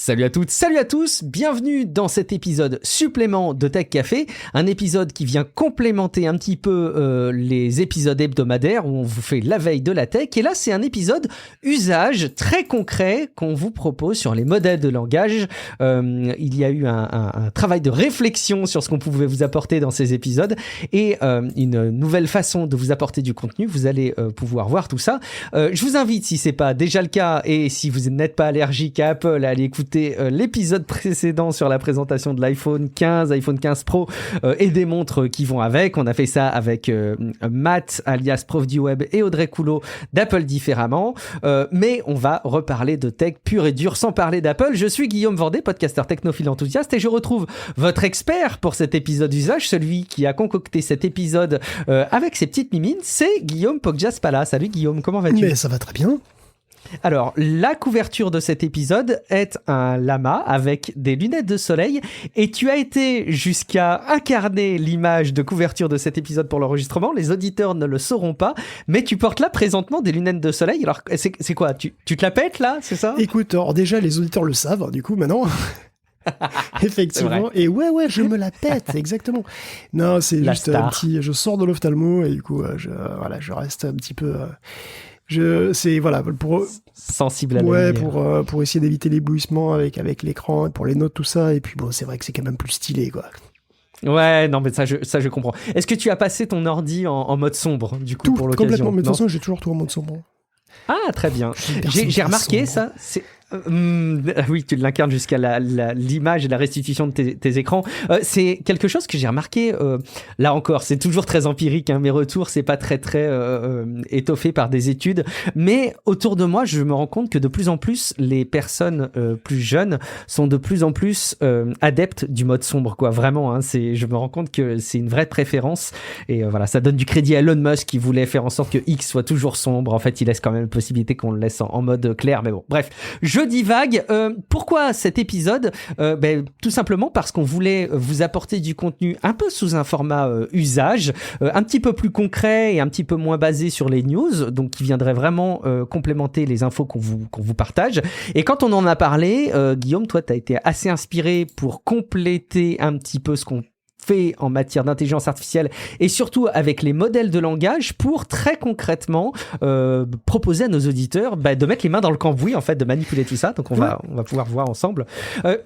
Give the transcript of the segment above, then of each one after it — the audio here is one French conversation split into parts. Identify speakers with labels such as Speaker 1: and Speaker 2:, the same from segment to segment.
Speaker 1: Salut à toutes, salut à tous, bienvenue dans cet épisode supplément de Tech Café, un épisode qui vient complémenter un petit peu les épisodes hebdomadaires où on vous fait la veille de la tech, et là c'est un épisode usage très concret qu'on vous propose sur les modèles de langage. Il y a eu un travail de réflexion sur ce qu'on pouvait vous apporter dans ces épisodes et une nouvelle façon de vous apporter du contenu, vous allez pouvoir voir tout ça. Je vous invite, si c'est pas déjà le cas et si vous n'êtes pas allergique à Apple, à aller écouter l'épisode précédent sur la présentation de l'iPhone 15, iPhone 15 Pro et des montres qui vont avec. On a fait ça avec Matt, alias Prof du Web, et Audrey Coulot d'Apple Différemment. Mais on va reparler de tech pure et dure sans parler d'Apple. Je suis Guillaume Vendée, podcasteur technophile enthousiaste, et je retrouve votre expert pour cet épisode usage, celui qui a concocté cet épisode avec ses petites mimines, c'est Guillaume Poggiaspala. Salut Guillaume, comment vas-tu ?
Speaker 2: Mais ça va très bien.
Speaker 1: Alors, la couverture de cet épisode est un lama avec des lunettes de soleil, et tu as été jusqu'à incarner l'image de couverture de cet épisode pour l'enregistrement. Les auditeurs ne le sauront pas, mais tu portes là présentement des lunettes de soleil. Alors, c'est quoi ? Tu te la pètes là, c'est ça ?
Speaker 2: Écoute, alors déjà les auditeurs le savent, du coup maintenant. Effectivement. Et ouais, je me la pète, exactement. Non, c'est
Speaker 1: la
Speaker 2: juste
Speaker 1: star.
Speaker 2: un petit. Je sors de l'ophtalmo et du coup, je reste un petit peu. C'est voilà pour
Speaker 1: sensible à la lumière.
Speaker 2: pour essayer d'éviter l'éblouissement avec l'écran, pour les notes, tout ça. Et puis bon, c'est vrai que c'est quand même plus stylé, quoi.
Speaker 1: Ouais, non, mais ça je comprends. Est-ce que tu as passé ton ordi en mode sombre, du coup, pour l'occasion ?
Speaker 2: Complètement, mais de toute
Speaker 1: Non ?
Speaker 2: façon, j'ai toujours tout en mode sombre.
Speaker 1: Ah, très bien. J'ai remarqué ça. Oui, tu l'incarnes jusqu'à l'image et la restitution de tes écrans. C'est quelque chose que j'ai remarqué. Là encore, c'est toujours très empirique. Mes retours, c'est pas très étoffé par des études. Mais autour de moi, je me rends compte que de plus en plus, les personnes plus jeunes sont de plus en plus adeptes du mode sombre, quoi. Vraiment, je me rends compte que c'est une vraie préférence. Et voilà, ça donne du crédit à Elon Musk qui voulait faire en sorte que X soit toujours sombre. En fait, il laisse quand même la possibilité qu'on le laisse en mode clair. Mais bon, bref. Je divague. Pourquoi cet épisode ? Tout simplement parce qu'on voulait vous apporter du contenu un peu sous un format usage, un petit peu plus concret et un petit peu moins basé sur les news, donc qui viendrait vraiment complémenter les infos qu'on vous partage. Et quand on en a parlé, Guillaume, toi, tu as été assez inspiré pour compléter un petit peu ce qu'on fait en matière d'intelligence artificielle et surtout avec les modèles de langage pour très concrètement proposer à nos auditeurs de mettre les mains dans le cambouis, en fait, de manipuler tout ça. Donc on va pouvoir voir ensemble.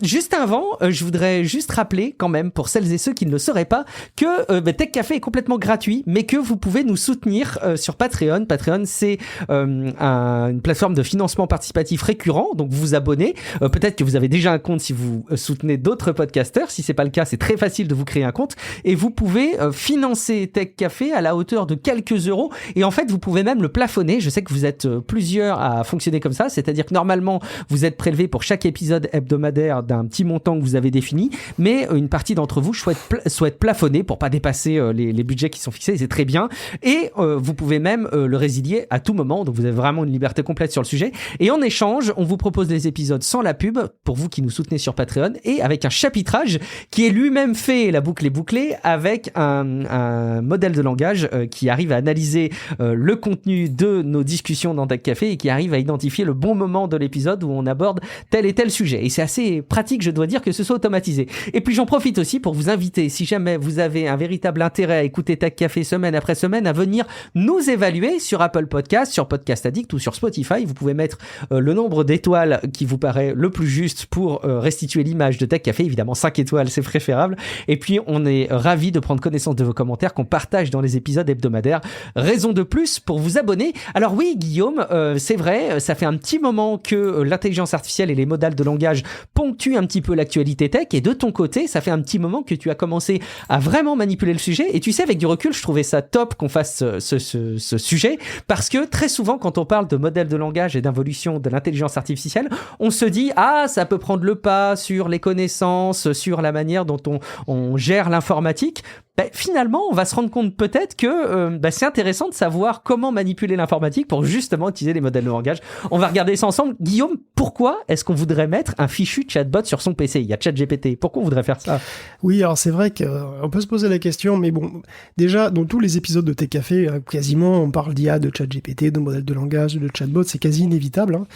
Speaker 1: Juste avant, je voudrais juste rappeler quand même pour celles et ceux qui ne le sauraient pas que Tech Café est complètement gratuit, mais que vous pouvez nous soutenir sur Patreon. Patreon, c'est une plateforme de financement participatif récurrent, donc vous vous abonnez. Peut-être que vous avez déjà un compte si vous soutenez d'autres podcasteurs. Si c'est pas le cas, c'est très facile de vous créer un compte et vous pouvez financer Tech Café à la hauteur de quelques euros, et en fait vous pouvez même le plafonner. Je sais que vous êtes plusieurs à fonctionner comme ça, c'est-à-dire que normalement vous êtes prélevé pour chaque épisode hebdomadaire d'un petit montant que vous avez défini, mais une partie d'entre vous souhaite plafonner pour pas dépasser les budgets qui sont fixés, et c'est très bien, et vous pouvez même le résilier à tout moment, donc vous avez vraiment une liberté complète sur le sujet. Et en échange, on vous propose des épisodes sans la pub pour vous qui nous soutenez sur Patreon, et avec un chapitrage qui est lui-même fait, la boucle est bouclée, avec un modèle de langage qui arrive à analyser le contenu de nos discussions dans Tech Café et qui arrive à identifier le bon moment de l'épisode où on aborde tel et tel sujet. Et c'est assez pratique, je dois dire, que ce soit automatisé. Et puis j'en profite aussi pour vous inviter, si jamais vous avez un véritable intérêt à écouter Tech Café semaine après semaine, à venir nous évaluer sur Apple Podcast, sur Podcast Addict ou sur Spotify. Vous pouvez mettre le nombre d'étoiles qui vous paraît le plus juste pour restituer l'image de Tech Café. Évidemment, 5 étoiles, c'est préférable. Et puis, on est ravis de prendre connaissance de vos commentaires qu'on partage dans les épisodes hebdomadaires. Raison de plus pour vous abonner. Alors oui, Guillaume, c'est vrai, ça fait un petit moment que l'intelligence artificielle et les modèles de langage ponctuent un petit peu l'actualité tech, et de ton côté, ça fait un petit moment que tu as commencé à vraiment manipuler le sujet. Et tu sais, avec du recul, je trouvais ça top qu'on fasse ce sujet, parce que très souvent, quand on parle de modèles de langage et d'involution de l'intelligence artificielle, on se dit, ça peut prendre le pas sur les connaissances, sur la manière dont on gère l'informatique. finalement, on va se rendre compte peut-être que c'est intéressant de savoir comment manipuler l'informatique pour justement utiliser les modèles de langage. On va regarder ça ensemble. Guillaume, pourquoi est-ce qu'on voudrait mettre un fichu chatbot sur son PC ? Il y a ChatGPT. Pourquoi on voudrait faire ça ?
Speaker 2: Oui, alors c'est vrai qu'on peut se poser la question, mais bon, déjà, dans tous les épisodes de T-Café, quasiment, on parle d'IA, de ChatGPT, de modèles de langage, de chatbot, c'est quasi inévitable, hein.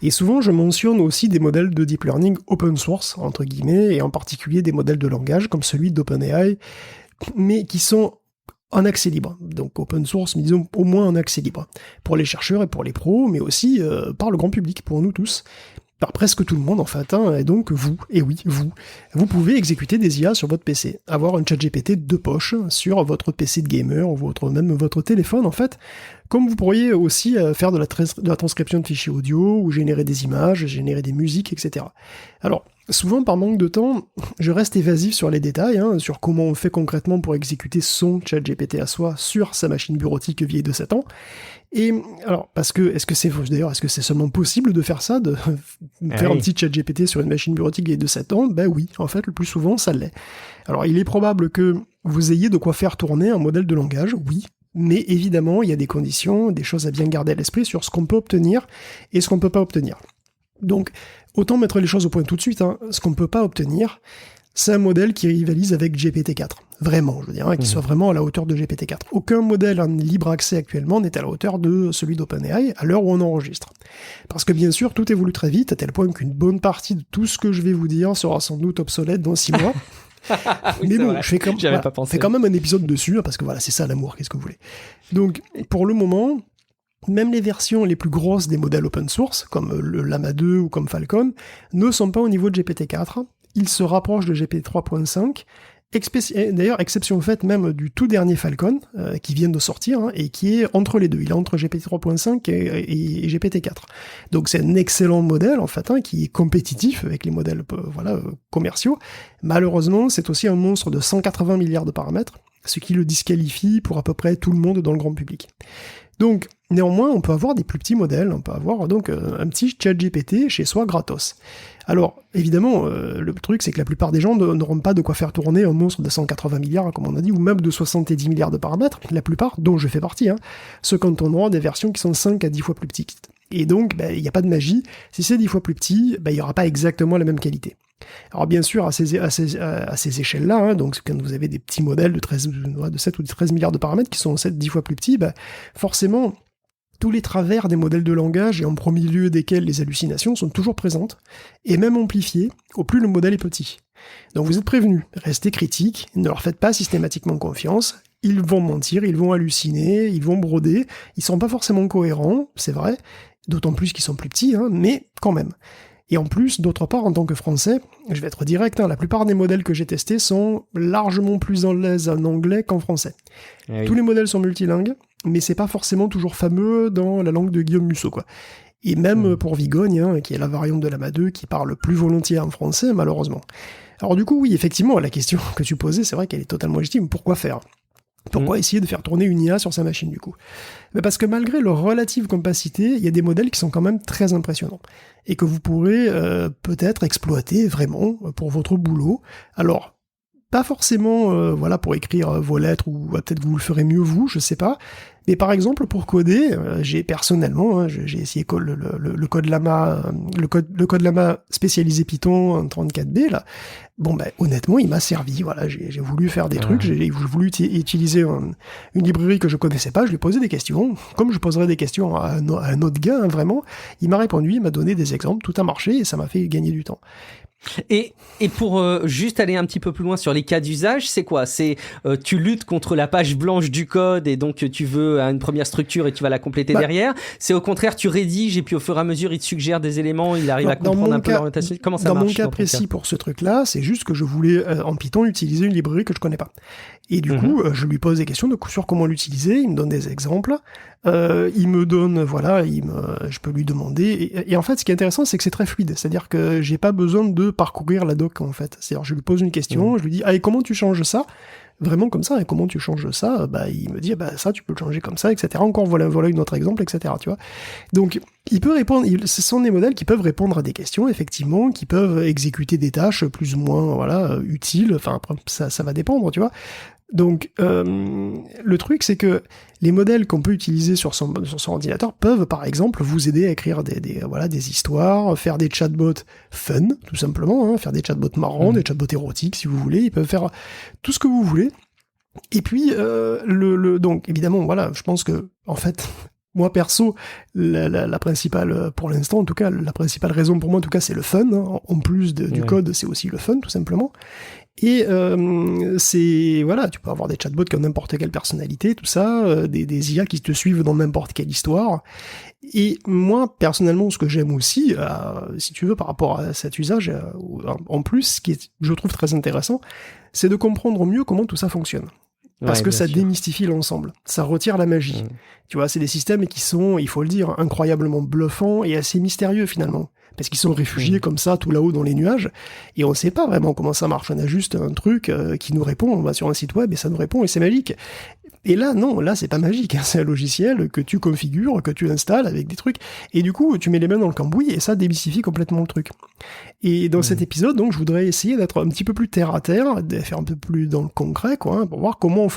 Speaker 2: Et souvent, je mentionne aussi des modèles de deep learning open source, entre guillemets, et en particulier des modèles de langage comme celui d'OpenAI, mais qui sont en accès libre. Donc open source, mais disons au moins en accès libre. Pour les chercheurs et pour les pros, mais aussi par le grand public, pour nous tous. Par presque tout le monde en fait, hein, et donc vous, et oui, vous pouvez exécuter des IA sur votre PC, avoir un ChatGPT de poche sur votre PC de gamer, ou même votre téléphone en fait, comme vous pourriez aussi faire de la transcription de fichiers audio, ou générer des images, générer des musiques, etc. Alors, souvent par manque de temps, je reste évasif sur les détails, hein, sur comment on fait concrètement pour exécuter son ChatGPT à soi sur sa machine bureautique vieille de 7 ans, et alors, parce que, est-ce que c'est seulement possible de faire ça, de faire un petit ChatGPT sur une machine bureautique vieille de 7 ans? Ben oui, en fait, le plus souvent, ça l'est. Alors, il est probable que vous ayez de quoi faire tourner un modèle de langage, oui, mais évidemment, il y a des conditions, des choses à bien garder à l'esprit sur ce qu'on peut obtenir et ce qu'on peut pas obtenir. Donc, autant mettre les choses au point tout de suite, hein. Ce qu'on peut pas obtenir, c'est un modèle qui rivalise avec GPT-4. Vraiment, je veux dire, hein, qui soit vraiment à la hauteur de GPT-4. Aucun modèle en libre accès actuellement n'est à la hauteur de celui d'OpenAI à l'heure où on enregistre. Parce que bien sûr, tout évolue très vite, à tel point qu'une bonne partie de tout ce que je vais vous dire sera sans doute obsolète dans 6 mois.
Speaker 1: Oui, mais bon, je fais
Speaker 2: quand même un épisode dessus, hein, parce que voilà, c'est ça l'amour, qu'est-ce que vous voulez. Donc, pour le moment, même les versions les plus grosses des modèles open source, comme le Llama 2 ou comme Falcon, ne sont pas au niveau de GPT-4. Ils se rapprochent de GPT-3.5, d'ailleurs, exception faite même du tout dernier Falcon, qui vient de sortir, hein, et qui est entre les deux. Il est entre GPT-3.5 et GPT-4. Donc c'est un excellent modèle, en fait, hein, qui est compétitif avec les modèles commerciaux. Malheureusement, c'est aussi un monstre de 180 milliards de paramètres, ce qui le disqualifie pour à peu près tout le monde dans le grand public. Donc, néanmoins, on peut avoir des plus petits modèles, on peut avoir donc un petit ChatGPT chez soi gratos. Alors, évidemment, le truc, c'est que la plupart des gens n'auront pas de quoi faire tourner un monstre de 180 milliards, comme on a dit, ou même de 70 milliards de paramètres, la plupart, dont je fais partie, hein, se cantonneront à des versions qui sont 5 à 10 fois plus petites. Et donc, il n'y a pas de magie, si c'est 10 fois plus petit, il n'y aura pas exactement la même qualité. Alors bien sûr, à ces échelles-là, hein, donc quand vous avez des petits modèles de 7 ou 13 milliards de paramètres qui sont 10 fois plus petits, forcément, tous les travers des modèles de langage, et en premier lieu desquels les hallucinations, sont toujours présentes, et même amplifiées, au plus le modèle est petit. Donc vous êtes prévenus, restez critiques, ne leur faites pas systématiquement confiance, ils vont mentir, ils vont halluciner, ils vont broder, ils sont pas forcément cohérents, c'est vrai, d'autant plus qu'ils sont plus petits, hein, mais quand même. Et en plus, d'autre part, en tant que Français, je vais être direct, hein, la plupart des modèles que j'ai testés sont largement plus à l'aise en anglais qu'en français. Oui. Tous les modèles sont multilingues, mais c'est pas forcément toujours fameux dans la langue de Guillaume Musso, quoi. Et même pour Vigogne, hein, qui est la variante de Llama 2, qui parle plus volontiers en français, malheureusement. Alors du coup, oui, effectivement, la question que tu posais, c'est vrai qu'elle est totalement légitime. Pourquoi faire ? Pourquoi essayer de faire tourner une IA sur sa machine, du coup ? Parce que malgré leur relative compacité, il y a des modèles qui sont quand même très impressionnants, et que vous pourrez peut-être exploiter vraiment pour votre boulot. Alors, pas forcément pour écrire vos lettres, ou peut-être que vous le ferez mieux vous, je sais pas, mais par exemple pour coder, j'ai personnellement, j'ai essayé le code Llama, le code Llama spécialisé Python en 34B là. Bon honnêtement, il m'a servi. Voilà, j'ai voulu faire des trucs, j'ai voulu utiliser une librairie que je connaissais pas. Je lui ai posé des questions, comme je poserais des questions à un autre gars, hein, vraiment. Il m'a répondu, il m'a donné des exemples, tout a marché et ça m'a fait gagner du temps.
Speaker 1: Et pour juste aller un petit peu plus loin sur les cas d'usage, c'est quoi ? C'est tu luttes contre la page blanche du code et donc tu veux une première structure et tu vas la compléter derrière. C'est au contraire, tu rédiges et puis au fur et à mesure, il te suggère des éléments, il arrive à comprendre un peu l'orientation. Comment ça marche ?
Speaker 2: Dans mon cas précis pour ce truc-là, c'est juste que je voulais en Python utiliser une librairie que je connais pas. Et du coup, je lui pose des questions sur comment l'utiliser, il me donne des exemples, il me donne, je peux lui demander, et en fait, ce qui est intéressant, c'est que c'est très fluide, c'est-à-dire que j'ai pas besoin de parcourir la doc, en fait. C'est-à-dire, je lui pose une question, je lui dis, et comment tu changes ça ? Vraiment comme ça, et comment tu changes ça ? Il me dit, ça, tu peux le changer comme ça, etc. Encore, voilà un autre exemple, etc., tu vois. Donc, il peut répondre, ce sont des modèles qui peuvent répondre à des questions, effectivement, qui peuvent exécuter des tâches plus ou moins, utiles, enfin, ça va dépendre, tu vois. Donc, le truc, c'est que les modèles qu'on peut utiliser sur son ordinateur peuvent, par exemple, vous aider à écrire des histoires, faire des chatbots fun, tout simplement, faire des chatbots marrants, des chatbots érotiques, si vous voulez. Ils peuvent faire tout ce que vous voulez. Et puis, donc, évidemment, voilà, je pense que, en fait, moi, perso, la principale, pour l'instant, en tout cas, la principale raison pour moi, en tout cas, c'est le fun. En plus du code, c'est aussi le fun, tout simplement. Et voilà, tu peux avoir des chatbots qui ont n'importe quelle personnalité, tout ça, des IA qui te suivent dans n'importe quelle histoire. Et moi, personnellement, ce que j'aime aussi, si tu veux, par rapport à cet usage, en plus, ce qui est, je trouve très intéressant, c'est de comprendre mieux comment tout ça fonctionne. Parce que ça démystifie l'ensemble, ça retire la magie. Tu vois, c'est des systèmes qui sont, il faut le dire, incroyablement bluffants et assez mystérieux finalement. Parce qu'ils sont réfugiés comme ça, tout là-haut dans les nuages, et on ne sait pas vraiment comment ça marche. On a juste un truc qui nous répond, on va sur un site web et ça nous répond et c'est magique. Et là, non, là c'est pas magique, c'est un logiciel que tu configures, que tu installes avec des trucs, et du coup tu mets les mains dans le cambouis et ça démystifie complètement le truc. Et dans cet épisode, donc, je voudrais essayer d'être un petit peu plus terre à terre, de faire un peu plus dans le concret, quoi, pour voir comment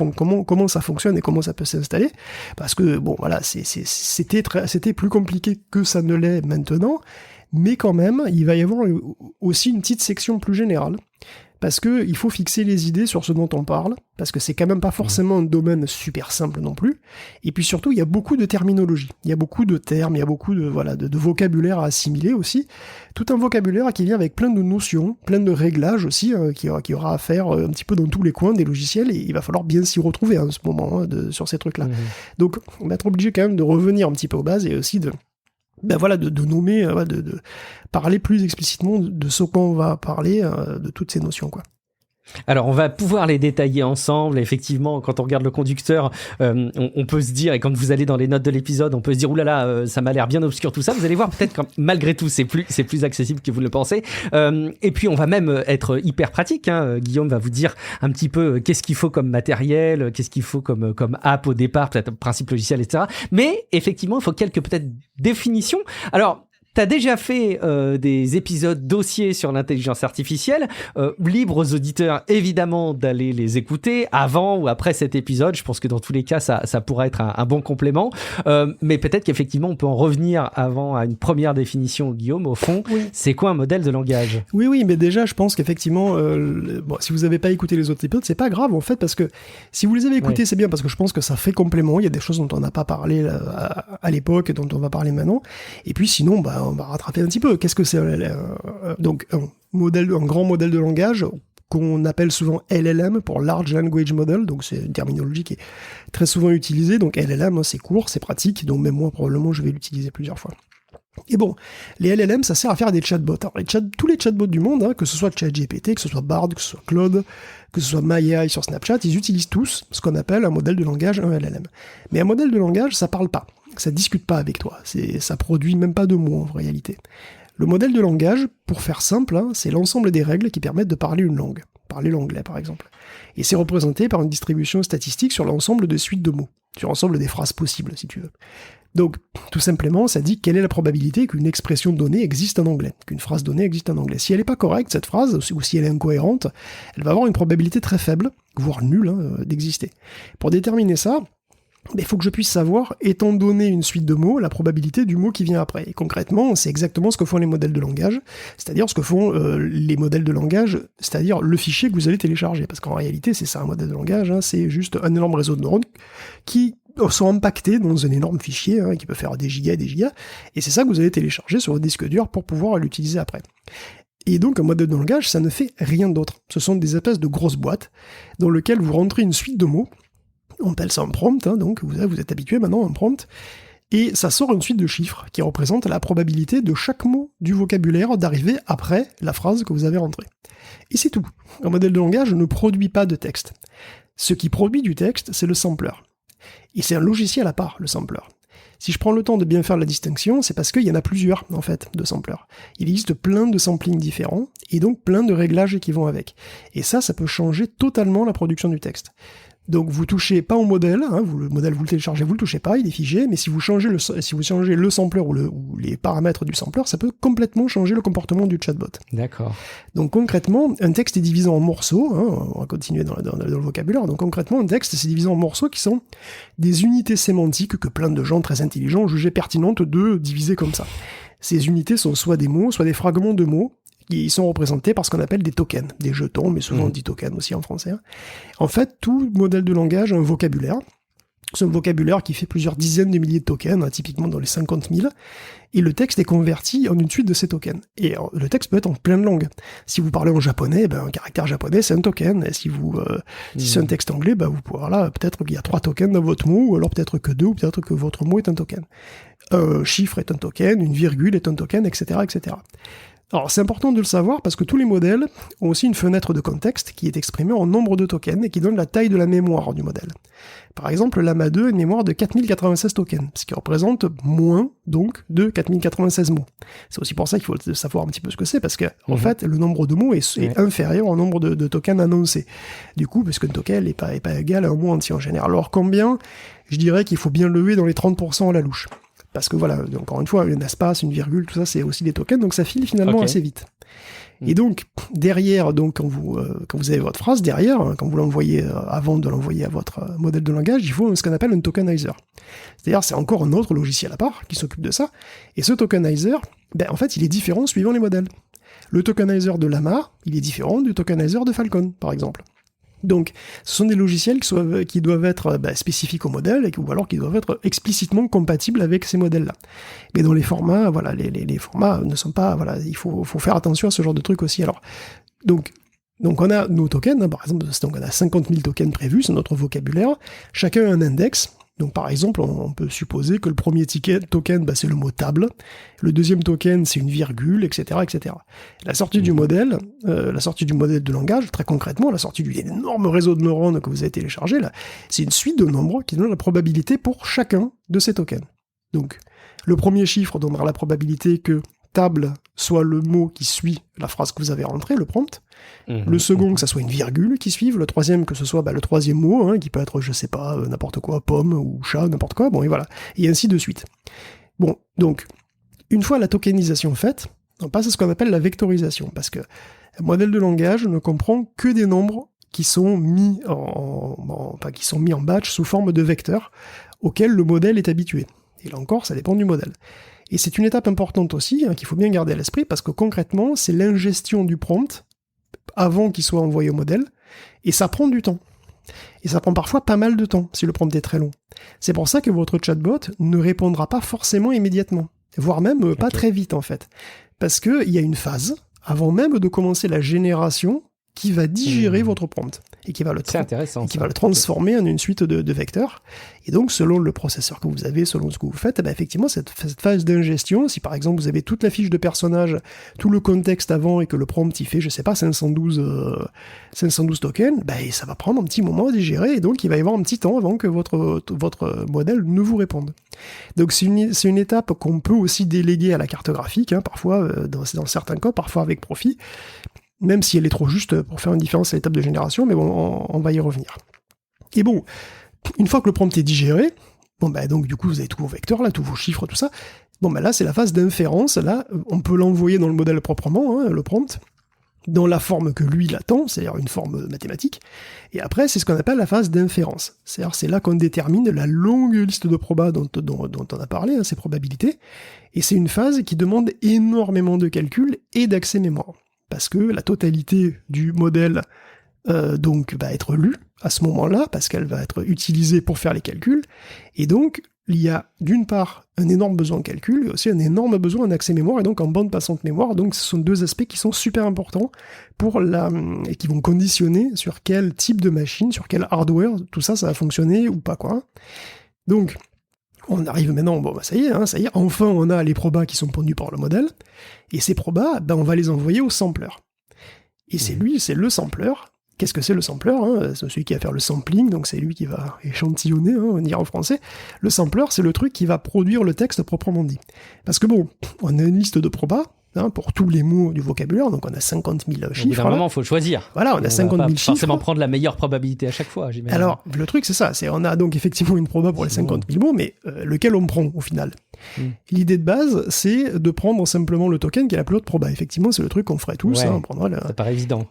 Speaker 2: ça fonctionne et comment ça peut s'installer, parce que bon, voilà, c'était plus compliqué que ça ne l'est maintenant. Mais quand même, il va y avoir aussi une petite section plus générale, parce que il faut fixer les idées sur ce dont on parle, parce que c'est quand même pas forcément un domaine super simple non plus, et puis surtout, il y a beaucoup de terminologie, il y a beaucoup de termes, il y a beaucoup de vocabulaire à assimiler aussi, tout un vocabulaire qui vient avec plein de notions, plein de réglages aussi, qui aura à faire un petit peu dans tous les coins des logiciels, et il va falloir bien s'y retrouver en ce moment, sur ces trucs-là. Donc, on va être obligé quand même de revenir un petit peu aux bases, et aussi de nommer, de parler plus explicitement de ce qu'on va parler, de toutes ces notions, quoi.
Speaker 1: Alors, on va pouvoir les détailler ensemble. Effectivement, quand on regarde le conducteur, on peut se dire, et quand vous allez dans les notes de l'épisode, on peut se dire, oulala, ça m'a l'air bien obscur tout ça. Vous allez voir, peut-être que malgré tout, c'est plus accessible que vous le pensez. Et puis, on va même être hyper pratique. Guillaume va vous dire un petit peu qu'est-ce qu'il faut comme matériel, qu'est-ce qu'il faut comme app au départ, peut-être principe logiciel, etc. Mais effectivement, il faut quelques peut-être définitions. Alors, t'as déjà fait des épisodes dossiers sur l'intelligence artificielle, libre aux auditeurs évidemment d'aller les écouter avant ou après cet épisode. Je pense que dans tous les cas ça pourra être un bon complément, mais peut-être qu'effectivement on peut en revenir avant à une première définition, Guillaume. Au fond, c'est quoi un modèle de langage ?
Speaker 2: Oui, mais déjà je pense qu'effectivement, si vous n'avez pas écouté les autres épisodes, c'est pas grave en fait, parce que si vous les avez écoutés, c'est bien, parce que je pense que ça fait complément. Il y a des choses dont on n'a pas parlé à l'époque et dont on va parler maintenant, et puis sinon on va rattraper un petit peu. Qu'est-ce que c'est donc un grand modèle de langage qu'on appelle souvent LLM pour Large Language Model, donc c'est une terminologie qui est très souvent utilisée. Donc LLM, c'est court, c'est pratique, donc même moi probablement je vais l'utiliser plusieurs fois. Et bon, les LLM, ça sert à faire des chatbots. Alors, tous les chatbots du monde, que ce soit ChatGPT, que ce soit Bard, que ce soit Claude, que ce soit MyAI sur Snapchat, ils utilisent tous ce qu'on appelle un modèle de langage, un LLM. Mais un modèle de langage, ça parle pas, ça discute pas avec toi, ça produit même pas de mots en réalité. Le modèle de langage, pour faire simple, c'est l'ensemble des règles qui permettent de parler une langue, parler l'anglais par exemple. Et c'est représenté par une distribution statistique sur l'ensemble de suites de mots, sur l'ensemble des phrases possibles si tu veux. Donc, tout simplement, ça dit quelle est la probabilité qu'une expression donnée existe en anglais, qu'une phrase donnée existe en anglais. Si elle n'est pas correcte, cette phrase, ou si elle est incohérente, elle va avoir une probabilité très faible, voire nulle, d'exister. Pour déterminer ça, il faut que je puisse savoir, étant donné une suite de mots, la probabilité du mot qui vient après. Et concrètement, c'est exactement ce que font les modèles de langage, c'est-à-dire ce que font les modèles de langage, c'est-à-dire le fichier que vous allez télécharger. Parce qu'en réalité, c'est ça un modèle de langage, c'est juste un énorme réseau de neurones qui sont impactés dans un énorme fichier qui peut faire des gigas et des gigas, et c'est ça que vous allez télécharger sur votre disque dur pour pouvoir l'utiliser après. Et donc un modèle de langage, ça ne fait rien d'autre. Ce sont des espèces de grosses boîtes dans lesquelles vous rentrez une suite de mots, on appelle ça un prompt, donc vous êtes habitué maintenant à un prompt, et ça sort une suite de chiffres qui représente la probabilité de chaque mot du vocabulaire d'arriver après la phrase que vous avez rentrée. Et c'est tout. Un modèle de langage ne produit pas de texte. Ce qui produit du texte, c'est le sampler. Et c'est un logiciel à part, le sampler. Si je prends le temps de bien faire la distinction, c'est parce qu'il y en a plusieurs, en fait, de samplers. Il existe plein de samplings différents, et donc plein de réglages qui vont avec. Et ça peut changer totalement la production du texte. Donc vous touchez pas au modèle, le modèle vous le téléchargez, vous le touchez pas, il est figé, mais si vous changez le sampler ou les paramètres du sampler, ça peut complètement changer le comportement du chatbot.
Speaker 1: D'accord.
Speaker 2: Donc concrètement, un texte est divisé en morceaux, on va continuer dans le vocabulaire, donc concrètement un texte c'est divisé en morceaux qui sont des unités sémantiques que plein de gens très intelligents ont jugé pertinentes de diviser comme ça. Ces unités sont soit des mots, soit des fragments de mots, qui sont représentés par ce qu'on appelle des tokens, des jetons, mais souvent on dit tokens aussi en français. En fait, tout modèle de langage a un vocabulaire. C'est un vocabulaire qui fait plusieurs dizaines de milliers de tokens, typiquement dans les 50 000, et le texte est converti en une suite de ces tokens. Et le texte peut être en plein de langues. Si vous parlez en japonais, un caractère japonais, c'est un token. Et si c'est un texte anglais, vous pouvez, peut-être qu'il y a 3 tokens dans votre mot, ou alors peut-être que 2, ou peut-être que votre mot est un token. Un chiffre est un token, une virgule est un token, etc., etc. Alors c'est important de le savoir parce que tous les modèles ont aussi une fenêtre de contexte qui est exprimée en nombre de tokens et qui donne la taille de la mémoire du modèle. Par exemple, Llama 2 a une mémoire de 4096 tokens, ce qui représente moins donc de 4096 mots. C'est aussi pour ça qu'il faut savoir un petit peu ce que c'est, parce que en fait le nombre de mots est inférieur au nombre de tokens annoncés. Du coup, parce qu'un token n'est pas égal à un mot entier en général. Alors combien? Je dirais qu'il faut bien lever dans les 30% à la louche. Parce que voilà, encore une fois, un espace, une virgule, tout ça, c'est aussi des tokens, donc ça file finalement assez vite. Et donc, derrière, donc, quand vous avez votre phrase, derrière, quand vous l'envoyez, avant de l'envoyer à votre modèle de langage, il faut ce qu'on appelle un tokenizer. C'est-à-dire, c'est encore un autre logiciel à part qui s'occupe de ça. Et ce tokenizer, en fait, il est différent suivant les modèles. Le tokenizer de Llama, il est différent du tokenizer de Falcon, par exemple. Donc, ce sont des logiciels qui doivent être spécifiques au modèle, ou alors qui doivent être explicitement compatibles avec ces modèles-là. Mais dans les formats, les formats ne sont pas... il faut faire attention à ce genre de trucs aussi. Alors, donc on a nos tokens, par exemple, on a 50 000 tokens prévus, c'est notre vocabulaire. Chacun a un index. Donc par exemple, on peut supposer que le premier token, c'est le mot table, le deuxième token, c'est une virgule, etc., etc. La sortie du modèle de langage, très concrètement, la sortie du énorme réseau de neurones que vous avez téléchargé, là, c'est une suite de nombres qui donne la probabilité pour chacun de ces tokens. Donc, le premier chiffre donnera la probabilité que table soit le mot qui suit la phrase que vous avez rentrée, le prompt. Le second, que ça soit une virgule qui suive. Le troisième, que ce soit le troisième mot, qui peut être, je sais pas, n'importe quoi, pomme ou chat, n'importe quoi. Bon, et voilà. Et ainsi de suite. Bon, donc, une fois la tokenisation faite, on passe à ce qu'on appelle la vectorisation. Parce que un modèle de langage ne comprend que des nombres qui sont mis en batch sous forme de vecteurs auxquels le modèle est habitué. Et là encore, ça dépend du modèle. Et c'est une étape importante aussi, qu'il faut bien garder à l'esprit, parce que concrètement, c'est l'ingestion du prompt avant qu'il soit envoyé au modèle, et ça prend du temps. Et ça prend parfois pas mal de temps, si le prompt est très long. C'est pour ça que votre chatbot ne répondra pas forcément immédiatement, voire même pas très vite en fait. Parce qu'il y a une phase, avant même de commencer la génération, qui va digérer votre prompt et qui va le transformer en une suite de vecteurs. Et donc, selon le processeur que vous avez, selon ce que vous faites, effectivement, cette phase d'ingestion, si par exemple vous avez toute la fiche de personnage, tout le contexte avant et que le prompt il fait, je sais pas, 512 tokens, ça va prendre un petit moment à digérer et donc il va y avoir un petit temps avant que votre modèle ne vous réponde. Donc c'est une étape qu'on peut aussi déléguer à la carte graphique, parfois dans certains cas, parfois avec profit, même si elle est trop juste pour faire une différence à l'étape de génération, mais bon, on va y revenir. Et bon, une fois que le prompt est digéré, donc du coup vous avez tous vos vecteurs, là, tous vos chiffres, tout ça, là c'est la phase d'inférence, là on peut l'envoyer dans le modèle proprement, le prompt, dans la forme que lui il attend, c'est-à-dire une forme mathématique, et après c'est ce qu'on appelle la phase d'inférence, c'est-à-dire c'est là qu'on détermine la longue liste de probas dont on a parlé, ces probabilités, et c'est une phase qui demande énormément de calcul et d'accès mémoire. Parce que la totalité du modèle va être lue à ce moment-là, parce qu'elle va être utilisée pour faire les calculs, et donc il y a d'une part un énorme besoin en calcul, et aussi un énorme besoin en accès mémoire, et donc en bande passante mémoire, donc ce sont deux aspects qui sont super importants et qui vont conditionner sur quel type de machine, sur quel hardware, tout ça, ça va fonctionner ou pas, quoi. Donc, on arrive maintenant, ça y est, enfin on a les probas qui sont pondus par le modèle, et ces probas, on va les envoyer au sampler. Et c'est le sampler. Qu'est-ce que c'est le sampler, C'est celui qui va faire le sampling, donc c'est lui qui va échantillonner, on dirait en français. Le sampler, c'est le truc qui va produire le texte proprement dit. Parce que on a une liste de probas, pour tous les mots du vocabulaire. Donc on a 50 000 chiffres.
Speaker 1: Au bout d'un moment, il faut choisir.
Speaker 2: Voilà, on a 50 000 chiffres.
Speaker 1: Forcément prendre la meilleure probabilité à chaque fois, j'imagine.
Speaker 2: Alors, le truc, c'est ça. On a donc effectivement une proba pour les 50 000 mots, mais lequel on prend au final? L'idée de base, c'est de prendre simplement le token qui a la plus haute proba. Effectivement, c'est le truc qu'on ferait tous. On prendra
Speaker 1: ça paraît évident.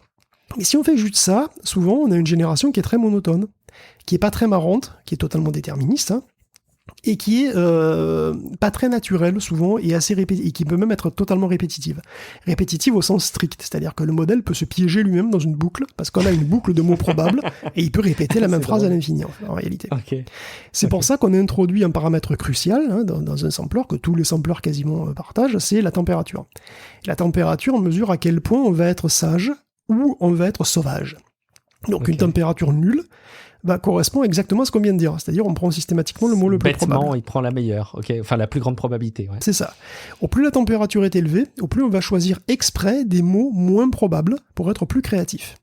Speaker 2: Mais si on fait juste ça, souvent, on a une génération qui est très monotone, qui est pas très marrante, qui est totalement déterministe, et qui est pas très naturelle souvent et assez et qui peut même être totalement répétitive. Répétitive au sens strict, c'est-à-dire que le modèle peut se piéger lui-même dans une boucle, parce qu'on a une boucle de mots probables, et il peut répéter la même phrase à l'infini, en réalité. C'est pour ça qu'on a introduit un paramètre crucial dans un sampler, que tous les samplers quasiment partagent, c'est la température. Et la température mesure à quel point on va être sage ou on va être sauvage. Donc une température nulle correspond exactement à ce qu'on vient de dire. C'est-à-dire, on prend systématiquement le mot le plus probable.
Speaker 1: Bêtement, il prend la meilleure. Enfin, la plus grande probabilité. Ouais.
Speaker 2: C'est ça. Au plus la température est élevée, au plus on va choisir exprès des mots moins probables pour être plus créatif.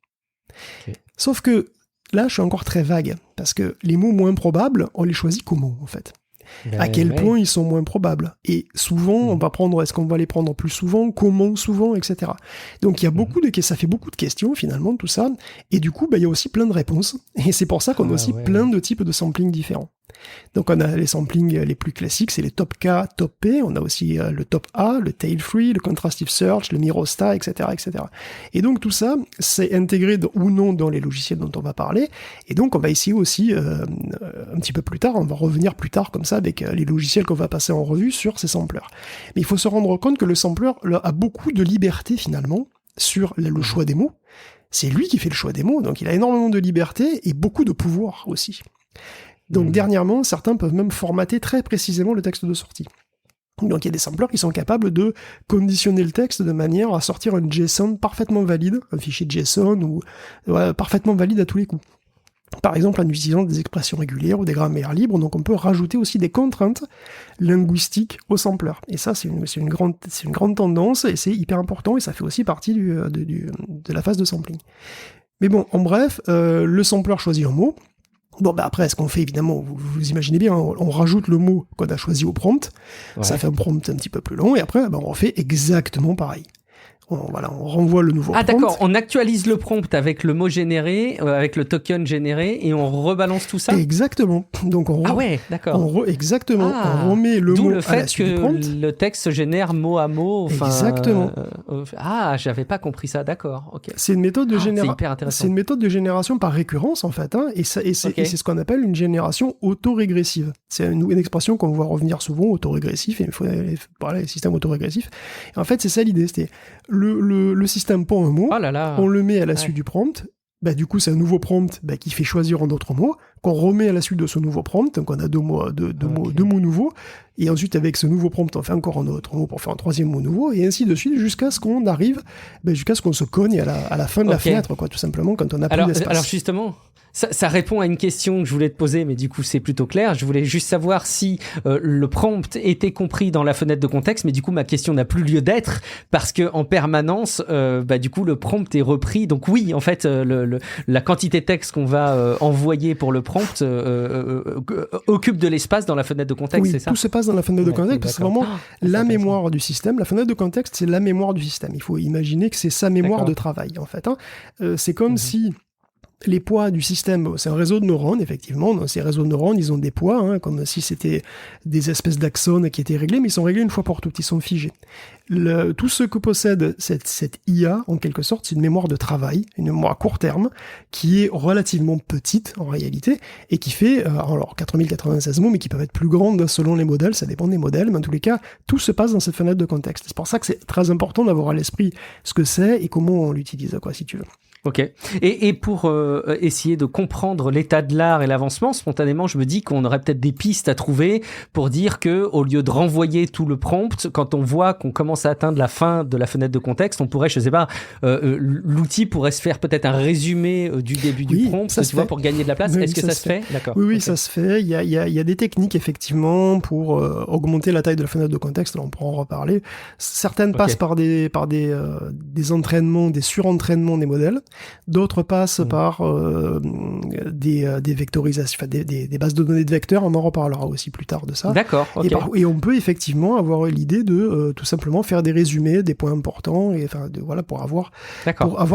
Speaker 2: Sauf que là, je suis encore très vague, parce que les mots moins probables, on les choisit comment, en fait? À quel point ils sont moins probables. Et souvent, est-ce qu'on va les prendre plus souvent, comment souvent, etc. Donc il y a ça fait beaucoup de questions finalement, tout ça. Et du coup, il y a aussi plein de réponses. Et c'est pour ça qu'on a aussi plein de types de sampling différents. Donc on a les samplings les plus classiques, c'est les top K, top P, on a aussi le top A, le tail free, le contrastive search, le Mirosta, etc., etc. Et donc tout ça, c'est intégré ou non dans les logiciels dont on va parler, et donc on va essayer aussi, un petit peu plus tard, on va revenir plus tard comme ça avec les logiciels qu'on va passer en revue sur ces samplers. Mais il faut se rendre compte que le sampler a beaucoup de liberté finalement sur le choix des mots. C'est lui qui fait le choix des mots, donc il a énormément de liberté et beaucoup de pouvoir aussi. Donc dernièrement, certains peuvent même formater très précisément le texte de sortie. Donc il y a des samplers qui sont capables de conditionner le texte de manière à sortir un JSON parfaitement valide, un fichier JSON ou parfaitement valide à tous les coups. Par exemple en utilisant des expressions régulières ou des grammaires libres, donc on peut rajouter aussi des contraintes linguistiques au sampler. Et ça c'est une grande tendance et c'est hyper important et ça fait aussi partie de la phase de sampling. Mais bon, en bref, le sampler choisit un mot. Bon, après, ce qu'on fait, évidemment, vous imaginez bien, on rajoute le mot qu'on a choisi au prompt, ça fait un prompt un petit peu plus long, et après, on refait exactement pareil. On renvoie le nouveau prompt.
Speaker 1: Ah d'accord, on actualise le prompt avec le mot généré, avec le token généré, et on rebalance tout ça.
Speaker 2: Exactement. Donc on
Speaker 1: d'accord.
Speaker 2: Exactement. On remet le mot à la suite du prompt.
Speaker 1: D'où le fait que le texte se génère mot à mot.
Speaker 2: Exactement.
Speaker 1: J'avais pas compris ça. D'accord. Ok.
Speaker 2: C'est une méthode de
Speaker 1: c'est
Speaker 2: une méthode de génération par récurrence en fait, et c'est ce qu'on appelle une génération autorégressive. C'est une expression qu'on voit revenir souvent, autorégressif. Et il faut parler système autorégressif. Et en fait, c'est ça l'idée. C'était le système prend un mot, on le met à la suite du prompt, du coup c'est un nouveau prompt qui fait choisir un autre mot, qu'on remet à la suite de ce nouveau prompt, donc on a deux mots nouveaux, et ensuite avec ce nouveau prompt on fait encore un autre mot pour faire un troisième mot nouveau, et ainsi de suite jusqu'à ce qu'on arrive, jusqu'à ce qu'on se cogne à la fin de la fenêtre, tout simplement, quand on a plus d'espace.
Speaker 1: Alors justement, ça répond à une question que je voulais te poser, mais du coup c'est plutôt clair. Je voulais juste savoir si le prompt était compris dans la fenêtre de contexte, mais du coup ma question n'a plus lieu d'être parce que en permanence, du coup le prompt est repris. Donc oui, en fait, la quantité de texte qu'on va envoyer pour le prompt occupe de l'espace dans la fenêtre de contexte, c'est ça ?
Speaker 2: Oui, tout se passe dans la fenêtre de contexte parce que c'est vraiment la mémoire du système. La fenêtre de contexte, c'est la mémoire du système. Il faut imaginer que c'est sa mémoire de travail, en fait. C'est comme si les poids du système, c'est un réseau de neurones, effectivement. Dans ces réseaux de neurones, ils ont des poids, comme si c'était des espèces d'axones qui étaient réglés, mais ils sont réglés une fois pour toutes, ils sont figés. Tout ce que possède cette IA, en quelque sorte, c'est une mémoire de travail, une mémoire à court terme, qui est relativement petite, en réalité, et qui fait, 4096 mots, mais qui peuvent être plus grandes selon les modèles, ça dépend des modèles, mais en tous les cas, tout se passe dans cette fenêtre de contexte. C'est pour ça que c'est très important d'avoir à l'esprit ce que c'est et comment on l'utilise, si tu veux.
Speaker 1: Ok. Et pour essayer de comprendre l'état de l'art et l'avancement, spontanément, je me dis qu'on aurait peut-être des pistes à trouver pour dire que, au lieu de renvoyer tout le prompt, quand on voit qu'on commence à atteindre la fin de la fenêtre de contexte, on pourrait, je sais pas, l'outil pourrait se faire peut-être un résumé du début du prompt, pour gagner de la place. Est-ce que ça se fait ? D'accord.
Speaker 2: Oui, ça se fait. Il y a des techniques, effectivement, pour augmenter la taille de la fenêtre de contexte. Là, on pourra en reparler. Certaines passent par des entraînements, des surentraînements des modèles. D'autres passent par des vectorisations, enfin des bases de données de vecteurs. On en reparlera aussi plus tard de ça.
Speaker 1: D'accord, ok.
Speaker 2: Et on peut effectivement avoir l'idée de tout simplement faire des résumés, des points importants, et enfin voilà, pour avoir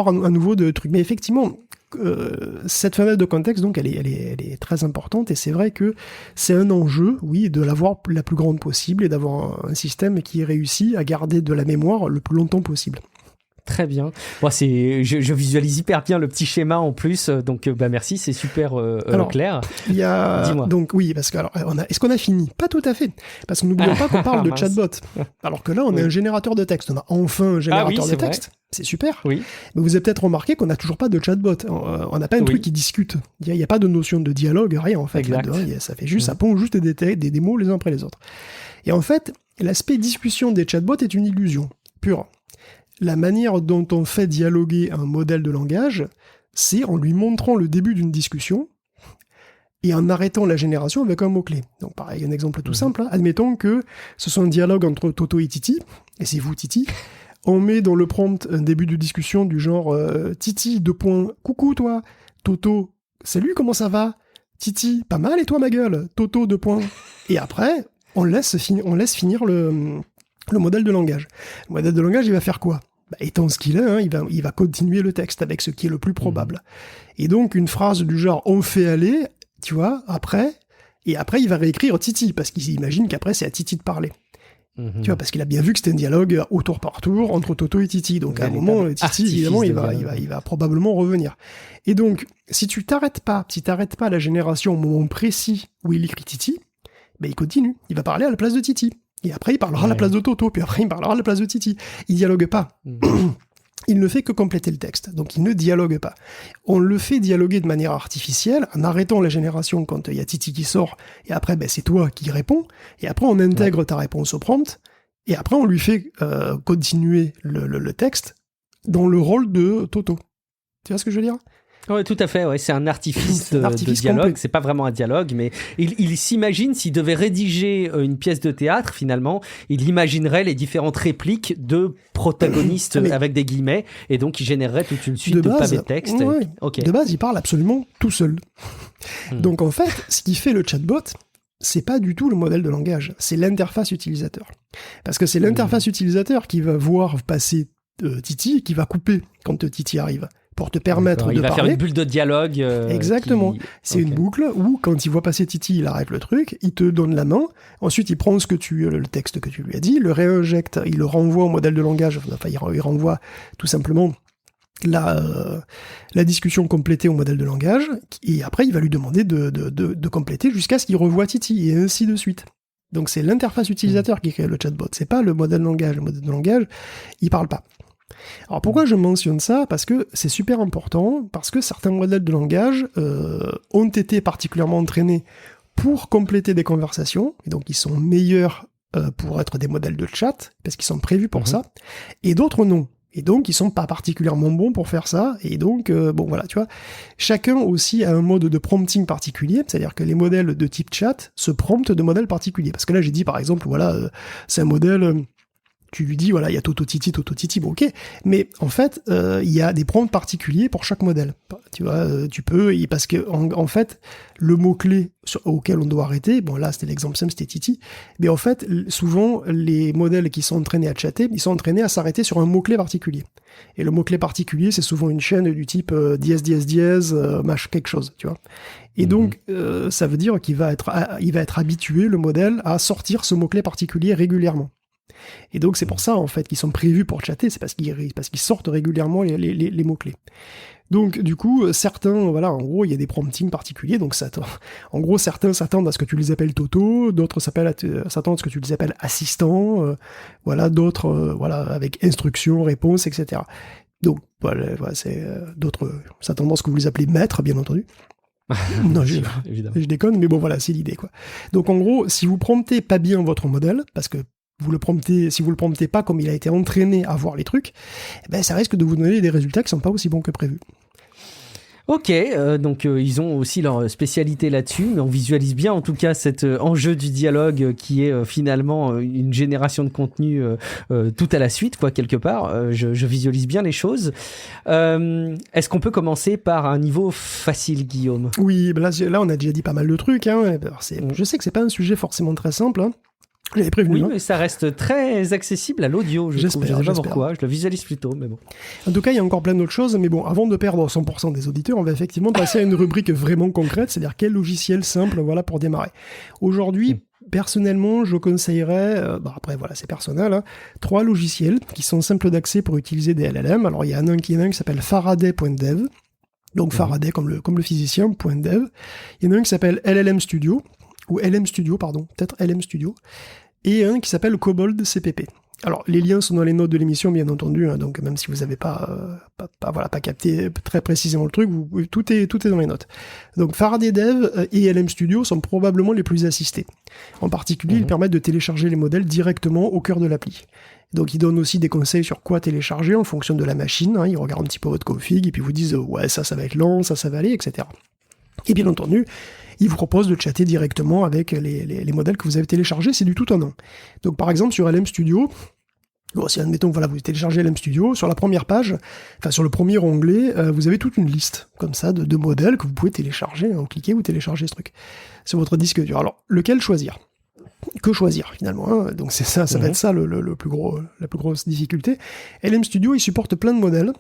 Speaker 2: un nouveau de truc. Mais effectivement, cette fenêtre de contexte, donc, elle est très importante, et c'est vrai que c'est un enjeu, oui, de l'avoir la plus grande possible et d'avoir un système qui réussit à garder de la mémoire le plus longtemps possible.
Speaker 1: Très bien. Bon, je visualise hyper bien le petit schéma en plus, donc merci, c'est super clair.
Speaker 2: Il y a
Speaker 1: Dis-moi.
Speaker 2: donc oui, parce que alors est-ce qu'on a fini? Pas tout à fait, parce que n'oublions pas qu'on parle de chatbot. Alors que là, on a un générateur de texte. On a enfin un générateur de texte. Vrai. C'est super.
Speaker 1: Oui.
Speaker 2: Mais vous avez peut-être remarqué qu'on n'a toujours pas de chatbot. On n'a pas un truc qui discute. Il n'y a pas de notion de dialogue, rien en fait.
Speaker 1: Exact.
Speaker 2: Ça fait juste, ça pond juste des mots les uns après les autres. Et en fait, l'aspect discussion des chatbots est une illusion pure. La manière dont on fait dialoguer un modèle de langage, c'est en lui montrant le début d'une discussion et en arrêtant la génération avec un mot-clé. Donc pareil, un exemple tout simple. Hein. Admettons que ce soit un dialogue entre Toto et Titi, et c'est vous Titi. On met dans le prompt un début de discussion du genre Titi, : coucou toi, Toto, salut, comment ça va ? Titi, pas mal, et toi ma gueule ? Toto, : Et après, on laisse finir le modèle de langage. Le modèle de langage, il va faire quoi ? Étant ce qu'il est, hein, il va continuer le texte avec ce qui est le plus probable. Et donc, une phrase du genre « on fait aller », tu vois, après, il va réécrire Titi, parce qu'il imagine qu'après, c'est à Titi de parler. Tu vois, parce qu'il a bien vu que c'était un dialogue au tour par tour entre Toto et Titi. Donc, à un moment, Titi, évidemment, il va probablement revenir. Et donc, si tu t'arrêtes pas la génération au moment précis où il écrit Titi, il continue. Il va parler à la place de Titi. Et après, il parlera à la place de Toto, puis après, il parlera à la place de Titi. Il dialogue pas. Il ne fait que compléter le texte, donc il ne dialogue pas. On le fait dialoguer de manière artificielle, en arrêtant la génération quand il y a Titi qui sort, et après, c'est toi qui réponds, et après, on intègre ta réponse au prompt, et après, on lui fait continuer le texte dans le rôle de Toto. Tu vois ce que je veux dire ?
Speaker 1: Oui, tout à fait. Ouais. C'est un artifice de dialogue. Complet. C'est pas vraiment un dialogue, mais il s'imagine s'il devait rédiger une pièce de théâtre. Finalement, il imaginerait les différentes répliques de protagonistes avec des guillemets, et donc il générerait toute une suite de pavés de texte.
Speaker 2: Ouais. Okay. De base, il parle absolument tout seul. Donc en fait, ce qui fait le chatbot, c'est pas du tout le modèle de langage, c'est l'interface utilisateur. Parce que c'est l'interface utilisateur qui va voir passer Titi, qui va couper quand Titi arrive. Pour te permettre de parler.
Speaker 1: Il va faire une bulle de dialogue.
Speaker 2: Exactement. C'est une boucle où, quand il voit passer Titi, il arrête le truc, il te donne la main, ensuite il prend le texte que tu lui as dit, le réinjecte, il le renvoie au modèle de langage, enfin il renvoie tout simplement la discussion complétée au modèle de langage, et après il va lui demander de compléter jusqu'à ce qu'il revoie Titi, et ainsi de suite. Donc c'est l'interface utilisateur qui crée le chatbot, c'est pas le modèle de langage. Le modèle de langage, il parle pas. Alors pourquoi je mentionne ça ? Parce que c'est super important, parce que certains modèles de langage ont été particulièrement entraînés pour compléter des conversations, et donc ils sont meilleurs pour être des modèles de chat, parce qu'ils sont prévus pour ça, et d'autres non. Et donc, ils sont pas particulièrement bons pour faire ça. Et donc, voilà, tu vois. Chacun aussi a un mode de prompting particulier. C'est-à-dire que les modèles de type chat se promptent de modèles particuliers. Parce que là, j'ai dit, par exemple, voilà, c'est un modèle... tu lui dis, voilà, il y a Toto Titi, bon, ok. Mais en fait, il y a des prompts particuliers pour chaque modèle. Tu vois, tu peux, parce que en fait, le mot-clé auquel on doit arrêter, bon là, c'était l'exemple simple, c'était Titi, mais en fait, souvent, les modèles qui sont entraînés à chatter, ils sont entraînés à s'arrêter sur un mot-clé particulier. Et le mot-clé particulier, c'est souvent une chaîne du type dièse, quelque chose, tu vois. Et donc, ça veut dire qu'il va être habitué, le modèle, à sortir ce mot-clé particulier régulièrement. Et donc c'est pour ça en fait qu'ils sont prévus pour chatter, c'est parce qu'ils sortent régulièrement les mots-clés. Donc du coup, certains, voilà, en gros, il y a des promptings particuliers, donc en gros, certains s'attendent à ce que tu les appelles Toto, d'autres s'attendent à ce que tu les appelles assistant, voilà, d'autres, voilà, avec instruction, réponse, etc. Donc voilà, d'autres s'attendent à ce que vous les appelez maître, bien entendu. Non, je déconne, mais bon, voilà, c'est l'idée, quoi. Donc en gros, si vous promptez pas bien votre modèle, parce que si vous le promptez pas comme il a été entraîné à voir les trucs, ça risque de vous donner des résultats qui sont pas aussi bons que prévu.
Speaker 1: Ok, donc ils ont aussi leur spécialité là-dessus, mais on visualise bien en tout cas cet enjeu du dialogue qui est finalement une génération de contenu tout à la suite, quoi, quelque part. Je visualise bien les choses. Est-ce qu'on peut commencer par un niveau facile, Guillaume ?
Speaker 2: Oui, ben là on a déjà dit pas mal de trucs. Hein. Alors, je sais que c'est pas un sujet forcément très simple. Hein. J'avais prévenu.
Speaker 1: Oui,
Speaker 2: hein.
Speaker 1: mais ça reste très accessible à l'audio, je trouve. Je sais pas pourquoi, je le visualise plutôt, mais bon.
Speaker 2: En tout cas, il y a encore plein d'autres choses, mais bon, avant de perdre 100% des auditeurs, on va effectivement passer à une rubrique vraiment concrète, c'est-à-dire quel logiciel simple, voilà, pour démarrer. Aujourd'hui, personnellement, je conseillerais, après voilà, c'est personnel, hein, 3 logiciels qui sont simples d'accès pour utiliser des LLM. Alors, il y en a un qui s'appelle Faraday.dev, donc Faraday comme le physicien, .dev. Il y en a un qui s'appelle LLM Studio, ou LM Studio, pardon, peut-être LM Studio, et un qui s'appelle Cobalt CPP. Alors, les liens sont dans les notes de l'émission, bien entendu, hein, donc même si vous n'avez pas capté très précisément le truc, tout est dans les notes. Donc, Faraday Dev et LM Studio sont probablement les plus assistés. En particulier, ils permettent de télécharger les modèles directement au cœur de l'appli. Donc, ils donnent aussi des conseils sur quoi télécharger en fonction de la machine, hein, ils regardent un petit peu votre config, et puis vous disent, ouais, ça va être lent, ça va aller, etc. Et bien entendu, il vous propose de chatter directement avec les modèles que vous avez téléchargés, c'est du tout en un. Donc par exemple sur LM Studio, si admettons voilà, vous téléchargez LM Studio, sur la première page, enfin sur le premier onglet, vous avez toute une liste comme ça de modèles que vous pouvez télécharger, vous cliquez, vous téléchargez ce truc sur votre disque dur. Alors lequel choisir ? Que choisir finalement, hein. Donc c'est ça, va être ça la plus grosse difficulté. LM Studio il supporte plein de modèles.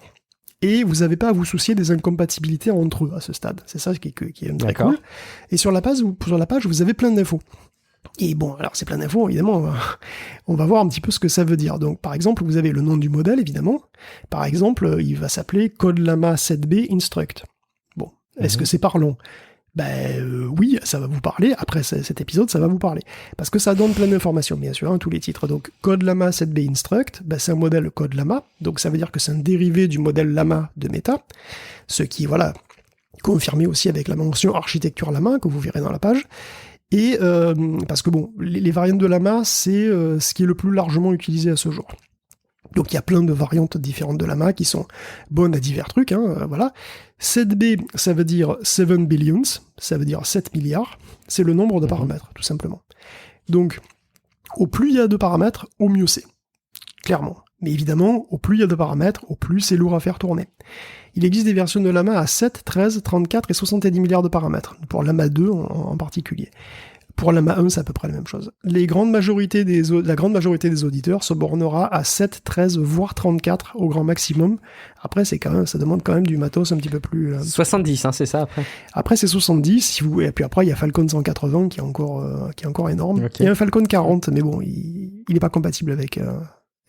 Speaker 2: Et vous n'avez pas à vous soucier des incompatibilités entre eux à ce stade. C'est ça qui est très cool. Et sur la page, vous avez plein d'infos. Et bon, alors c'est plein d'infos, évidemment, on va voir un petit peu ce que ça veut dire. Donc par exemple, vous avez le nom du modèle, évidemment. Par exemple, il va s'appeler CodeLama 7B Instruct. Bon, est-ce que c'est parlant ? Oui, ça va vous parler. Après cet épisode, ça va vous parler. Parce que ça donne plein d'informations, bien sûr, hein, tous les titres. Donc, CodeLama 7B Instruct, c'est un modèle CodeLama. Donc, ça veut dire que c'est un dérivé du modèle Lama de Meta. Ce qui, voilà, confirmé aussi avec la mention architecture Lama, que vous verrez dans la page. Et, parce que bon, les variantes de Lama, c'est ce qui est le plus largement utilisé à ce jour. Donc il y a plein de variantes différentes de Lama qui sont bonnes à divers trucs, hein, voilà. 7B, ça veut dire 7 billions, ça veut dire 7 milliards, c'est le nombre de paramètres, tout simplement. Donc, au plus il y a de paramètres, au mieux c'est. Clairement. Mais évidemment, au plus il y a de paramètres, au plus c'est lourd à faire tourner. Il existe des versions de Lama à 7, 13, 34 et 70 milliards de paramètres, pour Lama 2 en particulier. Pour Lama 1, c'est à peu près la même chose. La grande majorité des auditeurs se bornera à 7, 13, voire 34 au grand maximum. Après, ça demande quand même du matos un petit peu plus...
Speaker 1: 70, hein, c'est ça, après.
Speaker 2: Après, c'est 70, et puis après, il y a Falcon 180 qui est encore énorme.
Speaker 1: Okay.
Speaker 2: Il y a un Falcon 40, mais bon, il n'est pas compatible avec...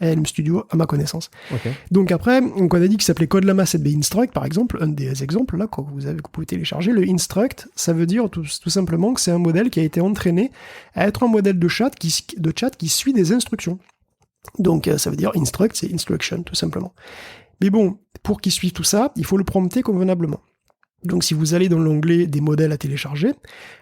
Speaker 2: LM Studio, à ma connaissance.
Speaker 1: Okay.
Speaker 2: Donc après, on a dit qu'il s'appelait CodeLama 7B Instruct, par exemple, un des exemples là que vous pouvez télécharger. Le Instruct, ça veut dire tout simplement que c'est un modèle qui a été entraîné à être un modèle de chat qui suit des instructions. Donc ça veut dire Instruct, c'est Instruction, tout simplement. Mais bon, pour qu'il suive tout ça, il faut le prompter convenablement. Donc si vous allez dans l'onglet des modèles à télécharger,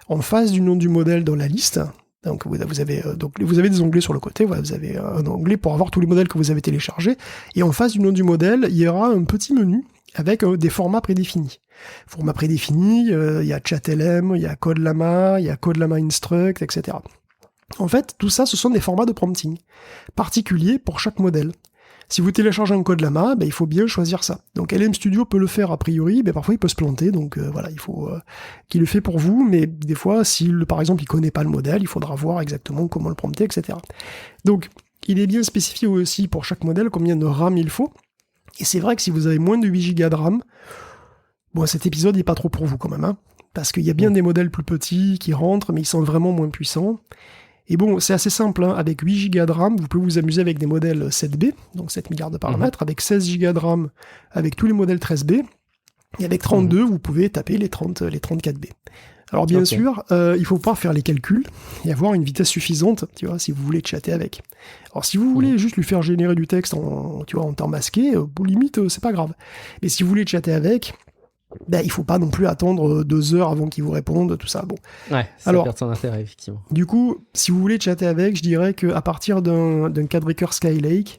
Speaker 2: en face du nom du modèle dans la liste, donc vous avez des onglets sur le côté, voilà, vous avez un onglet pour avoir tous les modèles que vous avez téléchargés, et en face du nom du modèle, il y aura un petit menu avec des formats prédéfinis. Formats prédéfinis, il y a ChatLM, il y a CodeLama, il y a CodeLama Instruct, etc. En fait, tout ça, ce sont des formats de prompting, particuliers pour chaque modèle. Si vous téléchargez un CodeLama, il faut bien choisir ça. Donc LM Studio peut le faire a priori, mais parfois il peut se planter, donc voilà, il faut qu'il le fait pour vous, mais des fois, par exemple il connaît pas le modèle, il faudra voir exactement comment le prompter, etc. Donc, il est bien spécifié aussi pour chaque modèle combien de RAM il faut, et c'est vrai que si vous avez moins de 8 Go de RAM, bon, cet épisode n'est pas trop pour vous quand même, hein, parce qu'il y a bien des modèles plus petits qui rentrent, mais ils sont vraiment moins puissants. Et bon, c'est assez simple, hein. Avec 8 Go de RAM, vous pouvez vous amuser avec des modèles 7B, donc 7 milliards de paramètres, avec 16 Go de RAM, avec tous les modèles 13B, et avec 32, vous pouvez taper les 34B. Alors bien sûr, il faut pas faire les calculs et avoir une vitesse suffisante, tu vois, si vous voulez chatter avec. Alors si vous voulez juste lui faire générer du texte en temps masqué, limite, c'est pas grave. Mais si vous voulez chatter avec... il faut pas non plus attendre 2 heures avant qu'il vous réponde, tout ça. Bon.
Speaker 1: Ouais, ça perd son intérêt, effectivement.
Speaker 2: Du coup, si vous voulez chatter avec, je dirais qu'à partir d'un Quadriker Skylake,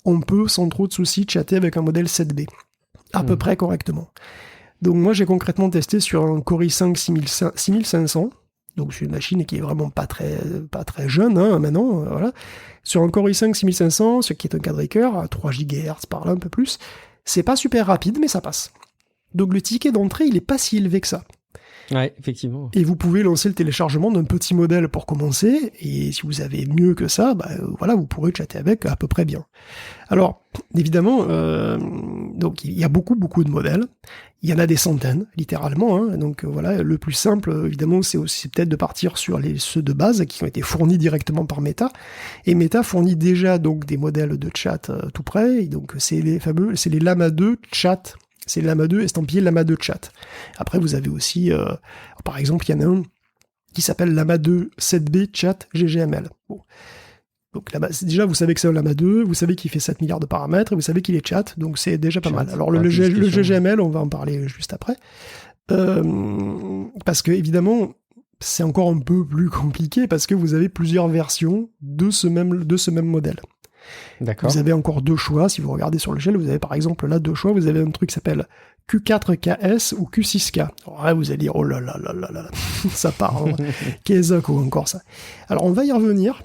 Speaker 2: on peut sans trop de soucis chatter avec un modèle 7B, à peu près correctement. Donc moi j'ai concrètement testé sur un Core i5 6500, donc c'est une machine qui est vraiment pas très jeune hein, maintenant, voilà. Sur un Core i5 6500, ce qui est un quadricœur à 3 GHz par là, un peu plus, c'est pas super rapide mais ça passe. Donc le ticket d'entrée il est pas si élevé que ça.
Speaker 1: Ouais, effectivement.
Speaker 2: Et vous pouvez lancer le téléchargement d'un petit modèle pour commencer, et si vous avez mieux que ça, voilà, vous pourrez chatter avec à peu près bien. Alors, évidemment, donc il y a beaucoup de modèles, il y en a des centaines, littéralement, hein, donc voilà, le plus simple, évidemment, c'est peut-être de partir sur ceux de base qui ont été fournis directement par Meta, et Meta fournit déjà donc des modèles de chat tout près, et donc c'est les Llama 2 chat. C'est Llama 2 estampillé Llama 2 chat. Après, vous avez aussi, par exemple, il y en a un qui s'appelle Llama 2 7B chat GGML. Bon. Donc là, déjà, vous savez que c'est un Llama 2, vous savez qu'il fait 7 milliards de paramètres, et vous savez qu'il est chat, donc c'est déjà pas mal. Alors le GGML, on va en parler juste après. Parce que, évidemment, c'est encore un peu plus compliqué, parce que vous avez plusieurs versions de ce même modèle.
Speaker 1: D'accord.
Speaker 2: Vous avez encore 2 choix, si vous regardez sur l'échelle, vous avez par exemple là 2 choix, vous avez un truc qui s'appelle Q4KS ou Q6K. Alors là, vous allez dire, oh là là là là là, ça part, hein. Qu'est-ce encore ça. Alors on va y revenir.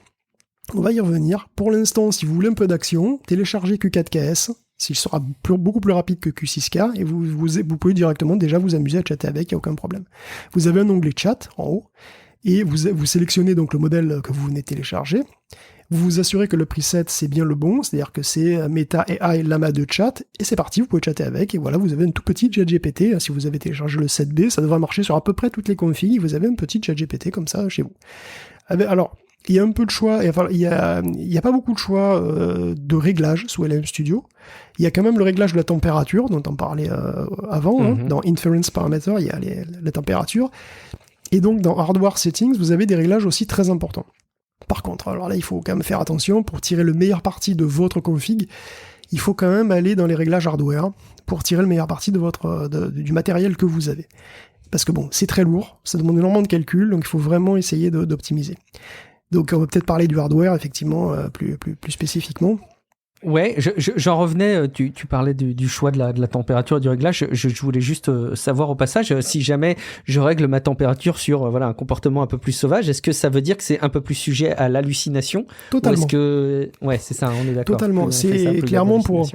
Speaker 2: Pour l'instant, si vous voulez un peu d'action, téléchargez Q4KS, il sera beaucoup plus rapide que Q6K, et vous pouvez directement déjà vous amuser à chatter avec, il n'y a aucun problème. Vous avez un onglet chat en haut, et vous sélectionnez donc le modèle que vous venez télécharger. Vous vous assurez que le preset c'est bien le bon, c'est-à-dire que c'est Meta AI Llama 2 chat, et c'est parti, vous pouvez chatter avec, et voilà, vous avez un tout petit ChatGPT. Si vous avez téléchargé le 7B, ça devrait marcher sur à peu près toutes les configs, vous avez un petit ChatGPT comme ça chez vous. Alors, il y a un peu de choix, enfin, il y a pas beaucoup de choix de réglage sous LM Studio. Il y a quand même le réglage de la température, dont on parlait avant, hein. Dans Inference Parameter, il y a la température. Et donc, dans Hardware Settings, vous avez des réglages aussi très importants. Par contre, alors là, il faut quand même faire attention, pour tirer le meilleur parti de votre config, il faut quand même aller dans les réglages hardware pour tirer le meilleur parti du matériel que vous avez. Parce que bon, c'est très lourd, ça demande énormément de calculs, donc il faut vraiment essayer d'optimiser. Donc on va peut-être parler du hardware, effectivement, plus spécifiquement.
Speaker 1: Ouais, j'en revenais, tu parlais du choix de la température et du réglage. Je voulais juste savoir au passage, si jamais je règle ma température sur voilà un comportement un peu plus sauvage, est-ce que ça veut dire que c'est un peu plus sujet à l'hallucination?
Speaker 2: Totalement.
Speaker 1: Ou est-ce que... Ouais, c'est ça, on est d'accord.
Speaker 2: Totalement, c'est clairement pour...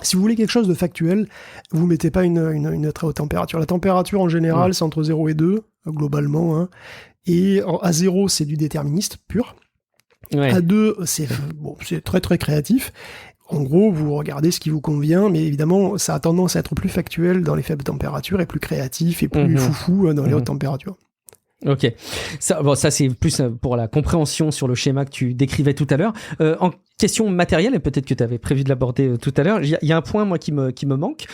Speaker 2: Si vous voulez quelque chose de factuel, vous mettez pas une très haute température. La température en général, c'est entre 0 et 2, globalement, hein. Et à 0, c'est du déterministe pur. Ouais. À 2, c'est très très créatif. En gros, vous regardez ce qui vous convient, mais évidemment, ça a tendance à être plus factuel dans les faibles températures et plus créatif et plus foufou dans les hautes températures.
Speaker 1: Ok, ça c'est plus pour la compréhension sur le schéma que tu décrivais tout à l'heure. En question matérielle, et peut-être que tu avais prévu de l'aborder tout à l'heure, il y a un point moi qui me manque.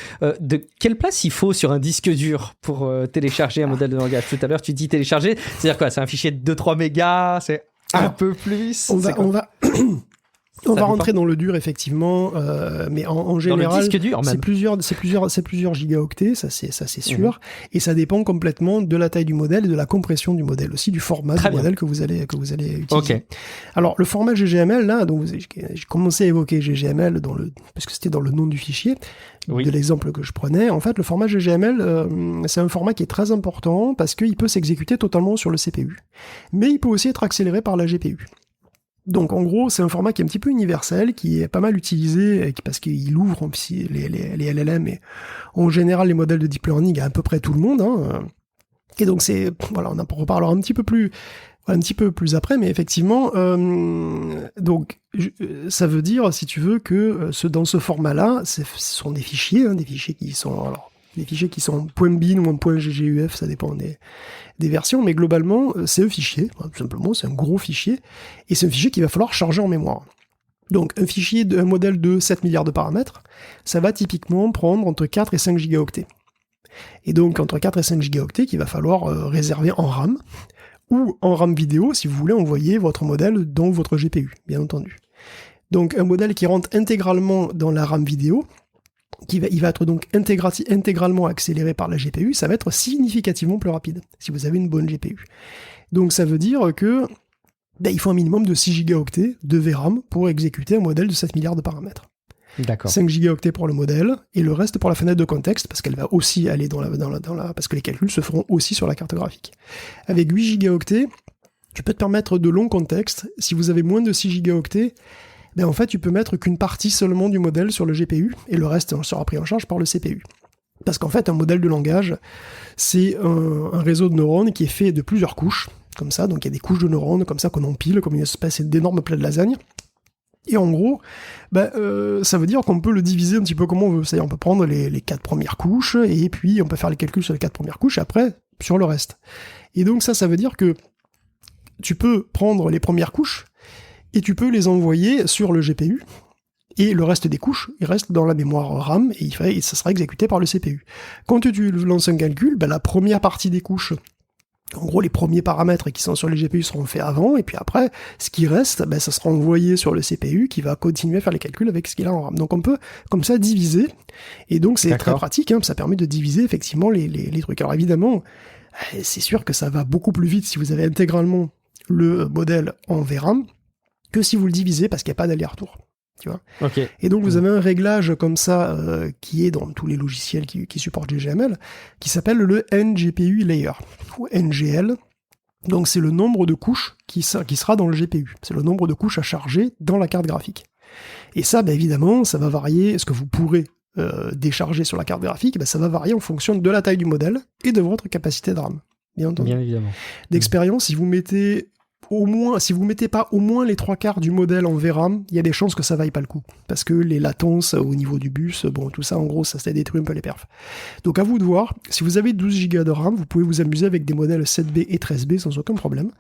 Speaker 1: De quelle place il faut sur un disque dur pour télécharger un modèle de langage? Tout à l'heure, tu dis télécharger, c'est-à-dire quoi? C'est un fichier de 2-3 mégas, c'est un peu plus? On va rentrer dans le dur, effectivement, mais en général, dans le disque dur, c'est plusieurs gigaoctets, ça c'est sûr, et ça dépend complètement de la taille du modèle et de la compression du modèle, aussi du format du modèle que vous allez utiliser. Okay. Alors le format GGML là, donc j'ai commencé à évoquer GGML parce que c'était dans le nom du fichier, de l'exemple que je prenais. En fait, le format GGML, c'est un format qui est très important parce qu'il peut s'exécuter totalement sur le CPU, mais il peut aussi être accéléré par la GPU. Donc en gros, c'est un format qui est un petit peu universel, qui est pas mal utilisé parce qu'il ouvre les LLM et en général les modèles de deep learning à peu près tout le monde. Hein. Et donc on en reparlera un petit peu plus après, mais effectivement, donc ça veut dire, si tu veux, que dans ce format-là, ce sont des fichiers qui sont des fichiers qui sont .bin ou .gguf, ça dépend des versions, mais globalement, c'est un fichier, tout simplement, c'est un gros fichier, et c'est un fichier qu'il va falloir charger en mémoire. Donc, un modèle de 7 milliards de paramètres, ça va typiquement prendre entre 4 et 5 gigaoctets. Et donc, entre 4 et 5 gigaoctets qu'il va falloir réserver en RAM, ou en RAM vidéo, si vous voulez envoyer votre modèle dans votre GPU, bien entendu. Donc, un modèle qui rentre intégralement dans la RAM vidéo, il va être donc intégralement accéléré par la GPU, ça va être significativement plus rapide, si vous avez une bonne GPU. Donc ça veut dire que il faut un minimum de 6 gigaoctets de VRAM pour exécuter un modèle de 7 milliards de paramètres. D'accord.
Speaker 2: 5 gigaoctets pour le modèle, et le reste pour la fenêtre de contexte, parce qu'elle va aussi aller parce que les calculs se feront aussi sur la carte graphique. Avec 8 gigaoctets, tu peux te permettre de longs contextes. Si vous avez moins de 6 gigaoctets, ben en fait, tu peux mettre qu'une partie seulement du modèle sur le GPU, et le reste sera pris en charge par le CPU. Parce qu'en fait, un modèle de langage, c'est un réseau de neurones qui est fait de plusieurs couches, comme ça, donc il y a des couches de neurones, comme ça, qu'on empile, comme une espèce d'énorme plat de lasagne. Et en gros, ça veut dire qu'on peut le diviser un petit peu comme on veut. C'est-à-dire, on peut prendre les 4 premières couches, et puis on peut faire les calculs sur les 4 premières couches, et après, sur le reste. Et donc ça veut dire que tu peux prendre les premières couches, et tu peux les envoyer sur le GPU, et le reste des couches, il reste dans la mémoire RAM, et ça sera exécuté par le CPU. Quand tu lances un calcul, la première partie des couches, en gros les premiers paramètres qui sont sur les GPU seront faits avant, et puis après, ce qui reste, ça sera envoyé sur le CPU, qui va continuer à faire les calculs avec ce qu'il a en RAM. Donc on peut, comme ça, diviser, et donc c'est très pratique, ça permet de diviser effectivement les trucs. Alors évidemment, c'est sûr que ça va beaucoup plus vite si vous avez intégralement le modèle en VRAM, que si vous le divisez, parce qu'il n'y a pas d'aller-retour. Tu vois.
Speaker 1: Okay.
Speaker 2: Et donc vous avez un réglage comme ça qui est dans tous les logiciels qui supportent GGML, qui s'appelle le NGPU Layer, ou NGL. Donc c'est le nombre de couches qui sera dans le GPU. C'est le nombre de couches à charger dans la carte graphique. Et ça, évidemment, ça va varier. Ce que vous pourrez décharger sur la carte graphique, ça va varier en fonction de la taille du modèle et de votre capacité de RAM. Bien entendu.
Speaker 1: Bien évidemment.
Speaker 2: D'expérience, si vous mettez pas au moins les 3/4 du modèle en VRAM, il y a des chances que ça vaille pas le coup. Parce que les latences au niveau du bus, tout ça, en gros, ça détruit un peu les perfs. Donc à vous de voir, si vous avez 12 Go de RAM, vous pouvez vous amuser avec des modèles 7B et 13B sans aucun problème.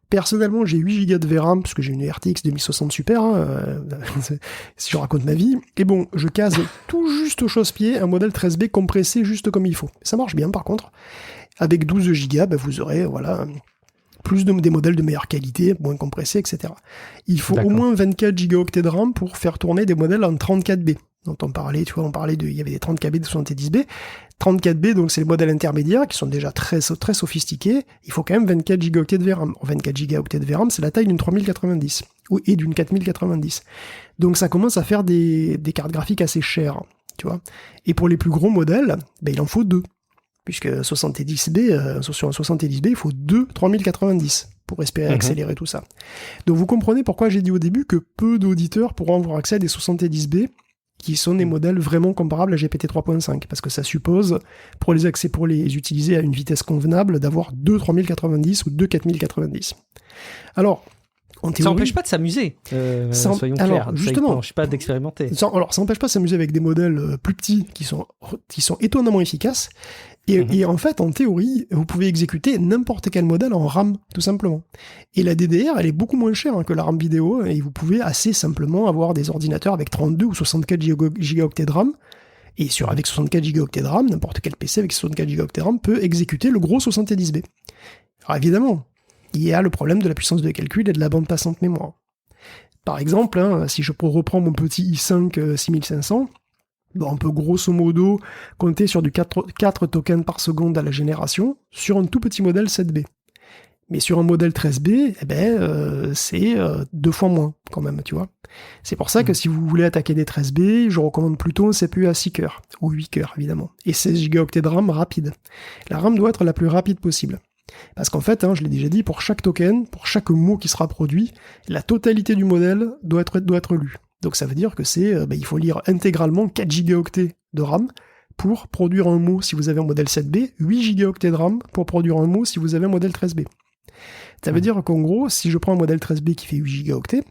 Speaker 2: Personnellement, j'ai 8 Go de VRAM, parce que j'ai une RTX 2060 Super, si je raconte ma vie. Et bon, je case tout juste au chausse-pied un modèle 13B compressé juste comme il faut. Ça marche bien, par contre. Avec 12 Go, vous aurez, plus des modèles de meilleure qualité, moins compressés, etc. Il faut au moins 24 gigaoctets de RAM pour faire tourner des modèles en 34B. Dont on parlait, il y avait des 30KB de 70B. 34B, donc c'est les modèles intermédiaires qui sont déjà très, très sophistiqués. Il faut quand même 24 gigaoctets de VRAM. 24 gigaoctets de VRAM, c'est la taille d'une 3090 et d'une 4090. Donc ça commence à faire des cartes graphiques assez chères, tu vois. Et pour les plus gros modèles, il en faut 2. Puisque 70B, sur un 70B, il faut 2 3090 pour espérer accélérer tout ça. Donc vous comprenez pourquoi j'ai dit au début que peu d'auditeurs pourront avoir accès à des 70B qui sont des modèles vraiment comparables à GPT 3.5, parce que ça suppose, pour les utiliser à une vitesse convenable, d'avoir 2 3090 ou 2 4090. Alors, en théorie,
Speaker 1: ça n'empêche pas de s'amuser, soyons clairs.
Speaker 2: Justement,
Speaker 1: ça n'empêche pas d'expérimenter.
Speaker 2: Ça n'empêche pas de s'amuser avec des modèles plus petits qui sont étonnamment efficaces. Et en fait, en théorie, vous pouvez exécuter n'importe quel modèle en RAM, tout simplement. Et la DDR, elle est beaucoup moins chère que la RAM vidéo, et vous pouvez assez simplement avoir des ordinateurs avec 32 ou 64 gigaoctets de RAM, et avec 64 gigaoctets de RAM, n'importe quel PC avec 64 gigaoctets de RAM peut exécuter le gros 70B. Alors évidemment, il y a le problème de la puissance de calcul et de la bande passante mémoire. Par exemple, si je reprends mon petit i5 6500, on peut grosso modo compter sur du 4 tokens par seconde à la génération sur un tout petit modèle 7B. Mais sur un modèle 13B, c'est 2 fois moins quand même, tu vois. C'est pour ça que si vous voulez attaquer des 13B, je recommande plutôt un CPU à 6 cœurs, ou 8 cœurs évidemment, et 16 gigaoctets de RAM rapide. La RAM doit être la plus rapide possible. Parce qu'en fait, je l'ai déjà dit, pour chaque token, pour chaque mot qui sera produit, la totalité du modèle doit être lue. Donc ça veut dire que il faut lire intégralement 4 gigaoctets de RAM pour produire un mot si vous avez un modèle 7B, 8 gigaoctets de RAM pour produire un mot si vous avez un modèle 13B. Ça veut dire qu'en gros, si je prends un modèle 13B qui fait 8 gigaoctets,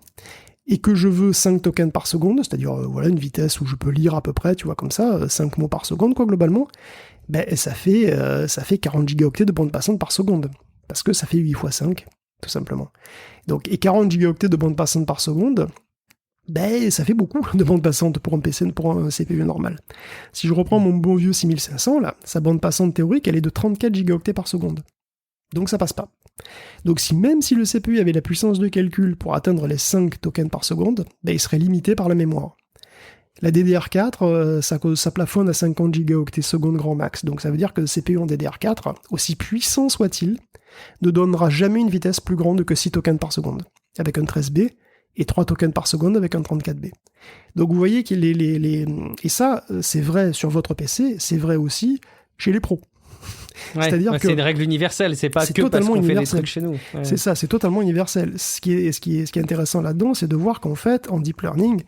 Speaker 2: et que je veux 5 tokens par seconde, c'est-à-dire une vitesse où je peux lire à peu près, tu vois, comme ça, 5 mots par seconde, globalement, ça fait 40 gigaoctets de bande passante par seconde. Parce que ça fait 8 fois 5, tout simplement. Donc, et 40 gigaoctets de bande passante par seconde, ça fait beaucoup de bande passante pour un PC, pour un CPU normal. Si je reprends mon bon vieux 6500, là, sa bande passante théorique, elle est de 34 gigaoctets par seconde. Donc ça passe pas. Donc même si le CPU avait la puissance de calcul pour atteindre les 5 tokens par seconde, il serait limité par la mémoire. La DDR4, ça plafonne à 50 gigaoctets seconde grand max, donc ça veut dire que le CPU en DDR4, aussi puissant soit-il, ne donnera jamais une vitesse plus grande que 6 tokens par seconde. Avec un 13B, et 3 tokens par seconde avec un 34B. Donc vous voyez que et ça, c'est vrai sur votre PC, c'est vrai aussi chez les pros.
Speaker 1: Ouais,
Speaker 2: c'est-à-dire que
Speaker 1: c'est une règle universelle, c'est pas que parce qu'on fait des trucs chez nous. Ouais.
Speaker 2: C'est ça, c'est totalement universel. Ce qui est intéressant là-dedans, c'est de voir qu'en fait, en deep learning,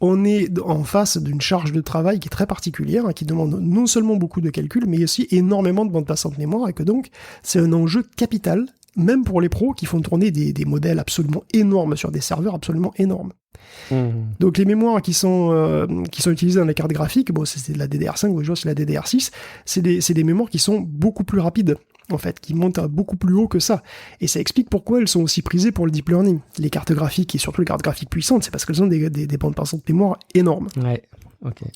Speaker 2: on est en face d'une charge de travail qui est très particulière, qui demande non seulement beaucoup de calculs, mais aussi énormément de bande passante mémoire, et que donc, c'est un enjeu capital, même pour les pros qui font tourner des modèles absolument énormes sur des serveurs absolument énormes. Donc les mémoires qui sont utilisées dans les cartes graphiques, bon, c'est de la DDR5 ou c'est la DDR6, c'est des mémoires qui sont beaucoup plus rapides, en fait, qui montent beaucoup plus haut que ça. Et ça explique pourquoi elles sont aussi prisées pour le deep learning. Les cartes graphiques, et surtout les cartes graphiques puissantes, c'est parce qu'elles ont des bandes passantes mémoire énormes.
Speaker 1: Ouais. Okay.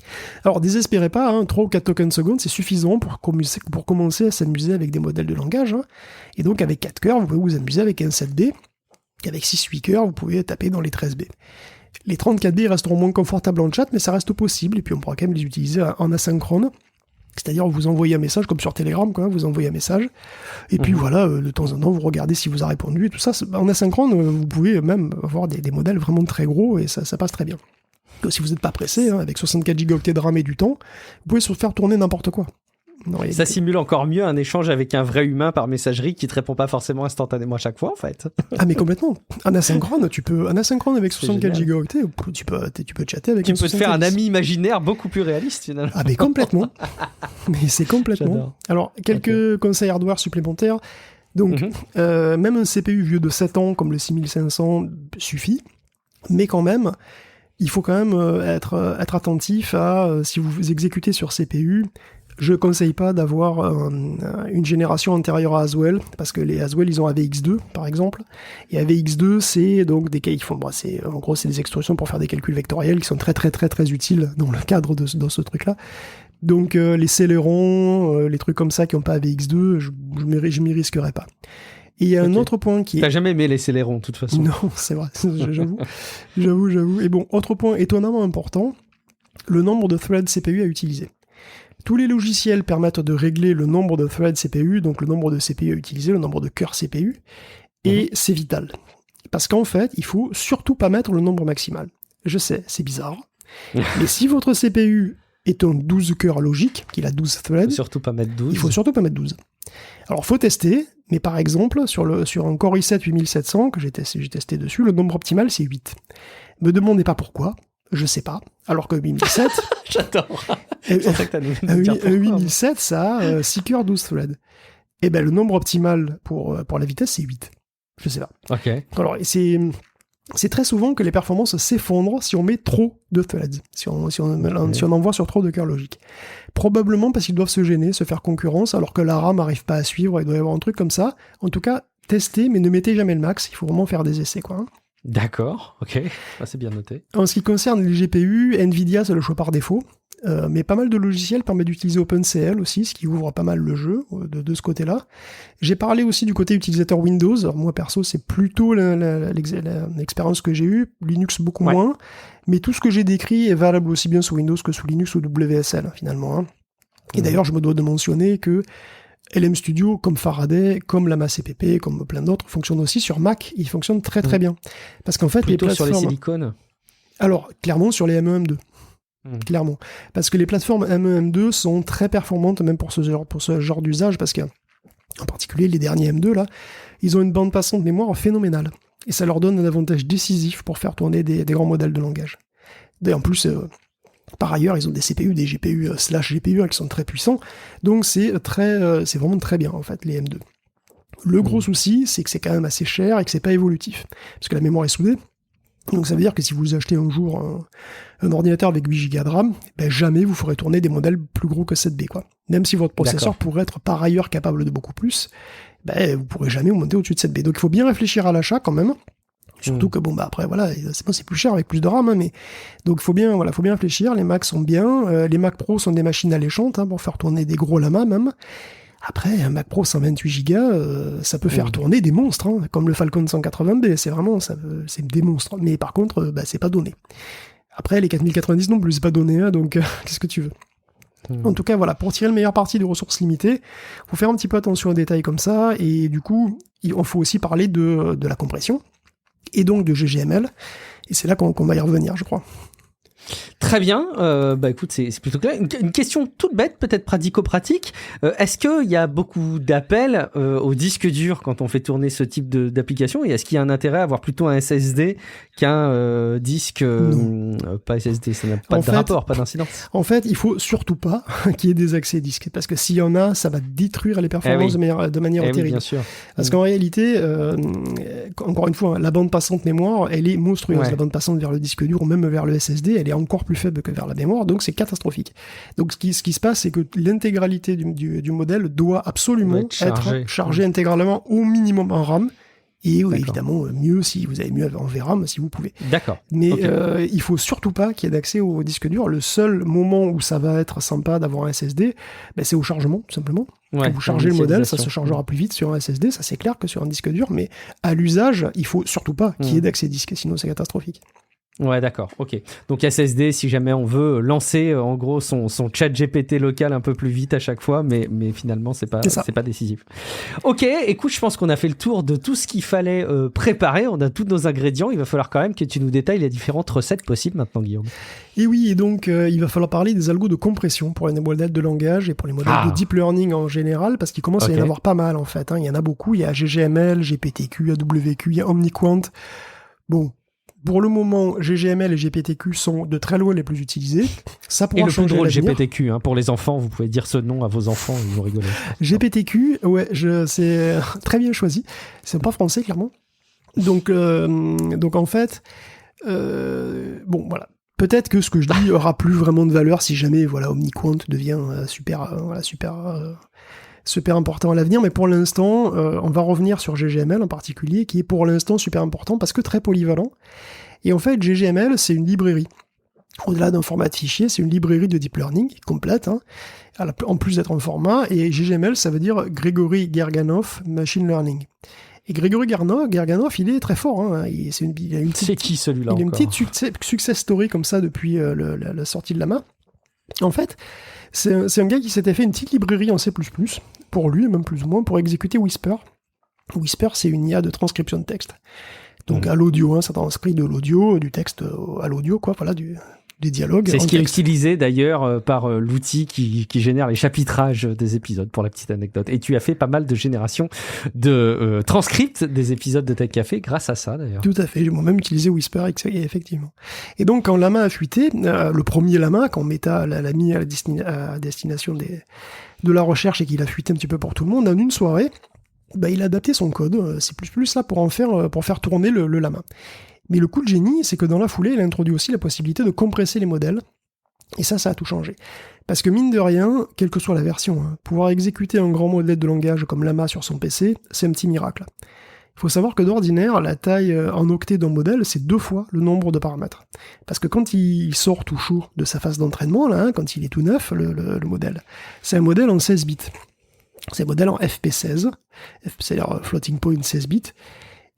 Speaker 2: Alors, désespérez pas, 3 ou 4 tokens secondes, c'est suffisant pour commencer à s'amuser avec des modèles de langage. Et donc, avec 4 cœurs, vous pouvez vous amuser avec un 7B. Avec 6-8 cœurs, vous pouvez taper dans les 13B. Les 34B resteront moins confortables en chat, mais ça reste possible, et puis on pourra quand même les utiliser en asynchrone. C'est-à-dire, vous envoyez un message, comme sur Telegram, quoi, vous envoyez un message, et puis voilà, de temps en temps, vous regardez si vous a répondu, et tout ça. En asynchrone, vous pouvez même avoir des modèles vraiment très gros, et ça passe très bien. Si vous n'êtes pas pressé, avec 64 Go de RAM et du temps, vous pouvez se faire tourner n'importe quoi.
Speaker 1: Ça simule encore mieux un échange avec un vrai humain par messagerie qui te répond pas forcément instantanément à chaque fois, en fait.
Speaker 2: Ah, mais complètement. En asynchrone, avec 64 gigaoctets, tu peux chatter avec
Speaker 1: tu peux te faire un ami imaginaire beaucoup plus réaliste, finalement.
Speaker 2: Ah, mais complètement. Mais c'est complètement.
Speaker 1: J'adore.
Speaker 2: Alors, quelques conseils hardware supplémentaires. Donc, même un CPU vieux de 7 ans, comme le 6500, suffit. Mais quand même, il faut quand même être attentif à, si vous exécutez sur CPU, je conseille pas d'avoir une génération antérieure à Haswell, parce que les Haswell, ils ont AVX2, par exemple. Et AVX2, c'est donc des cas qui font, en gros, c'est des extensions pour faire des calculs vectoriels qui sont très, très, très, très utiles dans le cadre de ce truc-là. Donc, les Celeron, les trucs comme ça qui n'ont pas AVX2, je m'y risquerais pas. Et il y a un autre point qui est...
Speaker 1: T'as jamais aimé les Celeron, de toute façon.
Speaker 2: Non, c'est vrai, j'avoue. Et bon, autre point étonnamment important, le nombre de threads CPU à utiliser. Tous les logiciels permettent de régler le nombre de threads CPU, donc le nombre de CPU à utiliser, le nombre de cœurs CPU, et c'est vital. Parce qu'en fait, il faut surtout pas mettre le nombre maximal. Je sais, c'est bizarre, mais si votre CPU est un 12 cœurs logique, qu'il a 12 threads,
Speaker 1: surtout pas mettre 12.
Speaker 2: Il faut surtout pas mettre 12. Alors, faut tester, mais par exemple, sur un Core i7 8700, que j'ai testé dessus, le nombre optimal, c'est 8. Me demandez pas pourquoi, je sais pas, alors que 8007...
Speaker 1: J'adore.
Speaker 2: Un 8007, ça a 6 cœurs, 12 threads. Et ben le nombre optimal pour la vitesse, c'est 8. Je sais pas.
Speaker 1: Ok.
Speaker 2: Alors, c'est très souvent que les performances s'effondrent si on met trop de threads, si on envoie sur trop de cœurs logiques. Probablement parce qu'ils doivent se gêner, se faire concurrence, alors que la RAM n'arrive pas à suivre, il doit y avoir un truc comme ça. En tout cas, testez, mais ne mettez jamais le max, il faut vraiment faire des essais, quoi.
Speaker 1: D'accord, ok, c'est bien noté.
Speaker 2: En ce qui concerne les GPU, Nvidia, c'est le choix par défaut, mais pas mal de logiciels permettent d'utiliser OpenCL aussi, ce qui ouvre pas mal le jeu de ce côté-là. J'ai parlé aussi du côté utilisateur Windows. Alors moi, perso, c'est plutôt l'expérience que j'ai eue, Linux beaucoup moins, mais tout ce que j'ai décrit est valable aussi bien sous Windows que sous Linux ou WSL, finalement. Et d'ailleurs, je me dois de mentionner que LM Studio, comme Faraday, comme Llama CPP, comme plein d'autres, fonctionne aussi sur Mac. Il fonctionne très très bien. Parce qu'en fait,
Speaker 1: plutôt
Speaker 2: les plateformes...
Speaker 1: sur les silicones.
Speaker 2: Alors, clairement sur les M1, M2. Clairement. Parce que les plateformes M1, M2 sont très performantes, même pour ce genre d'usage, parce que, en particulier, les derniers M2, là, ils ont une bande passante mémoire phénoménale. Et ça leur donne un avantage décisif pour faire tourner des grands modèles de langage. Et en plus... par ailleurs, ils ont des CPU, des GPU /GPU qui sont très puissants, donc c'est vraiment très bien en fait les M2. Le gros souci, c'est que c'est quand même assez cher et que c'est pas évolutif, parce que la mémoire est soudée. Donc ça veut dire que si vous achetez un jour un ordinateur avec 8 Go de RAM, ben jamais vous ferez tourner des modèles plus gros que 7B, quoi. Même si votre processeur pourrait être par ailleurs capable de beaucoup plus, ben vous pourrez jamais monter au-dessus de 7B. Donc il faut bien réfléchir à l'achat quand même. Surtout que après voilà, c'est plus cher avec plus de RAM, mais donc faut bien réfléchir. Les Macs sont bien, les Mac Pro sont des machines alléchantes pour faire tourner des gros lamas même. Après un Mac Pro 128 Go, ça peut faire tourner des monstres, comme le Falcon 180B. C'est vraiment c'est des monstres. Mais par contre, c'est pas donné. Après les 4090 non plus, c'est pas donné, donc qu'est-ce que tu veux. En tout cas, voilà, pour tirer le meilleur parti des ressources limitées, faut faire un petit peu attention aux détails comme ça, et du coup, il faut aussi parler de la compression. Et donc de GGML. Et c'est là qu'on va y revenir, je crois.
Speaker 1: Très bien, écoute, c'est plutôt clair. Une question toute bête, peut-être pratico-pratique. Est-ce qu'il y a beaucoup d'appels au disque dur quand on fait tourner ce type d'application, et est-ce qu'il y a un intérêt à avoir plutôt un SSD qu'un disque pas SSD, ça n'a pas de rapport, pas d'incidence.
Speaker 2: En fait, il faut surtout pas qu'il y ait des accès disques, parce que s'il y en a, ça va détruire les performances de manière terrible.
Speaker 1: Oui, bien sûr.
Speaker 2: Parce qu'en réalité, encore une fois, la bande passante mémoire, elle est monstrueuse. La bande passante vers le disque dur ou même vers le SSD, elle est encore plus faible que vers la mémoire, donc c'est catastrophique. Donc ce qui se passe, c'est que l'intégralité du modèle doit absolument être chargée intégralement au minimum en RAM, et évidemment mieux si vous avez mieux en VRAM si vous pouvez.
Speaker 1: D'accord.
Speaker 2: Mais il faut surtout pas qu'il y ait d'accès au disque dur. Le seul moment où ça va être sympa d'avoir un SSD, c'est au chargement, tout simplement. Quand vous chargez le modèle, ça se chargera plus vite sur un SSD, ça c'est clair que sur un disque dur, mais à l'usage, il faut surtout pas qu'il y ait d'accès disque, sinon c'est catastrophique.
Speaker 1: Ouais, d'accord, ok. Donc SSD, si jamais on veut lancer en gros son chat GPT local un peu plus vite à chaque fois, mais finalement c'est pas décisif. Ok, écoute, je pense qu'on a fait le tour de tout ce qu'il fallait préparer, on a tous nos ingrédients, il va falloir quand même que tu nous détailles les différentes recettes possibles maintenant, Guillaume.
Speaker 2: Et oui, et donc il va falloir parler des algos de compression pour les modèles de langage et pour les modèles de deep learning en général, parce qu'il commence à y en avoir pas mal en fait, il y en a beaucoup, il y a GGML, GPTQ, AWQ, il y a OmniQuant. Bon, pour le moment, GGML et GPTQ sont de très loin les plus utilisés. Ça pourra changer. Et le plus drôle,
Speaker 1: GPTQ, pour les enfants, vous pouvez dire ce nom à vos enfants, ils vont rigoler.
Speaker 2: GPTQ, c'est très bien choisi. C'est pas français, clairement. Donc en fait, voilà. Peut-être que ce que je dis aura plus vraiment de valeur si jamais, OmniQuant devient super important à l'avenir, mais pour l'instant, on va revenir sur GGML en particulier, qui est pour l'instant super important parce que très polyvalent. Et en fait, GGML, c'est une librairie. Au-delà d'un format de fichier, c'est une librairie de deep learning complète, en plus d'être en format, et GGML, ça veut dire Gregory Gerganov Machine Learning. Et Gregory Gerganov, il est très fort.
Speaker 1: C'est qui celui-là
Speaker 2: Il a une petite success story comme ça depuis la sortie de Llama. En fait, c'est un gars qui s'était fait une petite librairie en C++, pour lui, même plus ou moins, pour exécuter Whisper. Whisper, c'est une IA de transcription de texte. Donc à l'audio, ça transcrit de l'audio, du texte à l'audio, des dialogues.
Speaker 1: C'est ce qui est utilisé d'ailleurs par l'outil qui génère les chapitrages des épisodes, pour la petite anecdote. Et tu as fait pas mal de générations de transcripts des épisodes de Tech Café grâce à ça d'ailleurs.
Speaker 2: Tout à fait, j'ai moi-même utilisé Whisper, effectivement. Et donc quand Llama a fuité, le premier Llama, quand Meta l'a mis à destination de la recherche et qu'il a fuité un petit peu pour tout le monde, en une soirée, il a adapté son code C++ là pour faire tourner le Llama. Mais le coup de génie, c'est que dans la foulée, il a introduit aussi la possibilité de compresser les modèles. Et ça a tout changé. Parce que mine de rien, quelle que soit la version, pouvoir exécuter un grand modèle de langage comme Llama sur son PC, c'est un petit miracle. Il faut savoir que d'ordinaire, la taille en octets d'un modèle, c'est 2 fois le nombre de paramètres. Parce que quand il sort tout chaud de sa phase d'entraînement, quand il est tout neuf, le modèle, c'est un modèle en 16 bits. C'est un modèle en FP16, c'est-à-dire floating point 16 bits.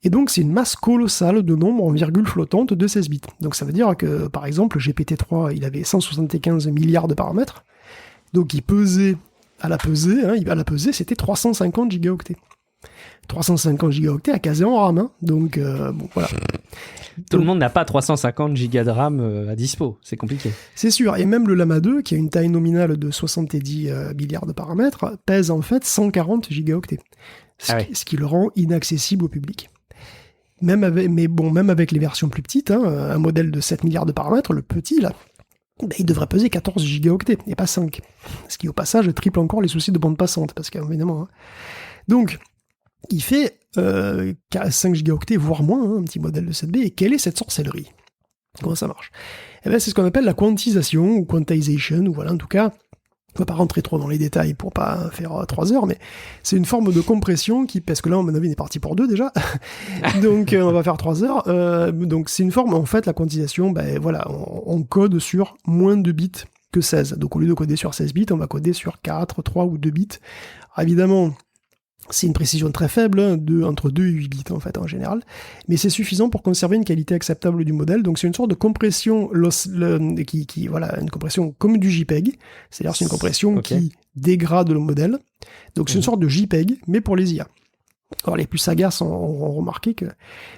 Speaker 2: Et donc, c'est une masse colossale de nombres en virgule flottante de 16 bits. Donc, ça veut dire que, par exemple, GPT-3, il avait 175 milliards de paramètres. Donc, il pesait, à la pesée, c'était 350 gigaoctets. 350 gigaoctets à caser en RAM. Donc, voilà.
Speaker 1: Tout le monde n'a pas 350 gigas de RAM à dispo, c'est compliqué.
Speaker 2: C'est sûr, et même le Llama 2, qui a une taille nominale de 70 milliards de paramètres, pèse en fait 140 gigaoctets. Ce qui le rend inaccessible au public. Même avec les versions plus petites, un modèle de 7 milliards de paramètres, le petit, là, il devrait peser 14 gigaoctets, et pas 5. Ce qui, au passage, triple encore les soucis de bande passante, parce qu'évidemment... Donc, il fait 5 gigaoctets, voire moins, un petit modèle de 7B, et quelle est cette sorcellerie ? Comment ça marche ? C'est ce qu'on appelle la quantisation, ou quantization, ou voilà, en tout cas... On va pas rentrer trop dans les détails pour pas faire 3 heures, mais c'est une forme de compression parce que là, à mon avis, on est parti pour 2 déjà. Donc, on va faire 3 heures. Donc, c'est une forme, en fait, la quantisation, on code sur moins de bits que 16. Donc, au lieu de coder sur 16 bits, on va coder sur 4, 3 ou 2 bits. Alors, évidemment, c'est une précision très faible, entre 2 et 8 bits en fait en général, mais c'est suffisant pour conserver une qualité acceptable du modèle, donc c'est une sorte de compression une compression comme du JPEG, c'est-à-dire c'est une compression qui dégrade le modèle, donc c'est une sorte de JPEG, mais pour les IA. Alors les plus sagaces ont remarqué que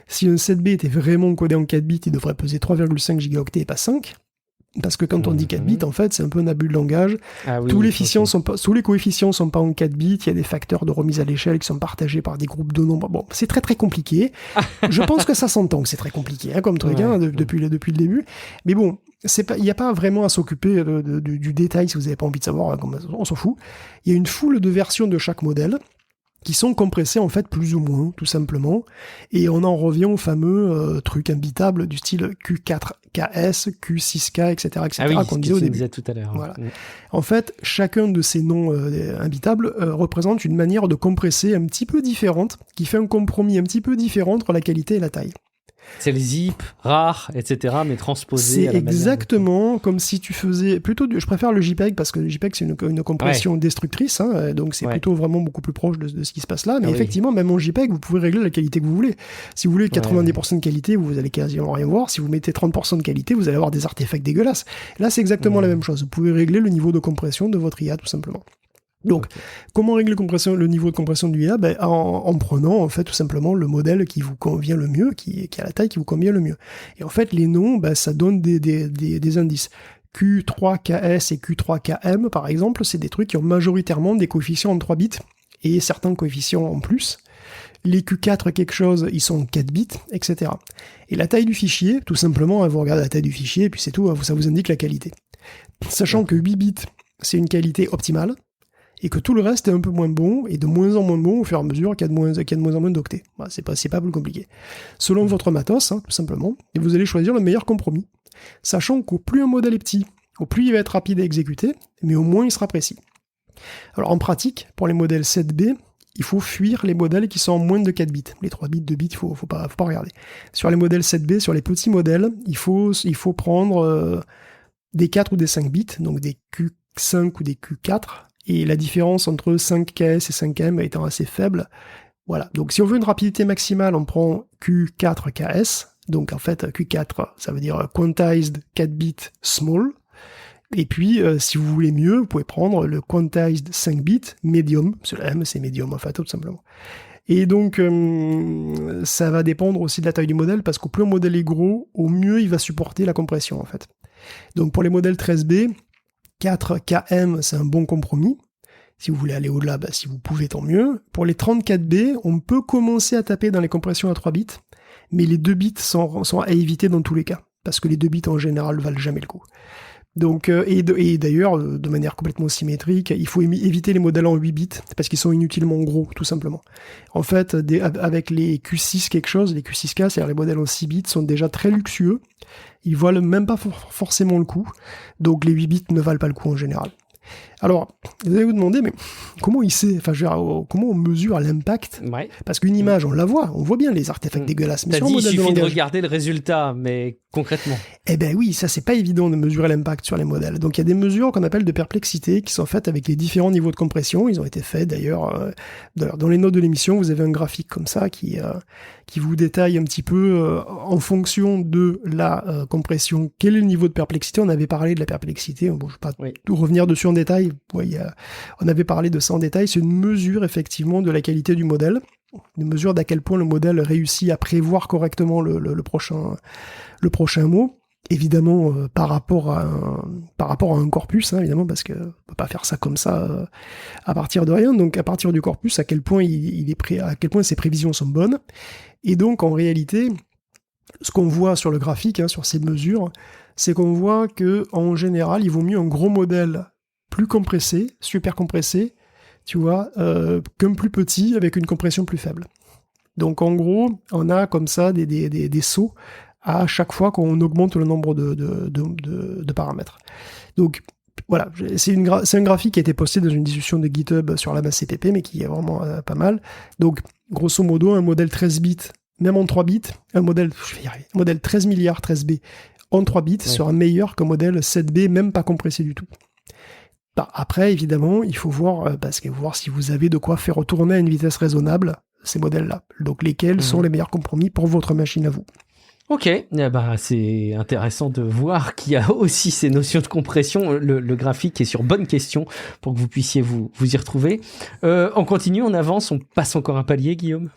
Speaker 2: si un 7B était vraiment codé en 4 bits, il devrait peser 3,5 gigaoctets et pas 5. Parce que quand on dit 4 bits, en fait, c'est un peu un abus de langage.
Speaker 1: Ah oui,
Speaker 2: tous les coefficients sont pas en 4 bits, il y a des facteurs de remise à l'échelle qui sont partagés par des groupes de nombres. Bon, c'est très très compliqué. Je pense que ça s'entend que c'est très compliqué, hein, comme truc, depuis le début. Mais bon, il n'y a pas vraiment à s'occuper du détail si vous n'avez pas envie de savoir, on s'en fout. Il y a une foule de versions de chaque modèle qui sont compressés en fait plus ou moins, tout simplement, et on en revient au fameux truc imbitable du style Q4KS, Q6K, etc.,
Speaker 1: qu'on disait au début. Disait tout à l'heure.
Speaker 2: Voilà. En fait, chacun de ces noms imbitables représente une manière de compresser un petit peu différente, qui fait un compromis un petit peu différent entre la qualité et la taille.
Speaker 1: C'est le zip, rare, etc., mais transposé à la manière.
Speaker 2: C'est exactement comme si tu faisais... je préfère le JPEG, parce que le JPEG, c'est une compression destructrice, hein, donc c'est plutôt vraiment beaucoup plus proche de ce qui se passe là. Mais effectivement, même en JPEG, vous pouvez régler la qualité que vous voulez. Si vous voulez 90% de qualité, vous allez quasiment rien voir. Si vous mettez 30% de qualité, vous allez avoir des artefacts dégueulasses. Là, c'est exactement la même chose. Vous pouvez régler le niveau de compression de votre IA, tout simplement. Donc, comment régler le niveau de compression du IA? En prenant, en fait, tout simplement le modèle qui vous convient le mieux, qui a la taille qui vous convient le mieux. Et en fait, les noms, ça donne des indices. Q3KS et Q3KM, par exemple, c'est des trucs qui ont majoritairement des coefficients en 3 bits et certains coefficients en plus. Les Q4 quelque chose, ils sont en 4 bits, etc. Et la taille du fichier, tout simplement, vous regardez la taille du fichier, et puis c'est tout, ça vous indique la qualité. Sachant que 8 bits, c'est une qualité optimale, et que tout le reste est un peu moins bon, et de moins en moins bon au fur et à mesure qu'il y a de moins en moins d'octets. Voilà, c'est pas plus compliqué. Selon votre matos, hein, tout simplement, et vous allez choisir le meilleur compromis. Sachant qu'au plus un modèle est petit, au plus il va être rapide à exécuter, mais au moins il sera précis. Alors en pratique, pour les modèles 7B, il faut fuir les modèles qui sont en moins de 4 bits. Les 3 bits, 2 bits, faut pas regarder. Sur les modèles 7B, sur les petits modèles, il faut prendre des 4 ou des 5 bits, donc des Q5 ou des Q4, et la différence entre 5KS et 5KM étant assez faible. Voilà, donc si on veut une rapidité maximale, on prend Q4KS, donc en fait Q4, ça veut dire Quantized 4 bits Small, et puis si vous voulez mieux, vous pouvez prendre le Quantized 5 bits Medium, parce que le M c'est Medium en fait, tout simplement. Et donc ça va dépendre aussi de la taille du modèle, parce qu'au plus le modèle est gros, au mieux il va supporter la compression en fait. Donc pour les modèles 13B, 4KM, c'est un bon compromis. Si vous voulez aller au-delà, si vous pouvez, tant mieux. Pour les 34B, on peut commencer à taper dans les compressions à 3 bits, mais les 2 bits sont à éviter dans tous les cas, parce que les 2 bits en général ne valent jamais le coup. Donc, et d'ailleurs, de manière complètement symétrique, il faut éviter les modèles en 8 bits, parce qu'ils sont inutilement gros, tout simplement. En fait, avec les Q6 quelque chose, les Q6K, c'est-à-dire les modèles en 6 bits, sont déjà très luxueux, ils valent même pas forcément le coup, donc les 8 bits ne valent pas le coup en général. Alors, vous allez vous demander, mais comment comment on mesure l'impact? Parce qu'une image, on la voit, on voit bien les artefacts dégueulasses.
Speaker 1: Mais il suffit de regarder le résultat, mais concrètement.
Speaker 2: Eh ben oui, ça c'est pas évident de mesurer l'impact sur les modèles. Donc il y a des mesures qu'on appelle de perplexité qui sont faites avec les différents niveaux de compression. Ils ont été faits d'ailleurs dans les notes de l'émission. Vous avez un graphique comme ça qui vous détaille un petit peu en fonction de la compression quel est le niveau de perplexité. On avait parlé de la perplexité. Bon, je ne vais pas tout revenir dessus en détail. On avait parlé de ça en détail. C'est une mesure effectivement de la qualité du modèle. Une mesure d'à quel point le modèle réussit à prévoir correctement le prochain mot. Évidemment, par rapport à un corpus, hein, évidemment, parce qu'on ne peut pas faire ça comme ça à partir de rien. Donc, à partir du corpus, à quel point à quel point ses prévisions sont bonnes. Et donc, en réalité, ce qu'on voit sur le graphique, hein, sur ces mesures, c'est qu'on voit que en général, il vaut mieux un gros modèle plus compressé, super compressé, tu vois, qu'un plus petit avec une compression plus faible. Donc, en gros, on a comme ça des sauts à chaque fois qu'on augmente le nombre de paramètres. Donc, voilà, c'est un graphique qui a été posté dans une discussion de GitHub sur la base CPP, mais qui est vraiment pas mal. Donc, grosso modo, un modèle 13 bits, même en 3 bits, un modèle 13 milliards 13B en 3 bits sera meilleur qu'un modèle 7B, même pas compressé du tout. Après, évidemment, il faut voir si vous avez de quoi faire retourner à une vitesse raisonnable ces modèles-là. Donc, lesquels sont les meilleurs compromis pour votre machine à vous.
Speaker 1: Ok, eh ben, c'est intéressant de voir qu'il y a aussi ces notions de compression. Le graphique est sur bonne question pour que vous puissiez vous y retrouver. On continue, on avance, on passe encore un palier, Guillaume.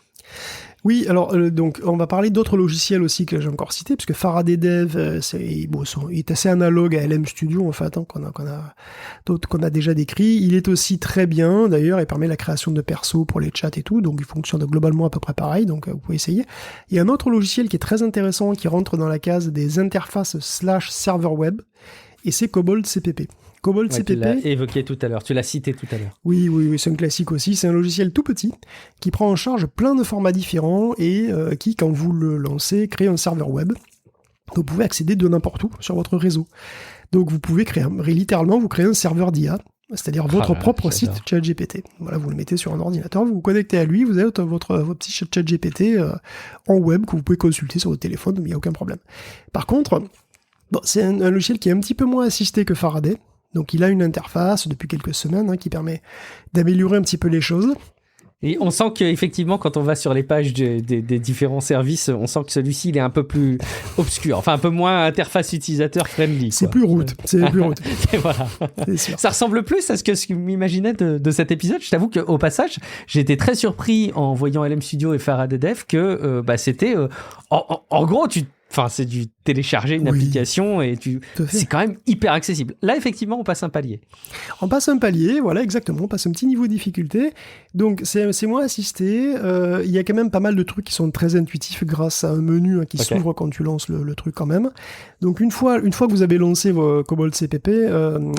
Speaker 2: Oui, alors donc on va parler d'autres logiciels aussi que j'ai encore cités, puisque Faraday Dev il est assez analogue à LM Studio en fait, hein, qu'on a déjà décrit. Il est aussi très bien d'ailleurs, il permet la création de persos pour les chats et tout, donc il fonctionne globalement à peu près pareil, donc vous pouvez essayer. Il y a un autre logiciel qui est très intéressant, qui rentre dans la case des interfaces / serveur web, et c'est Cobalt CPP. Cobalt CPP.
Speaker 1: Tu l'as évoqué tout à l'heure, tu l'as cité tout à l'heure.
Speaker 2: Oui, c'est un classique aussi. C'est un logiciel tout petit qui prend en charge plein de formats différents et qui, quand vous le lancez, crée un serveur web. Vous pouvez accéder de n'importe où sur votre réseau. Donc vous pouvez littéralement, vous créez un serveur d'IA, c'est-à-dire votre propre site ChatGPT. Voilà, vous le mettez sur un ordinateur, vous vous connectez à lui, vous avez votre petit ChatGPT en web que vous pouvez consulter sur votre téléphone, mais il n'y a aucun problème. Par contre, c'est un logiciel qui est un petit peu moins assisté que Faraday. Donc il a une interface depuis quelques semaines qui permet d'améliorer un petit peu les choses.
Speaker 1: Et on sent qu'effectivement, quand on va sur les pages des différents services, on sent que celui-ci, il est un peu plus obscur. Enfin, un peu moins interface utilisateur friendly.
Speaker 2: C'est plus root.
Speaker 1: Voilà. Ça ressemble plus à ce que je m'imaginais de cet épisode. Je t'avoue qu'au passage, j'ai été très surpris en voyant LM Studio et Faraday Dev que c'était... en gros, c'est du télécharger une application et c'est quand même hyper accessible. Là, effectivement, on passe un palier.
Speaker 2: On passe un palier, voilà, exactement. On passe un petit niveau de difficulté. Donc, c'est moins assisté. Il y a quand même pas mal de trucs qui sont très intuitifs grâce à un menu qui s'ouvre quand tu lances le truc quand même. Donc, une fois que vous avez lancé vos Cobalt CPP,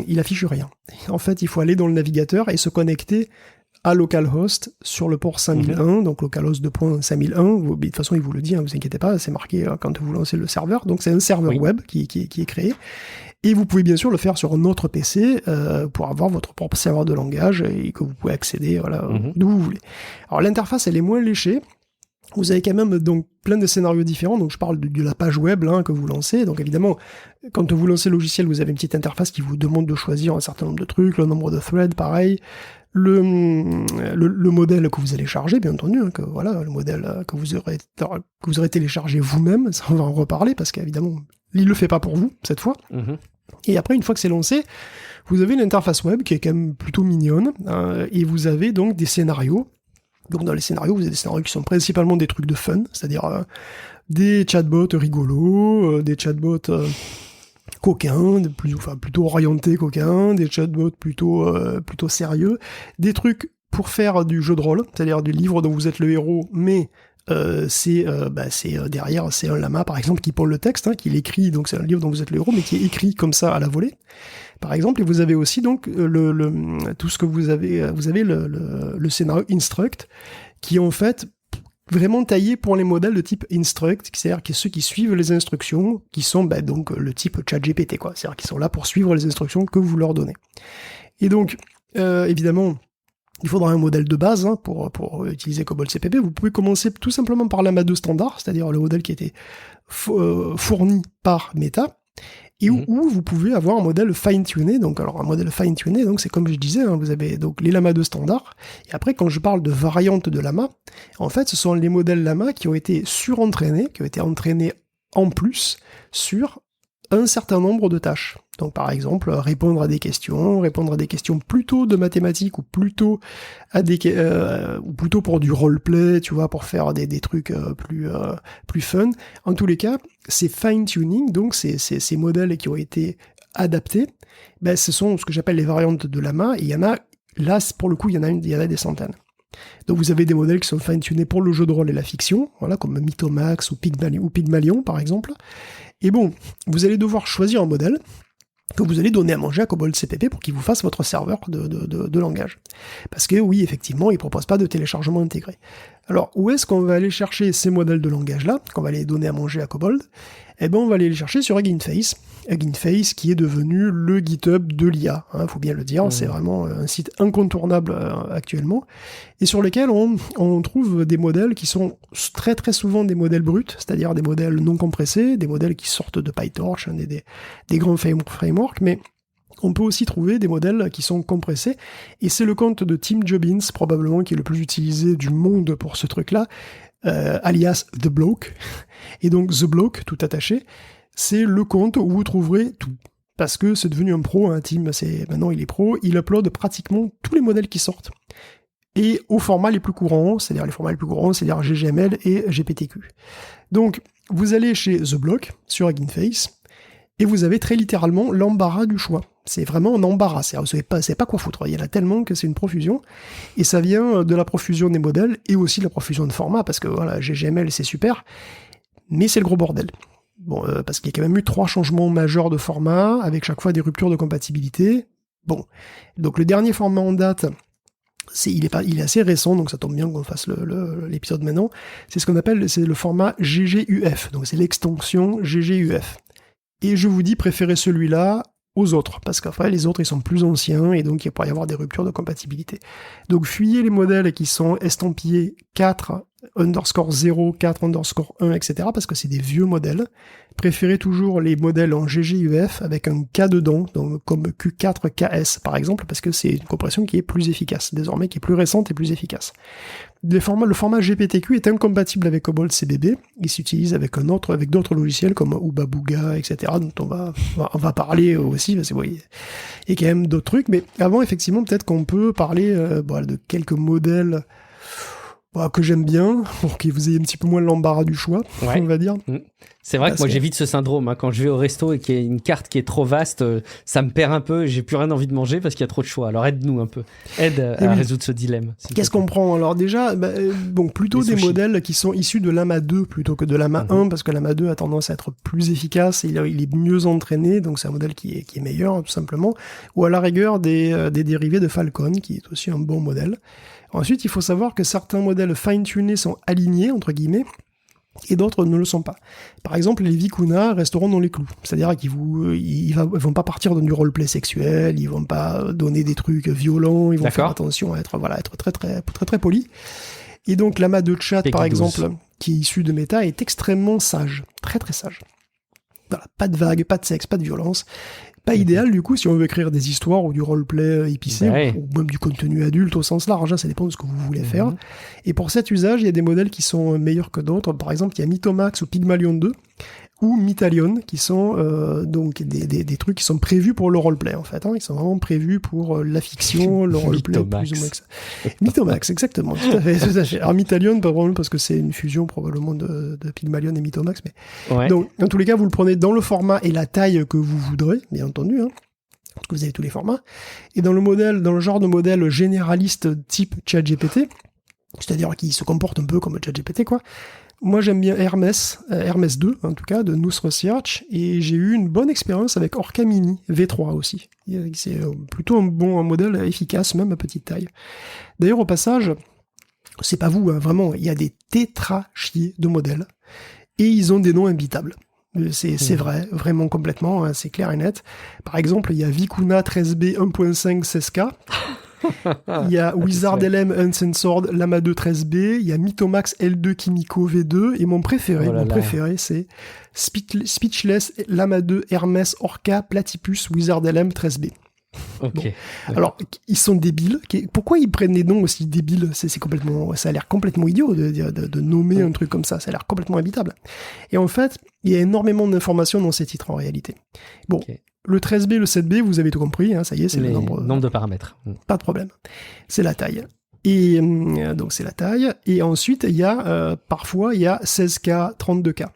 Speaker 2: il affiche rien. En fait, il faut aller dans le navigateur et se connecter à localhost sur le port 5001, donc localhost 2.5001. De toute façon, il vous le dit, vous inquiétez pas, c'est marqué quand vous lancez le serveur. Donc c'est un serveur web qui est créé. Et vous pouvez bien sûr le faire sur un autre PC pour avoir votre propre serveur de langage et que vous pouvez accéder d'où vous voulez. Alors l'interface, elle est moins léchée. Vous avez quand même donc plein de scénarios différents. Donc je parle de la page web que vous lancez. Donc évidemment, quand vous lancez le logiciel, vous avez une petite interface qui vous demande de choisir un certain nombre de trucs, le nombre de threads, pareil. Le modèle que vous allez charger, bien entendu, le modèle que vous aurez téléchargé vous-même, ça on va en reparler, parce qu'évidemment, il le fait pas pour vous, cette fois. Et après, une fois que c'est lancé, vous avez l'interface web qui est quand même plutôt mignonne, et vous avez donc des scénarios. Donc dans les scénarios, vous avez des scénarios qui sont principalement des trucs de fun, c'est-à-dire des chatbots rigolos, des chatbots... coquins, plutôt orientés coquins, des chatbots plutôt sérieux, des trucs pour faire du jeu de rôle, c'est-à-dire du livre dont vous êtes le héros, mais derrière, c'est un lama par exemple qui pond le texte, qui l'écrit, donc c'est un livre dont vous êtes le héros, mais qui est écrit comme ça à la volée, par exemple, et vous avez aussi donc tout ce que vous avez le scénario Instruct, qui est en fait vraiment taillé pour les modèles de type Instruct, c'est-à-dire que ceux qui suivent les instructions, qui sont donc le type ChatGPT, c'est-à-dire qui sont là pour suivre les instructions que vous leur donnez. Et donc, évidemment, il faudra un modèle de base pour utiliser Cobalt CPP. Vous pouvez commencer tout simplement par l'AMA 2 standard, c'est-à-dire le modèle qui a été fourni par Meta, et où vous pouvez avoir un modèle fine-tuné. Donc, alors un modèle fine-tuné, donc c'est comme je disais, vous avez donc les Lama 2 standards. Et après, quand je parle de variantes de Lama, en fait, ce sont les modèles Lama qui ont été surentraînés, qui ont été entraînés en plus sur un certain nombre de tâches. Donc par exemple, répondre à des questions plutôt de mathématiques ou plutôt pour du roleplay, tu vois, pour faire des trucs plus fun. En tous les cas, c'est fine-tuning, donc ces modèles qui ont été adaptés, ce sont ce que j'appelle les variantes de Lama, et il y en a, là pour le coup, il y en a des centaines. Donc vous avez des modèles qui sont fine-tunés pour le jeu de rôle et la fiction, voilà, comme Mythomax ou Pygmalion par exemple. Et bon, vous allez devoir choisir un modèle que vous allez donner à manger à Cobalt CPP pour qu'il vous fasse votre serveur de langage. Parce que oui, effectivement, il ne propose pas de téléchargement intégré. Alors, où est-ce qu'on va aller chercher ces modèles de langage-là, qu'on va les donner à manger à Cobalt? On va aller les chercher sur Hugging Face. Hugging Face qui est devenu le GitHub de l'IA, faut bien le dire, c'est vraiment un site incontournable actuellement, et sur lequel on trouve des modèles qui sont très très souvent des modèles bruts, c'est-à-dire des modèles non compressés, des modèles qui sortent de PyTorch, des grands frameworks, mais on peut aussi trouver des modèles qui sont compressés, et c'est le compte de Tim Jobbins, probablement, qui est le plus utilisé du monde pour ce truc-là, alias The Bloke. Et donc The Bloke, tout attaché, c'est le compte où vous trouverez tout. Parce que c'est devenu un pro, un team, maintenant il est pro, il upload pratiquement tous les modèles qui sortent. Et aux formats les plus courants, c'est-à-dire c'est-à-dire GGML et GPTQ. Donc, vous allez chez The Block, sur Hugging Face, et vous avez très littéralement l'embarras du choix. C'est vraiment un embarras, vous savez pas quoi foutre, il y en a tellement que c'est une profusion, et ça vient de la profusion des modèles, et aussi de la profusion de formats, parce que voilà, GGML c'est super, mais c'est le gros bordel. Bon, parce qu'il y a quand même eu 3 changements majeurs de format, avec chaque fois des ruptures de compatibilité. Bon, donc le dernier format en date, il est assez récent, donc ça tombe bien qu'on fasse l'épisode maintenant. C'est ce qu'on appelle, c'est le format GGUF, donc c'est l'extension GGUF. Et je vous dis, préférez celui-là aux autres, parce qu'après les autres ils sont plus anciens, et donc il pourrait y avoir des ruptures de compatibilité. Donc fuyez les modèles qui sont estampillés 4_0, 4_1, etc., parce que c'est des vieux modèles. Préférez toujours les modèles en GGUF avec un K dedans, donc comme Q4KS par exemple, parce que c'est une compression qui est plus efficace, désormais qui est plus récente et plus efficace. Le format GPTQ est incompatible avec Cobalt CBB, il s'utilise avec d'autres logiciels comme Ubabooga, etc., dont on va parler aussi, parce que il y a quand même d'autres trucs, mais avant effectivement peut-être qu'on peut parler de quelques modèles que j'aime bien, pour que vous ayez un petit peu moins l'embarras du choix, on va dire.
Speaker 1: C'est vrai que moi j'évite ce syndrome, hein. Quand je vais au resto et qu'il y a une carte qui est trop vaste, ça me perd un peu, j'ai plus rien envie de manger parce qu'il y a trop de choix. Alors aide-nous un peu, à résoudre ce dilemme.
Speaker 2: Qu'est-ce qu'on prend? Alors déjà, plutôt des modèles qui sont issus de l'AMA 2 plutôt que de l'AMA 1, parce que l'AMA 2 a tendance à être plus efficace, et il est mieux entraîné, donc c'est un modèle qui est meilleur, tout simplement. Ou à la rigueur des dérivés de Falcon, qui est aussi un bon modèle. Ensuite, il faut savoir que certains modèles fine-tunés sont alignés, entre guillemets, et d'autres ne le sont pas. Par exemple, les Vicuna resteront dans les clous. C'est-à-dire qu'ils vont pas partir dans du roleplay sexuel, ils vont pas donner des trucs violents, ils vont faire attention à être très très très très polis. Et donc l'AMA de chat, par exemple, qui est issu de Meta, est extrêmement sage, très très sage. Voilà, pas de vagues, pas de sexe, pas de violence. Pas idéal du coup si on veut écrire des histoires ou du roleplay épicé, ou même du contenu adulte au sens large, ça dépend de ce que vous voulez faire. Et pour cet usage, il y a des modèles qui sont meilleurs que d'autres. Par exemple, il y a Mythomax ou Pygmalion 2 ou Mythalion, qui sont donc des trucs qui sont prévus pour le roleplay en fait. Ils sont vraiment prévus pour la fiction, le roleplay, plus ou moins que ça. Mythomax, exactement, tout à fait. Alors Mythalion, pas vraiment parce que c'est une fusion probablement de Pygmalion et Mythomax, mais donc en tous les cas, vous le prenez dans le format et la taille que vous voudrez, bien entendu, parce que vous avez tous les formats. Et dans le genre de modèle généraliste type ChatGPT, c'est-à-dire qui se comporte un peu comme ChatGPT, quoi. Moi, j'aime bien Hermès 2, en tout cas, de Nous Research, et j'ai eu une bonne expérience avec Orca Mini V3 aussi. C'est plutôt un modèle efficace, même à petite taille. D'ailleurs, au passage, c'est pas vous, vraiment, il y a des tétrachiers de modèles, et ils ont des noms imbitables. C'est vrai, vraiment complètement, c'est clair et net. Par exemple, il y a Vicuna 13B 1.5 16K, il y a Wizard LM Uncensored Lama 2 13B, il y a Mythomax L2 Kimiko V2, et mon préféré, c'est Speechless Lama 2 Hermès Orca Platypus Wizard LM 13B. Bon. Alors, ils sont débiles. Pourquoi ils prennent des noms aussi débiles? Ça a l'air complètement idiot de nommer un truc comme ça. Ça a l'air complètement habitable. Et en fait, il y a énormément d'informations dans ces titres en réalité. Bon. Le 13B, le 7B, vous avez tout compris, ça y est, c'est le nombre
Speaker 1: de paramètres.
Speaker 2: Pas de problème. C'est la taille. Et donc c'est la taille. Et ensuite, il y a parfois 16K, 32K.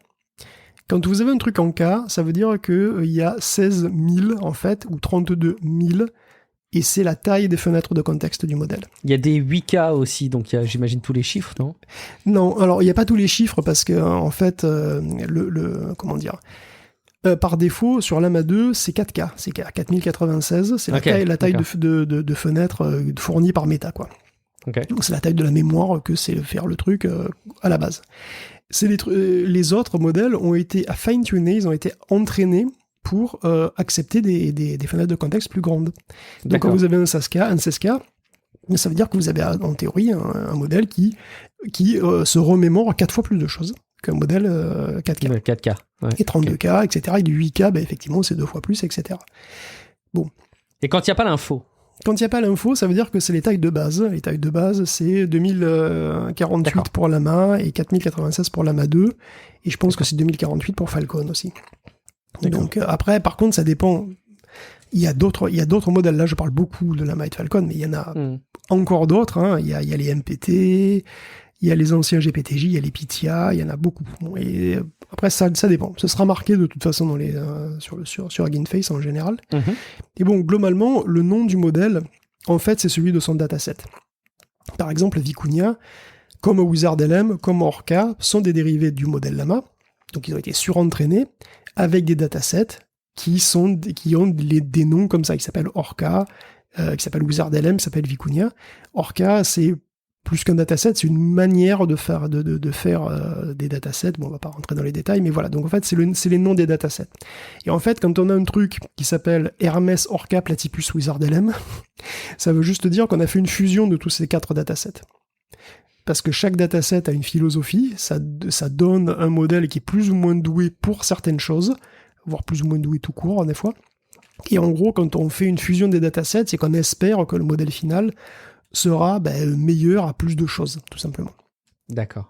Speaker 2: Quand vous avez un truc en K, ça veut dire qu'il y a 16 000 en fait, ou 32 000, et c'est la taille des fenêtres de contexte du modèle.
Speaker 1: Il y a des 8K aussi, donc il y a, j'imagine, tous les chiffres, non? Non,
Speaker 2: alors il n'y a pas tous les chiffres parce que en fait, par défaut, sur l'AMA 2, c'est 4K, c'est 4096, c'est la taille de fenêtre fournie par Meta, quoi. Donc c'est la taille de la mémoire que c'est faire le truc à la base. Les autres modèles ont été fine-tunés, ils ont été entraînés pour accepter des fenêtres de contexte plus grandes. Donc quand vous avez un 16K, ça veut dire que vous avez en théorie un modèle qui se remémore 4 fois plus de choses qu'un modèle 4K.
Speaker 1: 4K. Ouais.
Speaker 2: Et 32K, etc. Et du 8K, effectivement, c'est 2 fois plus, etc. Bon.
Speaker 1: Et quand il n'y a pas l'info,
Speaker 2: Quand il n'y a pas l'info, ça veut dire que c'est les tailles de base. Les tailles de base, c'est 2048
Speaker 1: D'accord.
Speaker 2: pour Lama et 4096 pour Lama 2. Et je pense que c'est 2048 pour Falcon aussi. Donc après, par contre, ça dépend. Il y a d'autres modèles. Là, je parle beaucoup de Lama et de Falcon, mais il y en a encore d'autres. Hein. Il y a les MPT, il y a les anciens GPTJ, il y a les Pythia, il y en a beaucoup. Et après, ça dépend. Ce sera marqué de toute façon sur Hugging Face en général. Et bon, globalement, le nom du modèle, en fait, c'est celui de son dataset. Par exemple, Vicuña, comme WizardLM, comme Orca, sont des dérivés du modèle Lama. Donc, ils ont été surentraînés avec des datasets qui ont des noms comme ça, qui s'appellent Orca, qui s'appelle WizardLM, qui s'appelle Vicuña. Orca, c'est plus qu'un dataset, c'est une manière de faire des datasets. Bon, on va pas rentrer dans les détails, mais voilà. Donc en fait, c'est les noms des datasets. Et en fait, quand on a un truc qui s'appelle Hermès Orca Platypus WizardLM, ça veut juste dire qu'on a fait une fusion de tous ces 4 datasets. Parce que chaque dataset a une philosophie, ça donne un modèle qui est plus ou moins doué pour certaines choses, voire plus ou moins doué tout court, des fois. Et en gros, quand on fait une fusion des datasets, c'est qu'on espère que le modèle final sera meilleur à plus de choses, tout simplement.
Speaker 1: D'accord.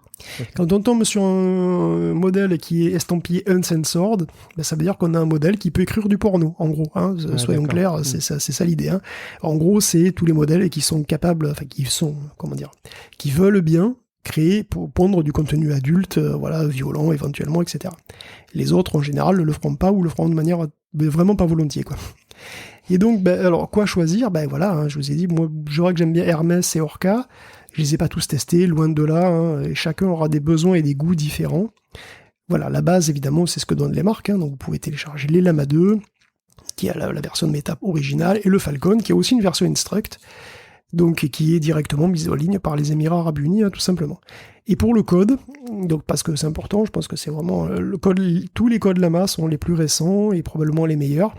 Speaker 2: Quand on tombe sur un modèle qui est estampillé uncensored, ça veut dire qu'on a un modèle qui peut écrire du porno, en gros. Hein, soyons clairs, c'est ça l'idée. Hein. En gros, c'est tous les modèles qui sont capables, qui veulent bien créer pour pondre du contenu adulte, violent éventuellement, etc. Les autres, en général, ne le feront pas ou le feront de manière vraiment pas volontiers, quoi. Et donc, alors, quoi choisir ? Je vous ai dit, moi, je vois que j'aime bien Hermès et Orca. Je les ai pas tous testés, loin de là, hein, et chacun aura des besoins et des goûts différents. Voilà, la base, évidemment, c'est ce que donnent les marques, hein, donc vous pouvez télécharger les Lama 2, qui a la version de Meta originale, et le Falcon, qui a aussi une version Instruct, donc qui est directement mise en ligne par les Émirats Arabes Unis, hein, tout simplement. Et pour le code, donc parce que c'est important, je pense que c'est vraiment le code, tous les codes Lama sont les plus récents et probablement les meilleurs.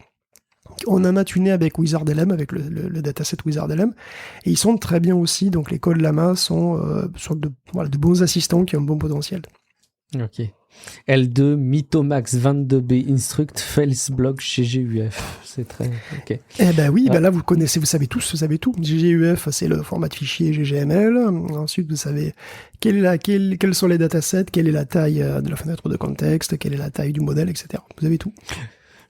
Speaker 2: On en a tuné avec WizardLM, avec le dataset WizardLM, et ils sont très bien aussi, donc les codes Lama sont de bons assistants qui ont un bon potentiel. Ok.
Speaker 1: L2, Mythomax 22B Instruct, Felsblog, GGUF. C'est très... Ok.
Speaker 2: Là vous savez tout. GGUF, c'est le format de fichier GGML. Ensuite, vous savez quels sont les datasets, quelle est la taille de la fenêtre de contexte, quelle est la taille du modèle, etc. Vous avez tout.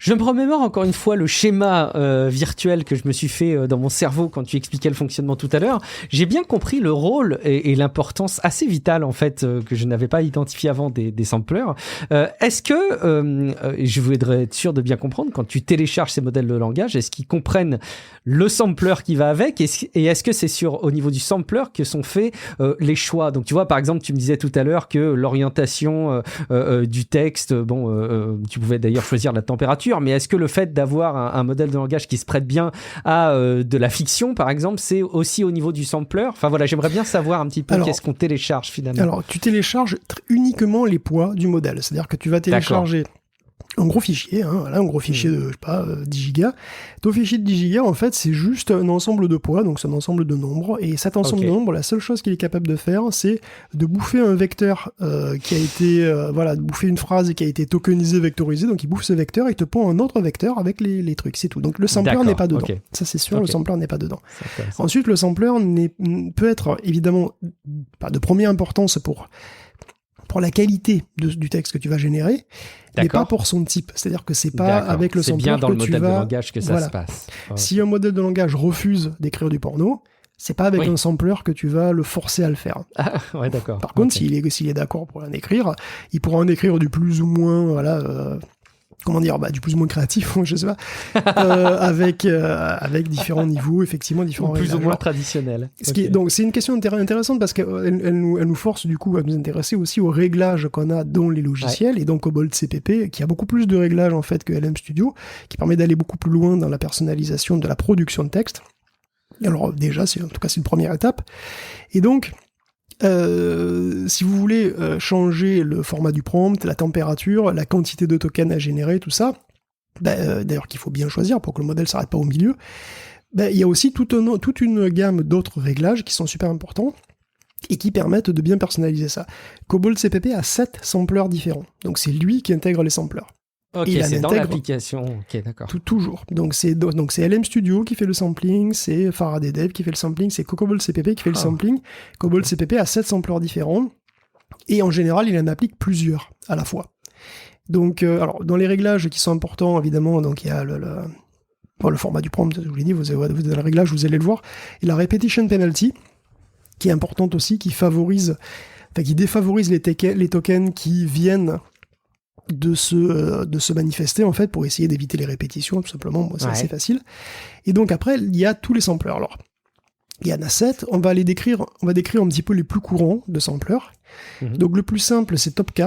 Speaker 1: Je me remémore encore une fois le schéma virtuel que je me suis fait dans mon cerveau quand tu expliquais le fonctionnement tout à l'heure. J'ai bien compris le rôle et l'importance assez vitale en fait que je n'avais pas identifié avant des samplers. Est-ce que, je voudrais être sûr de bien comprendre, quand tu télécharges ces modèles de langage, est-ce qu'ils comprennent le sampler qui va avec et est-ce que c'est au niveau du sampler que sont faits les choix? Donc tu vois, par exemple, tu me disais tout à l'heure que l'orientation du texte, tu pouvais d'ailleurs choisir la température, mais est-ce que le fait d'avoir un modèle de langage qui se prête bien à de la fiction, par exemple, c'est aussi au niveau du sampler? Enfin voilà, j'aimerais bien savoir un petit peu qu'est-ce qu'on télécharge finalement.
Speaker 2: Alors, tu télécharges uniquement les poids du modèle, c'est-à-dire que tu vas télécharger un gros fichier, un gros fichier de, 10 gigas. Ton fichier de 10 gigas, en fait, c'est juste un ensemble de poids, donc c'est un ensemble de nombres, et cet ensemble de nombres, la seule chose qu'il est capable de faire, c'est de bouffer un vecteur qui a été, de bouffer une phrase qui a été tokenisée, vectorisée, donc il bouffe ce vecteur et il te pond un autre vecteur avec les trucs, c'est tout. Donc le sampler n'est pas dedans. Ça c'est sûr, le sampler n'est pas dedans. Ensuite, le sampler peut être évidemment pas de première importance pour la qualité du texte que tu vas générer, mais pas pour son type. C'est-à-dire que c'est pas avec le sampler que tu vas...
Speaker 1: C'est bien dans le modèle de langage que ça se passe.
Speaker 2: Si un modèle de langage refuse d'écrire du porno, c'est pas avec un sampler que tu vas le forcer à le faire.
Speaker 1: D'accord.
Speaker 2: Par contre, s'il est d'accord pour en écrire, il pourra en écrire du plus ou moins, du plus ou moins créatif, je sais pas, avec différents niveaux, effectivement, différents
Speaker 1: plus ou moins traditionnels.
Speaker 2: Donc, c'est une question intéressante parce qu'elle nous force, du coup, à nous intéresser aussi aux réglages qu'on a dans les logiciels, et donc Cobalt CPP, qui a beaucoup plus de réglages, en fait, que LM Studio, qui permet d'aller beaucoup plus loin dans la personnalisation de la production de texte. Alors, déjà, c'est une première étape. Et donc, si vous voulez changer le format du prompt, la température, la quantité de tokens à générer, tout ça, d'ailleurs qu'il faut bien choisir pour que le modèle ne s'arrête pas au milieu, il y a aussi toute une gamme d'autres réglages qui sont super importants et qui permettent de bien personnaliser ça. Cobalt CPP a 7 samplers différents, donc c'est lui qui intègre les samplers.
Speaker 1: Ok, c'est dans l'application. Ok, d'accord.
Speaker 2: Toujours. Donc c'est LM Studio qui fait le sampling, c'est Faraday Dev qui fait le sampling, c'est Cobalt CPP qui fait le sampling. Cobalt CPP a 7 sampleurs différents et en général, il en applique plusieurs à la fois. Donc, alors dans les réglages qui sont importants, évidemment, donc il y a le format du prompt, je vous l'ai dit, vous avez le réglage, vous allez le voir, et la repetition penalty qui est importante aussi, qui défavorise les tokens qui viennent de se manifester en fait pour essayer d'éviter les répétitions, tout simplement. Moi, c'est assez facile. Et donc après, il y a tous les sampleurs. Alors, il y en a 7. On va décrire un petit peu les plus courants de sampleurs. Donc le plus simple, c'est Top K.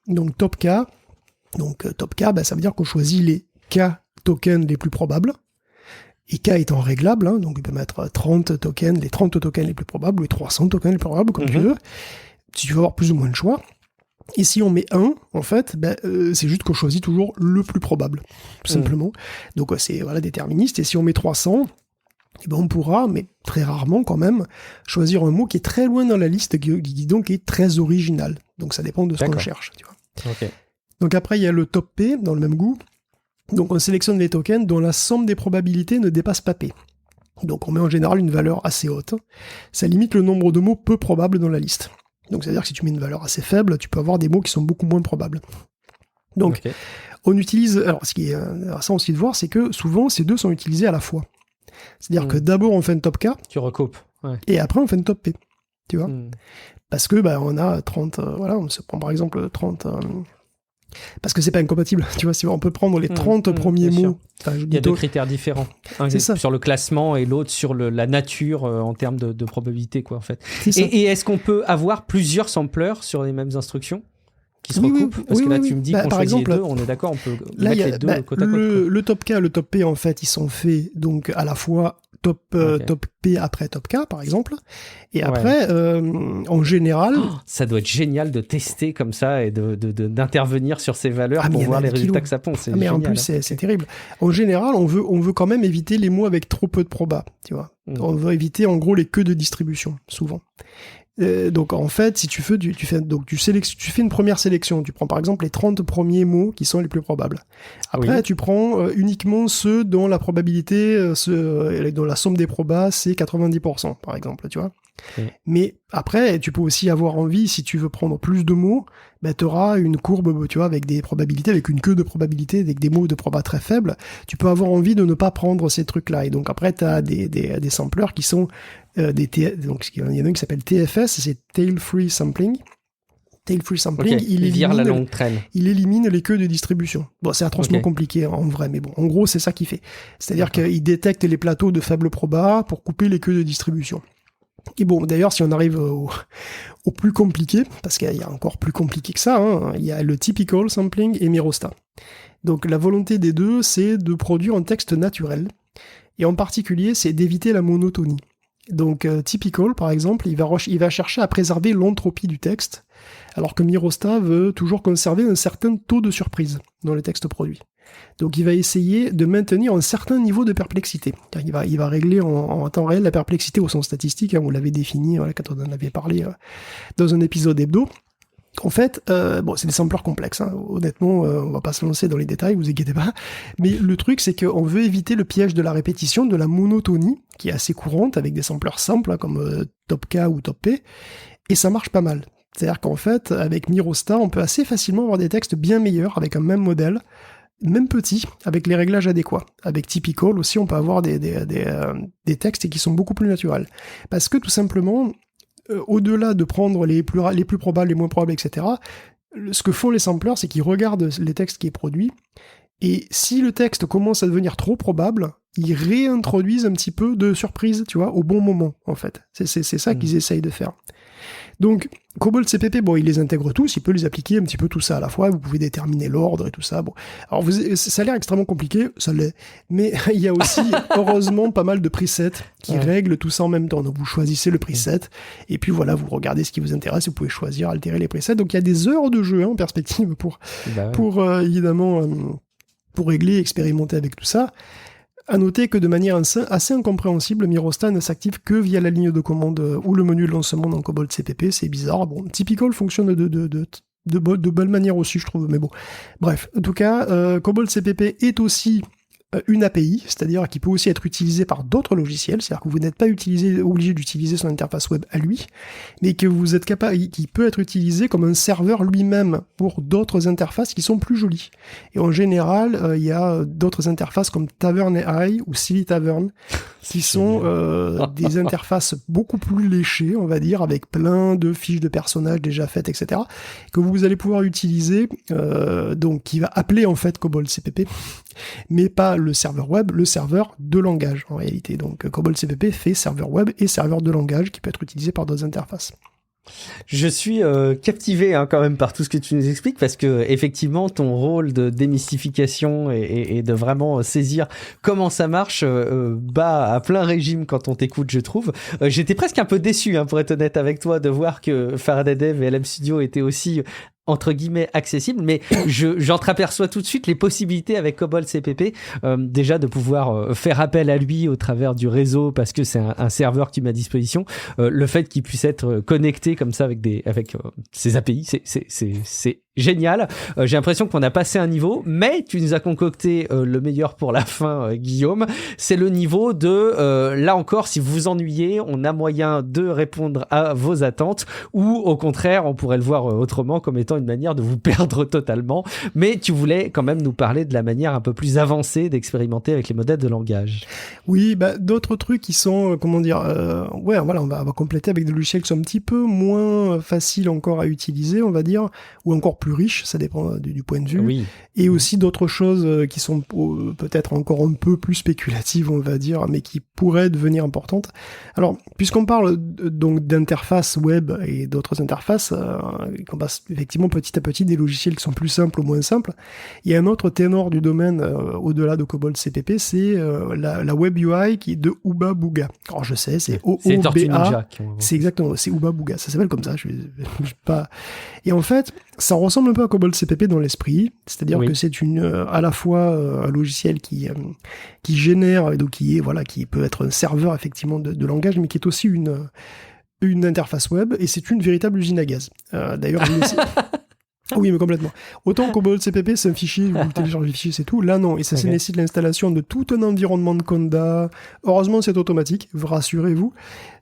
Speaker 2: Donc Top K, ça veut dire qu'on choisit les K tokens les plus probables. Et K étant réglable, hein, donc il peut mettre 30 tokens, les 30 tokens les plus probables, ou les 300 tokens les plus probables, comme tu veux. Si tu veux avoir plus ou moins de choix. Et si on met 1, en fait, c'est juste qu'on choisit toujours le plus probable, tout simplement. Donc c'est déterministe. Et si on met 300, on pourra, mais très rarement quand même, choisir un mot qui est très loin dans la liste, qui donc est très original. Donc ça dépend de ce qu'on cherche. Tu vois.
Speaker 1: Okay.
Speaker 2: Donc après, il y a le top P, dans le même goût. Donc on sélectionne les tokens dont la somme des probabilités ne dépasse pas P. Donc on met en général une valeur assez haute. Ça limite le nombre de mots peu probables dans la liste. Donc c'est-à-dire que si tu mets une valeur assez faible, tu peux avoir des mots qui sont beaucoup moins probables. Donc on utilise... Alors ce qui est intéressant aussi de voir, c'est que souvent ces deux sont utilisés à la fois. C'est-à-dire que d'abord on fait un top K.
Speaker 1: Tu recoupes. Ouais.
Speaker 2: Et après on fait un top P. Tu vois Parce que on a 30... on se prend par exemple 30... parce que c'est pas incompatible, tu vois, on peut prendre les 30 premiers mots.
Speaker 1: Il y a deux critères différents. Un sur le classement et l'autre sur la nature en termes de probabilité, quoi, en fait. Et est-ce qu'on peut avoir plusieurs sampleurs sur les mêmes instructions qui se recoupent? Parce que là, tu me dis qu'on choisit les deux, on est d'accord, on peut mettre les deux côte à côte.
Speaker 2: Le top K, le top P, en fait, ils sont faits donc à la fois top P après top K, par exemple. Et après, en général...
Speaker 1: ça doit être génial de tester comme ça et d'intervenir sur ces valeurs pour voir les résultats que ça pond. C'est génial,
Speaker 2: en plus, c'est terrible. En général, on veut quand même éviter les mots avec trop peu de proba, tu vois. On veut éviter, en gros, les queues de distribution, souvent. Donc en fait, si tu fais tu fais une première sélection, tu prends par exemple les 30 premiers mots qui sont les plus probables. Après, tu prends uniquement ceux dont la probabilité, dont la somme des probas, c'est 90%, par exemple, tu vois. Mais après, tu peux aussi avoir envie, si tu veux prendre plus de mots, tu auras une courbe, tu vois, avec des probabilités, avec une queue de probabilité, avec des mots de proba très faibles. Tu peux avoir envie de ne pas prendre ces trucs-là. Et donc après, tu as des sampleurs qui sont donc il y en a un qui s'appelle TFS, c'est Tail Free Sampling. Tail Free Sampling, il élimine les queues de distribution. Bon, c'est atrocement compliqué en vrai, mais bon, en gros, c'est ça qu'il fait. C'est-à-dire qu'il détecte les plateaux de faible proba pour couper les queues de distribution. Et bon, d'ailleurs, si on arrive au plus compliqué, parce qu'il y a encore plus compliqué que ça, il y a le Typical Sampling et Mirosta. Donc la volonté des deux, c'est de produire un texte naturel, et en particulier, c'est d'éviter la monotonie. Donc Typical, par exemple, il va chercher à préserver l'entropie du texte, alors que Mirosta veut toujours conserver un certain taux de surprise dans le texte produit. Donc il va essayer de maintenir un certain niveau de perplexité. Il va régler en temps réel la perplexité au sens statistique, on l'avait défini quand on en avait parlé dans un épisode hebdo. En fait, c'est des sampleurs complexes, honnêtement, on va pas se lancer dans les détails, vous inquiétez pas, mais le truc c'est qu'on veut éviter le piège de la répétition, de la monotonie, qui est assez courante avec des sampleurs simples, comme Top K ou Top P, et ça marche pas mal. C'est-à-dire qu'en fait, avec Mirosta, on peut assez facilement avoir des textes bien meilleurs, avec un même modèle, même petit, avec les réglages adéquats. Avec Typical aussi, on peut avoir des textes qui sont beaucoup plus naturels. Parce que tout simplement, au-delà de prendre les plus probables, les moins probables, etc., ce que font les sampleurs, c'est qu'ils regardent les textes qui est produit, et si le texte commence à devenir trop probable, ils réintroduisent un petit peu de surprise, tu vois, au bon moment, en fait. C'est ça qu'ils essayent de faire. Donc, Cobalt CPP, il les intègre tous, il peut les appliquer un petit peu tout ça à la fois, vous pouvez déterminer l'ordre et tout ça. Bon, alors ça a l'air extrêmement compliqué, ça l'est, mais il y a aussi, heureusement, pas mal de presets qui règlent tout ça en même temps. Donc, vous choisissez le preset, et puis voilà, vous regardez ce qui vous intéresse, vous pouvez choisir, altérer les presets. Donc, il y a des heures de jeu en perspective pour évidemment, pour régler, expérimenter avec tout ça. À noter que de manière assez incompréhensible, Mirosta ne s'active que via la ligne de commande ou le menu de lancement dans Cobalt CPP, c'est bizarre. Bon, Typical fonctionne de de belle manière aussi, je trouve, mais bon. Bref, en tout cas, Cobalt CPP est aussi une API, c'est-à-dire qui peut aussi être utilisée par d'autres logiciels, c'est-à-dire que vous n'êtes pas obligé d'utiliser son interface web à lui, mais que vous êtes capable, qui peut être utilisé comme un serveur lui-même pour d'autres interfaces qui sont plus jolies. Et en général, il y a d'autres interfaces comme Tavern AI ou Silly Tavern, qui sont des interfaces beaucoup plus léchées, on va dire, avec plein de fiches de personnages déjà faites, etc., que vous allez pouvoir utiliser, donc qui va appeler en fait Cobalt CPP, mais pas le serveur web, le serveur de langage en réalité. Donc Cobalt CPP fait serveur web et serveur de langage qui peut être utilisé par d'autres interfaces.
Speaker 1: Je suis captivé quand même par tout ce que tu nous expliques parce que effectivement ton rôle de démystification et de vraiment saisir comment ça marche bat à plein régime quand on t'écoute, je trouve. J'étais presque un peu déçu, pour être honnête avec toi, de voir que Faraday Dev et LM Studio étaient aussi entre guillemets accessible, mais j'entreaperçois tout de suite les possibilités avec Cobalt CPP, déjà de pouvoir faire appel à lui au travers du réseau parce que c'est un serveur qui met à disposition, le fait qu'il puisse être connecté comme ça avec ses API, c'est génial. J'ai l'impression qu'on a passé un niveau, mais tu nous as concocté le meilleur pour la fin, Guillaume. C'est le niveau de, là encore, si vous vous ennuyez, on a moyen de répondre à vos attentes, ou au contraire, on pourrait le voir autrement comme étant une manière de vous perdre totalement. Mais tu voulais quand même nous parler de la manière un peu plus avancée d'expérimenter avec les modèles de langage.
Speaker 2: Oui, d'autres trucs qui sont, comment dire, ouais, voilà, on va compléter avec des logiciels qui sont un petit peu moins faciles encore à utiliser, on va dire, ou encore plus riches, ça dépend du point de vue.
Speaker 1: Oui.
Speaker 2: Et aussi d'autres choses qui sont peut-être encore un peu plus spéculatives, on va dire, mais qui pourraient devenir importantes. Alors, puisqu'on parle donc d'interfaces web et d'autres interfaces, qu'on passe effectivement petit à petit des logiciels qui sont plus simples ou moins simples, il y a un autre ténor du domaine au-delà de Cobalt CPP, c'est la web UI qui est de Ooba Booga. Alors je sais, c'est O-O-B-A, c'est exactement, c'est Ooba Booga, ça s'appelle comme ça, je pas... Et en fait, ça ressemble un peu à Cobalt CPP dans l'esprit, c'est-à-dire que c'est à la fois un logiciel qui génère, et donc qui peut être un serveur effectivement de langage, mais qui est aussi une interface web, et c'est une véritable usine à gaz. D'ailleurs, oui, mais complètement. Autant Cobalt CPP, c'est un fichier, vous téléchargez le fichier, c'est tout. Là, non. Et ça nécessite l'installation de tout un environnement de Conda. Heureusement, c'est automatique, rassurez-vous.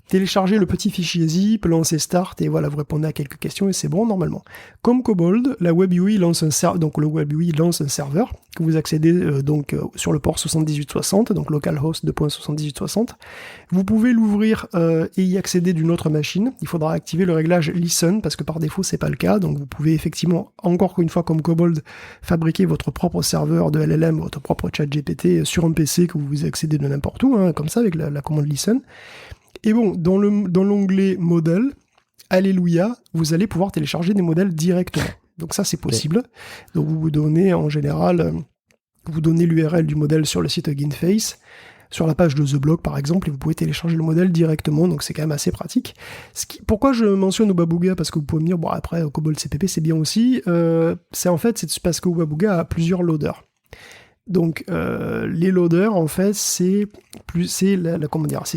Speaker 2: Téléchargez le petit fichier zip, lancez start, et voilà, vous répondez à quelques questions, et c'est bon, normalement. Comme Cobalt, la Web UI lance un serveur, que vous accédez sur le port 7860, donc localhost 2.7860. Vous pouvez l'ouvrir et y accéder d'une autre machine. Il faudra activer le réglage listen, parce que par défaut, c'est pas le cas, donc vous pouvez effectivement, encore une fois, comme Cobalt, fabriquer votre propre serveur de LLM, votre propre chat GPT sur un PC que vous accédez de n'importe où, comme ça, avec la commande listen. Et bon, dans l'onglet modèle, alléluia, vous allez pouvoir télécharger des modèles directement. Donc ça, c'est possible. Donc vous donnez, en général, l'URL du modèle sur le site Hugging Face, sur la page de The Blog par exemple, et vous pouvez télécharger le modèle directement, donc c'est quand même assez pratique. Pourquoi je mentionne Ooba Booga ? Parce que vous pouvez me dire, bon après, Cobalt CPP c'est bien aussi, c'est parce que Ooba Booga a plusieurs loaders. Donc les loaders en fait c'est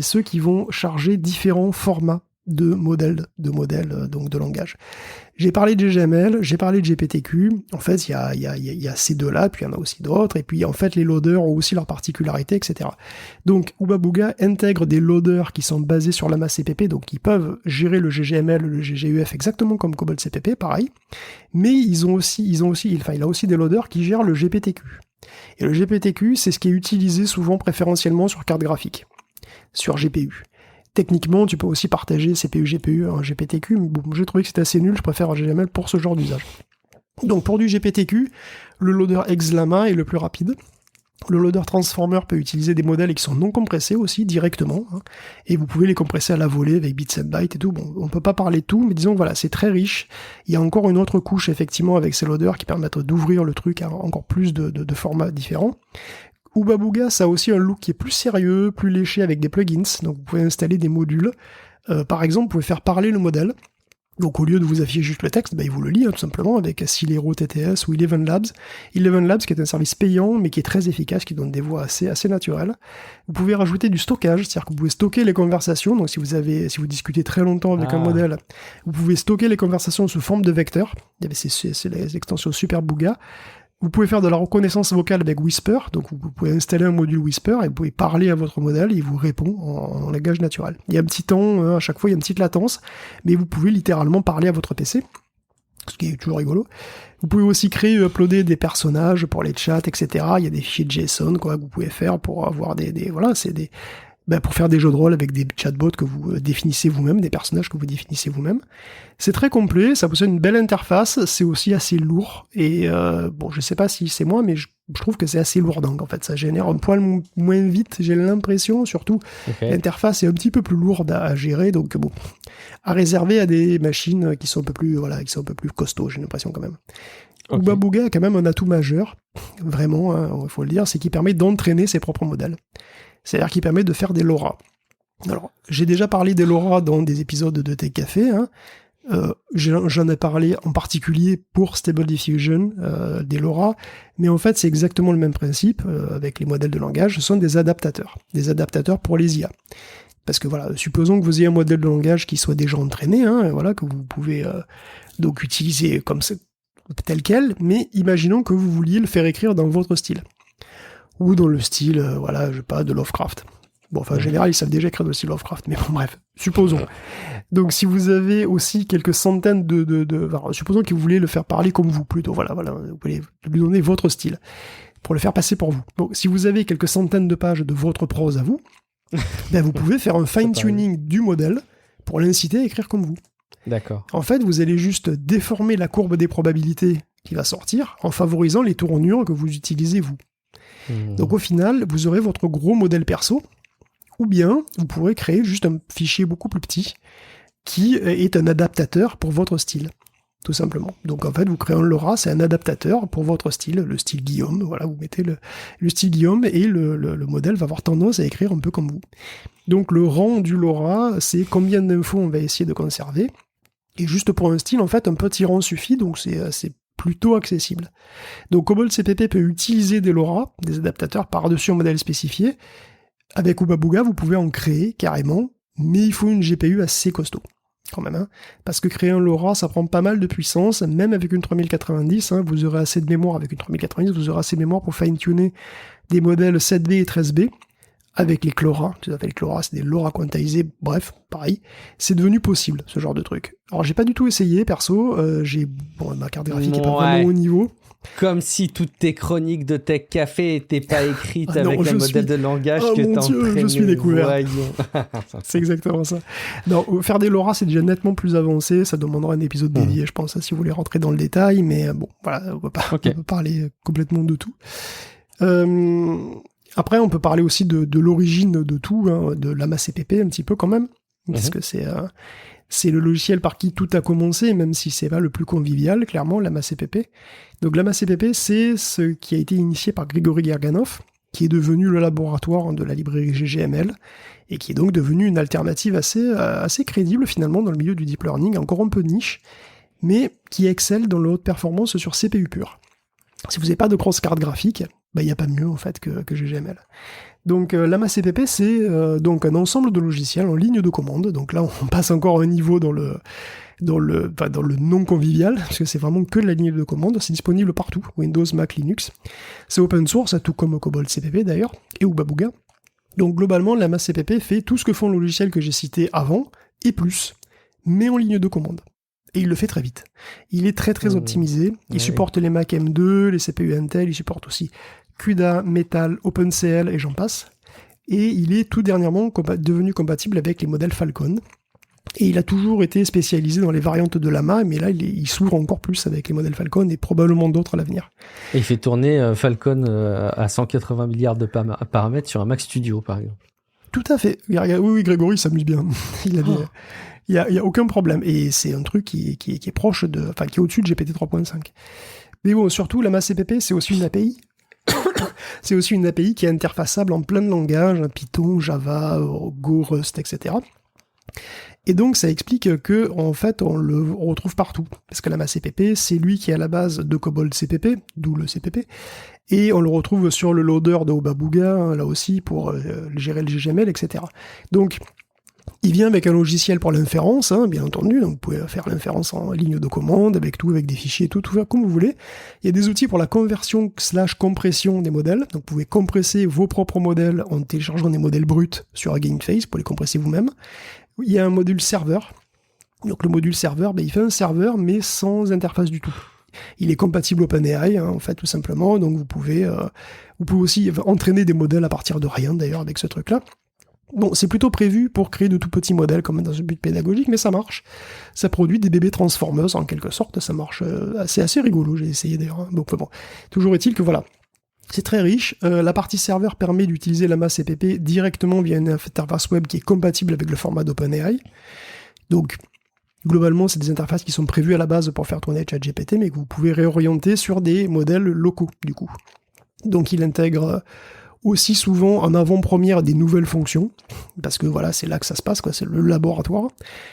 Speaker 2: ceux qui vont charger différents formats de modèles donc de langage. J'ai parlé de GGML, j'ai parlé de GPTQ. En fait il y a ces deux-là, puis il y en a aussi d'autres, et puis en fait les loaders ont aussi leurs particularités, etc. Donc Ooba Booga intègre des loaders qui sont basés sur Llama CPP, donc qui peuvent gérer le GGML, le GGUF exactement comme Cobalt CPP, pareil. Mais il a aussi des loaders qui gèrent le GPTQ. Et le GPTQ, c'est ce qui est utilisé souvent préférentiellement sur carte graphique, sur GPU. Techniquement, tu peux aussi partager CPU-GPU en GPTQ, mais bon, j'ai trouvé que c'était assez nul, je préfère GGML pour ce genre d'usage. Donc pour du GPTQ, le loader XLama est le plus rapide. Le loader transformer peut utiliser des modèles qui sont non compressés aussi, directement, et vous pouvez les compresser à la volée avec bits and bytes et tout. Bon, on peut pas parler de tout, mais disons voilà, c'est très riche. Il y a encore une autre couche, effectivement, avec ces loaders qui permettent d'ouvrir le truc à encore plus de formats différents. Ooba Booga, ça a aussi un look qui est plus sérieux, plus léché avec des plugins, donc vous pouvez installer des modules. Par exemple, vous pouvez faire parler le modèle. Donc au lieu de vous afficher juste le texte, il vous le lit tout simplement avec Silero TTS ou Eleven Labs. Eleven Labs qui est un service payant mais qui est très efficace, qui donne des voix assez naturelles. Vous pouvez rajouter du stockage, c'est-à-dire que vous pouvez stocker les conversations. Donc si vous discutez très longtemps avec un modèle, vous pouvez stocker les conversations sous forme de vecteurs. C'est les extensions Superbooga. Vous pouvez faire de la reconnaissance vocale avec Whisper, donc vous pouvez installer un module Whisper et vous pouvez parler à votre modèle et il vous répond en langage naturel. Il y a un petit temps, à chaque fois il y a une petite latence, mais vous pouvez littéralement parler à votre PC, ce qui est toujours rigolo. Vous pouvez aussi créer et uploader des personnages pour les chats, etc. Il y a des fichiers JSON que vous pouvez faire pour avoir pour faire des jeux de rôle avec des chatbots que vous définissez vous-même, des personnages que vous définissez vous-même. C'est très complet, ça possède une belle interface, c'est aussi assez lourd, et je sais pas si c'est moi, mais je trouve que c'est assez lourdant, en fait, ça génère un poil moins vite, j'ai l'impression, surtout, l'interface est un petit peu plus lourde à gérer, donc à réserver à des machines qui sont un peu plus costauds, j'ai l'impression quand même. Ubabooga a quand même un atout majeur, vraiment, il faut le dire, c'est qu'il permet d'entraîner ses propres modèles. C'est-à-dire qu'il permet de faire des LoRa. Alors, j'ai déjà parlé des LoRa dans des épisodes de Tech Café. J'en ai parlé en particulier pour Stable Diffusion, des LoRa. Mais en fait, c'est exactement le même principe avec les modèles de langage. Ce sont des adaptateurs pour les IA. Parce que supposons que vous ayez un modèle de langage qui soit déjà entraîné, que vous pouvez donc utiliser comme tel quel. Mais imaginons que vous vouliez le faire écrire dans votre style. Ou dans le style, de Lovecraft. En général, ils savent déjà écrire dans le style Lovecraft, mais bon, bref, supposons. Donc, si vous avez aussi quelques centaines supposons que vous voulez le faire parler comme vous, plutôt, vous pouvez lui donner votre style, pour le faire passer pour vous. Donc, si vous avez quelques centaines de pages de votre prose à vous, vous pouvez faire un fine-tuning du modèle pour l'inciter à écrire comme vous.
Speaker 1: D'accord.
Speaker 2: En fait, vous allez juste déformer la courbe des probabilités qui va sortir, en favorisant les tournures que vous utilisez, vous. Donc au final, vous aurez votre gros modèle perso, ou bien vous pourrez créer juste un fichier beaucoup plus petit qui est un adaptateur pour votre style, tout simplement. Donc en fait, vous créez un LoRa, c'est un adaptateur pour votre style, le style Guillaume, vous mettez le style Guillaume et le modèle va avoir tendance à écrire un peu comme vous. Donc le rang du LoRa, c'est combien d'infos on va essayer de conserver, et juste pour un style, en fait, un petit rang suffit, donc c'est plutôt accessible. Donc Cobalt CPP peut utiliser des LoRa, des adaptateurs par-dessus un modèle spécifié. Avec Ubabooga, vous pouvez en créer carrément, mais il faut une GPU assez costaud, quand même. Parce que créer un LoRa, ça prend pas mal de puissance, même avec une 3090, vous aurez assez de mémoire avec une 3090, vous aurez assez de mémoire pour fine-tuner des modèles 7B et 13B, avec les LoRa, les LoRa, c'est des LoRa quantisés, bref, pareil, c'est devenu possible, ce genre de truc. Alors j'ai pas du tout essayé, perso, ma carte graphique est pas vraiment au niveau.
Speaker 1: Comme si toutes tes chroniques de Tech Café n'étaient pas écrites avec un modèle de langage que t'entraînes.
Speaker 2: Je suis découvert. C'est exactement ça. Non, faire des LoRa, c'est déjà nettement plus avancé, ça demandera un épisode dédié, je pense, si vous voulez rentrer dans le détail, mais on peut parler complètement de tout. Après, on peut parler aussi de l'origine de tout, de LlamaCpp un petit peu quand même, parce que c'est le logiciel par qui tout a commencé, même si c'est pas le plus convivial, clairement, LlamaCpp. Donc LlamaCpp, c'est ce qui a été initié par Grigory Gerganov, qui est devenu le laboratoire de la librairie GGML, et qui est donc devenu une alternative assez crédible finalement dans le milieu du deep learning, encore un peu niche, mais qui excelle dans la haute performance sur CPU pure. Si vous n'avez pas de grosse carte graphique, il n'y a pas mieux en fait que GGML. Donc LlamaCpp, c'est donc un ensemble de logiciels en ligne de commande. Donc là, on passe encore un niveau dans le non convivial, parce que c'est vraiment que de la ligne de commande. C'est disponible partout, Windows, Mac, Linux. C'est open source, tout comme Cobalt CPP d'ailleurs, et Ubabooga. Donc globalement, LlamaCpp fait tout ce que font les logiciels que j'ai cités avant, et plus, mais en ligne de commande. Et il le fait très vite. Il est très très optimisé. Il supporte les Mac M2, les CPU Intel, il supporte aussi CUDA, Metal, OpenCL et j'en passe. Et il est tout dernièrement devenu compatible avec les modèles Falcon. Et il a toujours été spécialisé dans les variantes de Llama, mais là il s'ouvre encore plus avec les modèles Falcon et probablement d'autres à l'avenir.
Speaker 1: Et il fait tourner Falcon à 180 milliards de paramètres sur un Mac Studio par exemple.
Speaker 2: Tout à fait. Oui, Grégory s'amuse bien. Il y a aucun problème. Et c'est un truc qui est proche qui est au-dessus de GPT 3.5. Mais bon, surtout, LlamaCpp, c'est aussi une API. C'est aussi une API qui est interfaçable en plein de langages, Python, Java, Go, Rust, etc. Et donc, ça explique que, en fait, on le retrouve partout. Parce que l'AmaCPP, c'est lui qui est à la base de Cobalt CPP, d'où le CPP. Et on le retrouve sur le loader de Obabuga, hein, là aussi, pour gérer le GGML, etc. Donc, il vient avec un logiciel pour l'inférence, hein, bien entendu. Donc, vous pouvez faire l'inférence en ligne de commande, avec tout, avec des fichiers, tout faire comme vous voulez. Il y a des outils pour la conversion / compression des modèles. Donc, vous pouvez compresser vos propres modèles en téléchargeant des modèles bruts sur Hugging Face pour les compresser vous-même. Il y a un module serveur. Donc, le module serveur, il fait un serveur, mais sans interface du tout. Il est compatible OpenAI, hein, en fait, tout simplement. Donc, vous pouvez aussi entraîner des modèles à partir de rien, d'ailleurs, avec ce truc-là. Bon, c'est plutôt prévu pour créer de tout petits modèles, comme dans un but pédagogique, mais ça marche. Ça produit des bébés Transformers, en quelque sorte. Ça marche. C'est assez rigolo, j'ai essayé d'ailleurs. Hein. Donc, bon. Toujours est-il que voilà. C'est très riche. La partie serveur permet d'utiliser l'AmaCPP directement via une interface web qui est compatible avec le format d'OpenAI. Donc, globalement, c'est des interfaces qui sont prévues à la base pour faire tourner ChatGPT, mais que vous pouvez réorienter sur des modèles locaux, du coup. Donc, il intègre aussi souvent en avant-première des nouvelles fonctions, parce que voilà, c'est là que ça se passe, quoi, c'est le laboratoire.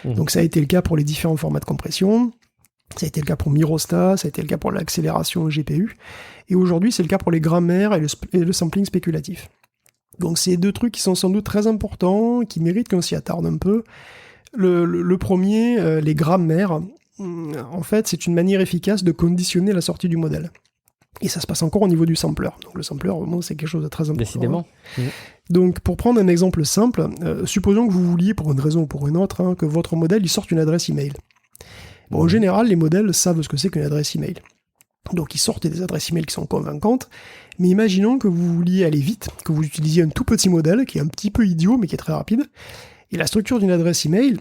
Speaker 2: Donc, ça a été le cas pour les différents formats de compression. Ça a été le cas pour Mirostat, ça a été le cas pour l'accélération GPU, et aujourd'hui c'est le cas pour les grammaires et le sampling spéculatif. Donc c'est deux trucs qui sont sans doute très importants, qui méritent qu'on s'y attarde un peu. Le premier, les grammaires, en fait c'est une manière efficace de conditionner la sortie du modèle. Et ça se passe encore au niveau du sampler. Donc le sampler, vraiment, c'est quelque chose de très important.
Speaker 1: Décidément.
Speaker 2: Donc pour prendre un exemple simple, supposons que vous vouliez, pour une raison ou pour une autre, que votre modèle il sorte une adresse email. Bon, en général, les modèles savent ce que c'est qu'une adresse email. Donc, ils sortent des adresses email qui sont convaincantes. Mais imaginons que vous vouliez aller vite, que vous utilisiez un tout petit modèle qui est un petit peu idiot, mais qui est très rapide. Et la structure d'une adresse email,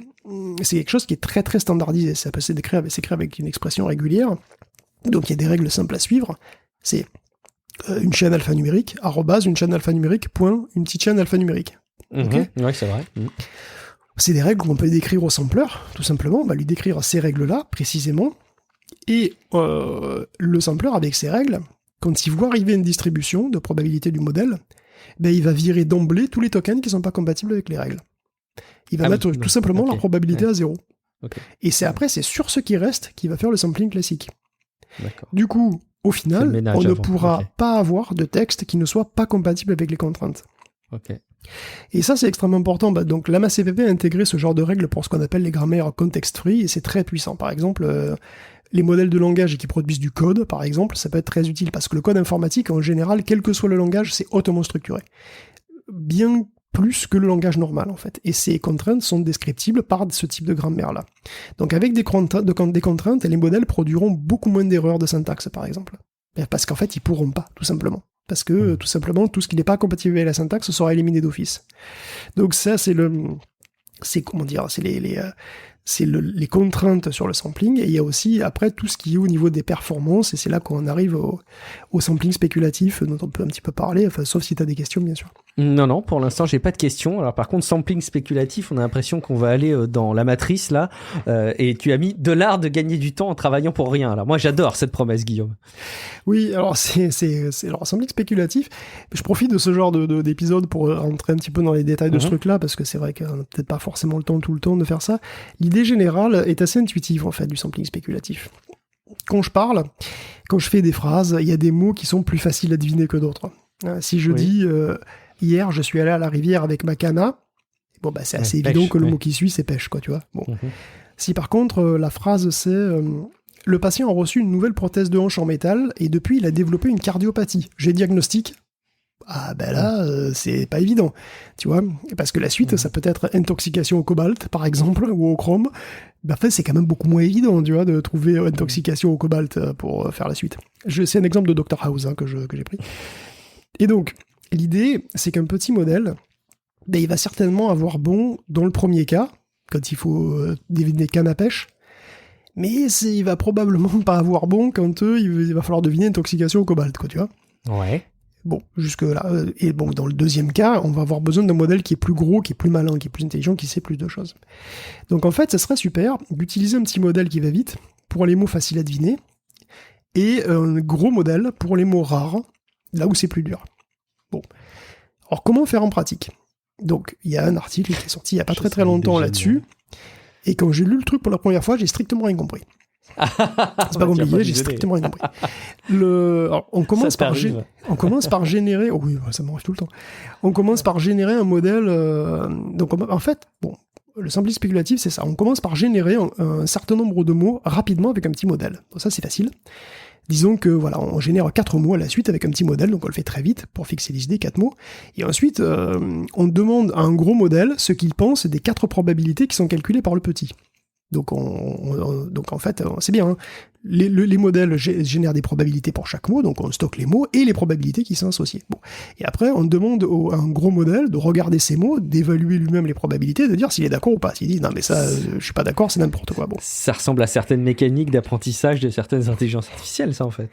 Speaker 2: c'est quelque chose qui est très très standardisé. Ça peut s'écrire avec une expression régulière. Donc, il y a des règles simples à suivre. C'est une chaîne alphanumérique, une chaîne alphanumérique, point, une petite chaîne alphanumérique.
Speaker 1: Okay. Ouais, c'est vrai.
Speaker 2: C'est des règles qu'on peut décrire au sampler, tout simplement. On va lui décrire ces règles-là, précisément. Et le sampler, avec ces règles, quand il voit arriver une distribution de probabilité du modèle, il va virer d'emblée tous les tokens qui ne sont pas compatibles avec les règles. Il va mettre tout simplement leur probabilité à 0. Et c'est sur ce qui reste qu'il va faire le sampling classique. Du coup, au final, on ne pourra pas avoir de texte qui ne soit pas compatible avec les contraintes. Et ça, c'est extrêmement important. Donc, l'AmaCPP a intégré ce genre de règles pour ce qu'on appelle les grammaires context-free, et c'est très puissant. Par exemple, les modèles de langage qui produisent du code, par exemple, ça peut être très utile, parce que le code informatique, en général, quel que soit le langage, c'est hautement structuré. Bien plus que le langage normal, en fait. Et ces contraintes sont descriptibles par ce type de grammaire-là. Donc, avec des contraintes, les modèles produiront beaucoup moins d'erreurs de syntaxe, par exemple. Parce qu'en fait, ils pourront pas, tout simplement. Parce que, tout simplement, tout ce qui n'est pas compatible avec la syntaxe sera éliminé d'office. Donc ça, c'est les contraintes sur le sampling, et il y a aussi, après, tout ce qui est au niveau des performances, et c'est là qu'on arrive au sampling spéculatif, dont on peut un petit peu parler, enfin, sauf si tu as des questions, bien sûr.
Speaker 1: Non, pour l'instant, j'ai pas de questions. Alors, par contre, sampling spéculatif, on a l'impression qu'on va aller dans la matrice, là, et tu as mis de l'art de gagner du temps en travaillant pour rien. Alors, moi, j'adore cette promesse, Guillaume.
Speaker 2: Oui, alors, c'est alors, sampling spéculatif. Je profite de ce genre d'épisode pour rentrer un petit peu dans les détails de ce truc-là, parce que c'est vrai qu'on n'a peut-être pas forcément le temps tout le temps de faire ça. L'idée générale est assez intuitive, en fait, du sampling spéculatif. Quand je fais des phrases, il y a des mots qui sont plus faciles à deviner que d'autres. Si je dis hier, je suis allé à la rivière avec ma cana, c'est assez évident que le mot qui suit, c'est pêche, quoi, tu vois. Bon. Si par contre, la phrase c'est le patient a reçu une nouvelle prothèse de hanche en métal et depuis, il a développé une cardiopathie. J'ai diagnostic. C'est pas évident, tu vois, parce que la suite, ça peut être intoxication au cobalt, par exemple, ou au chrome. En fait, c'est quand même beaucoup moins évident, tu vois, de trouver intoxication au cobalt pour faire la suite. C'est un exemple de Dr House que j'ai pris. Et donc, l'idée, c'est qu'un petit modèle, il va certainement avoir bon dans le premier cas, quand il faut deviner canne à pêche, mais il va probablement pas avoir bon quand il va falloir deviner intoxication au cobalt, quoi, tu vois.
Speaker 1: Ouais.
Speaker 2: Bon, jusque-là. Et bon, dans le deuxième cas, on va avoir besoin d'un modèle qui est plus gros, qui est plus malin, qui est plus intelligent, qui sait plus de choses. Donc en fait, ça serait super d'utiliser un petit modèle qui va vite pour les mots faciles à deviner, et un gros modèle pour les mots rares, là où c'est plus dur. Bon. Alors comment faire en pratique ? Donc, il y a un article qui est sorti il n'y a pas très longtemps là-dessus. Et quand j'ai lu le truc pour la première fois, j'ai strictement rien compris. C'est pas compliqué, j'ai strictement rien compris. Alors, on commence par générer... Oh oui, ça m'arrive tout le temps. On commence par générer un modèle... Donc, en fait, bon, le simple spéculatif, c'est ça. On commence par générer un certain nombre de mots rapidement avec un petit modèle. Donc ça, c'est facile. Disons que voilà, on génère 4 mots à la suite avec un petit modèle, donc on le fait très vite pour fixer les idées, 4 mots. Et ensuite, on demande à un gros modèle ce qu'il pense des 4 probabilités qui sont calculées par le petit. Donc, donc en fait, c'est bien. Hein. Les modèles génèrent des probabilités pour chaque mot, donc on stocke les mots et les probabilités qui sont associées. Bon. Et après, on demande à un gros modèle de regarder ces mots, d'évaluer lui-même les probabilités, de dire s'il est d'accord ou pas. S'il dit non mais ça, je suis pas d'accord, c'est n'importe quoi. Bon.
Speaker 1: Ça ressemble à certaines mécaniques d'apprentissage de certaines intelligences artificielles, ça en fait.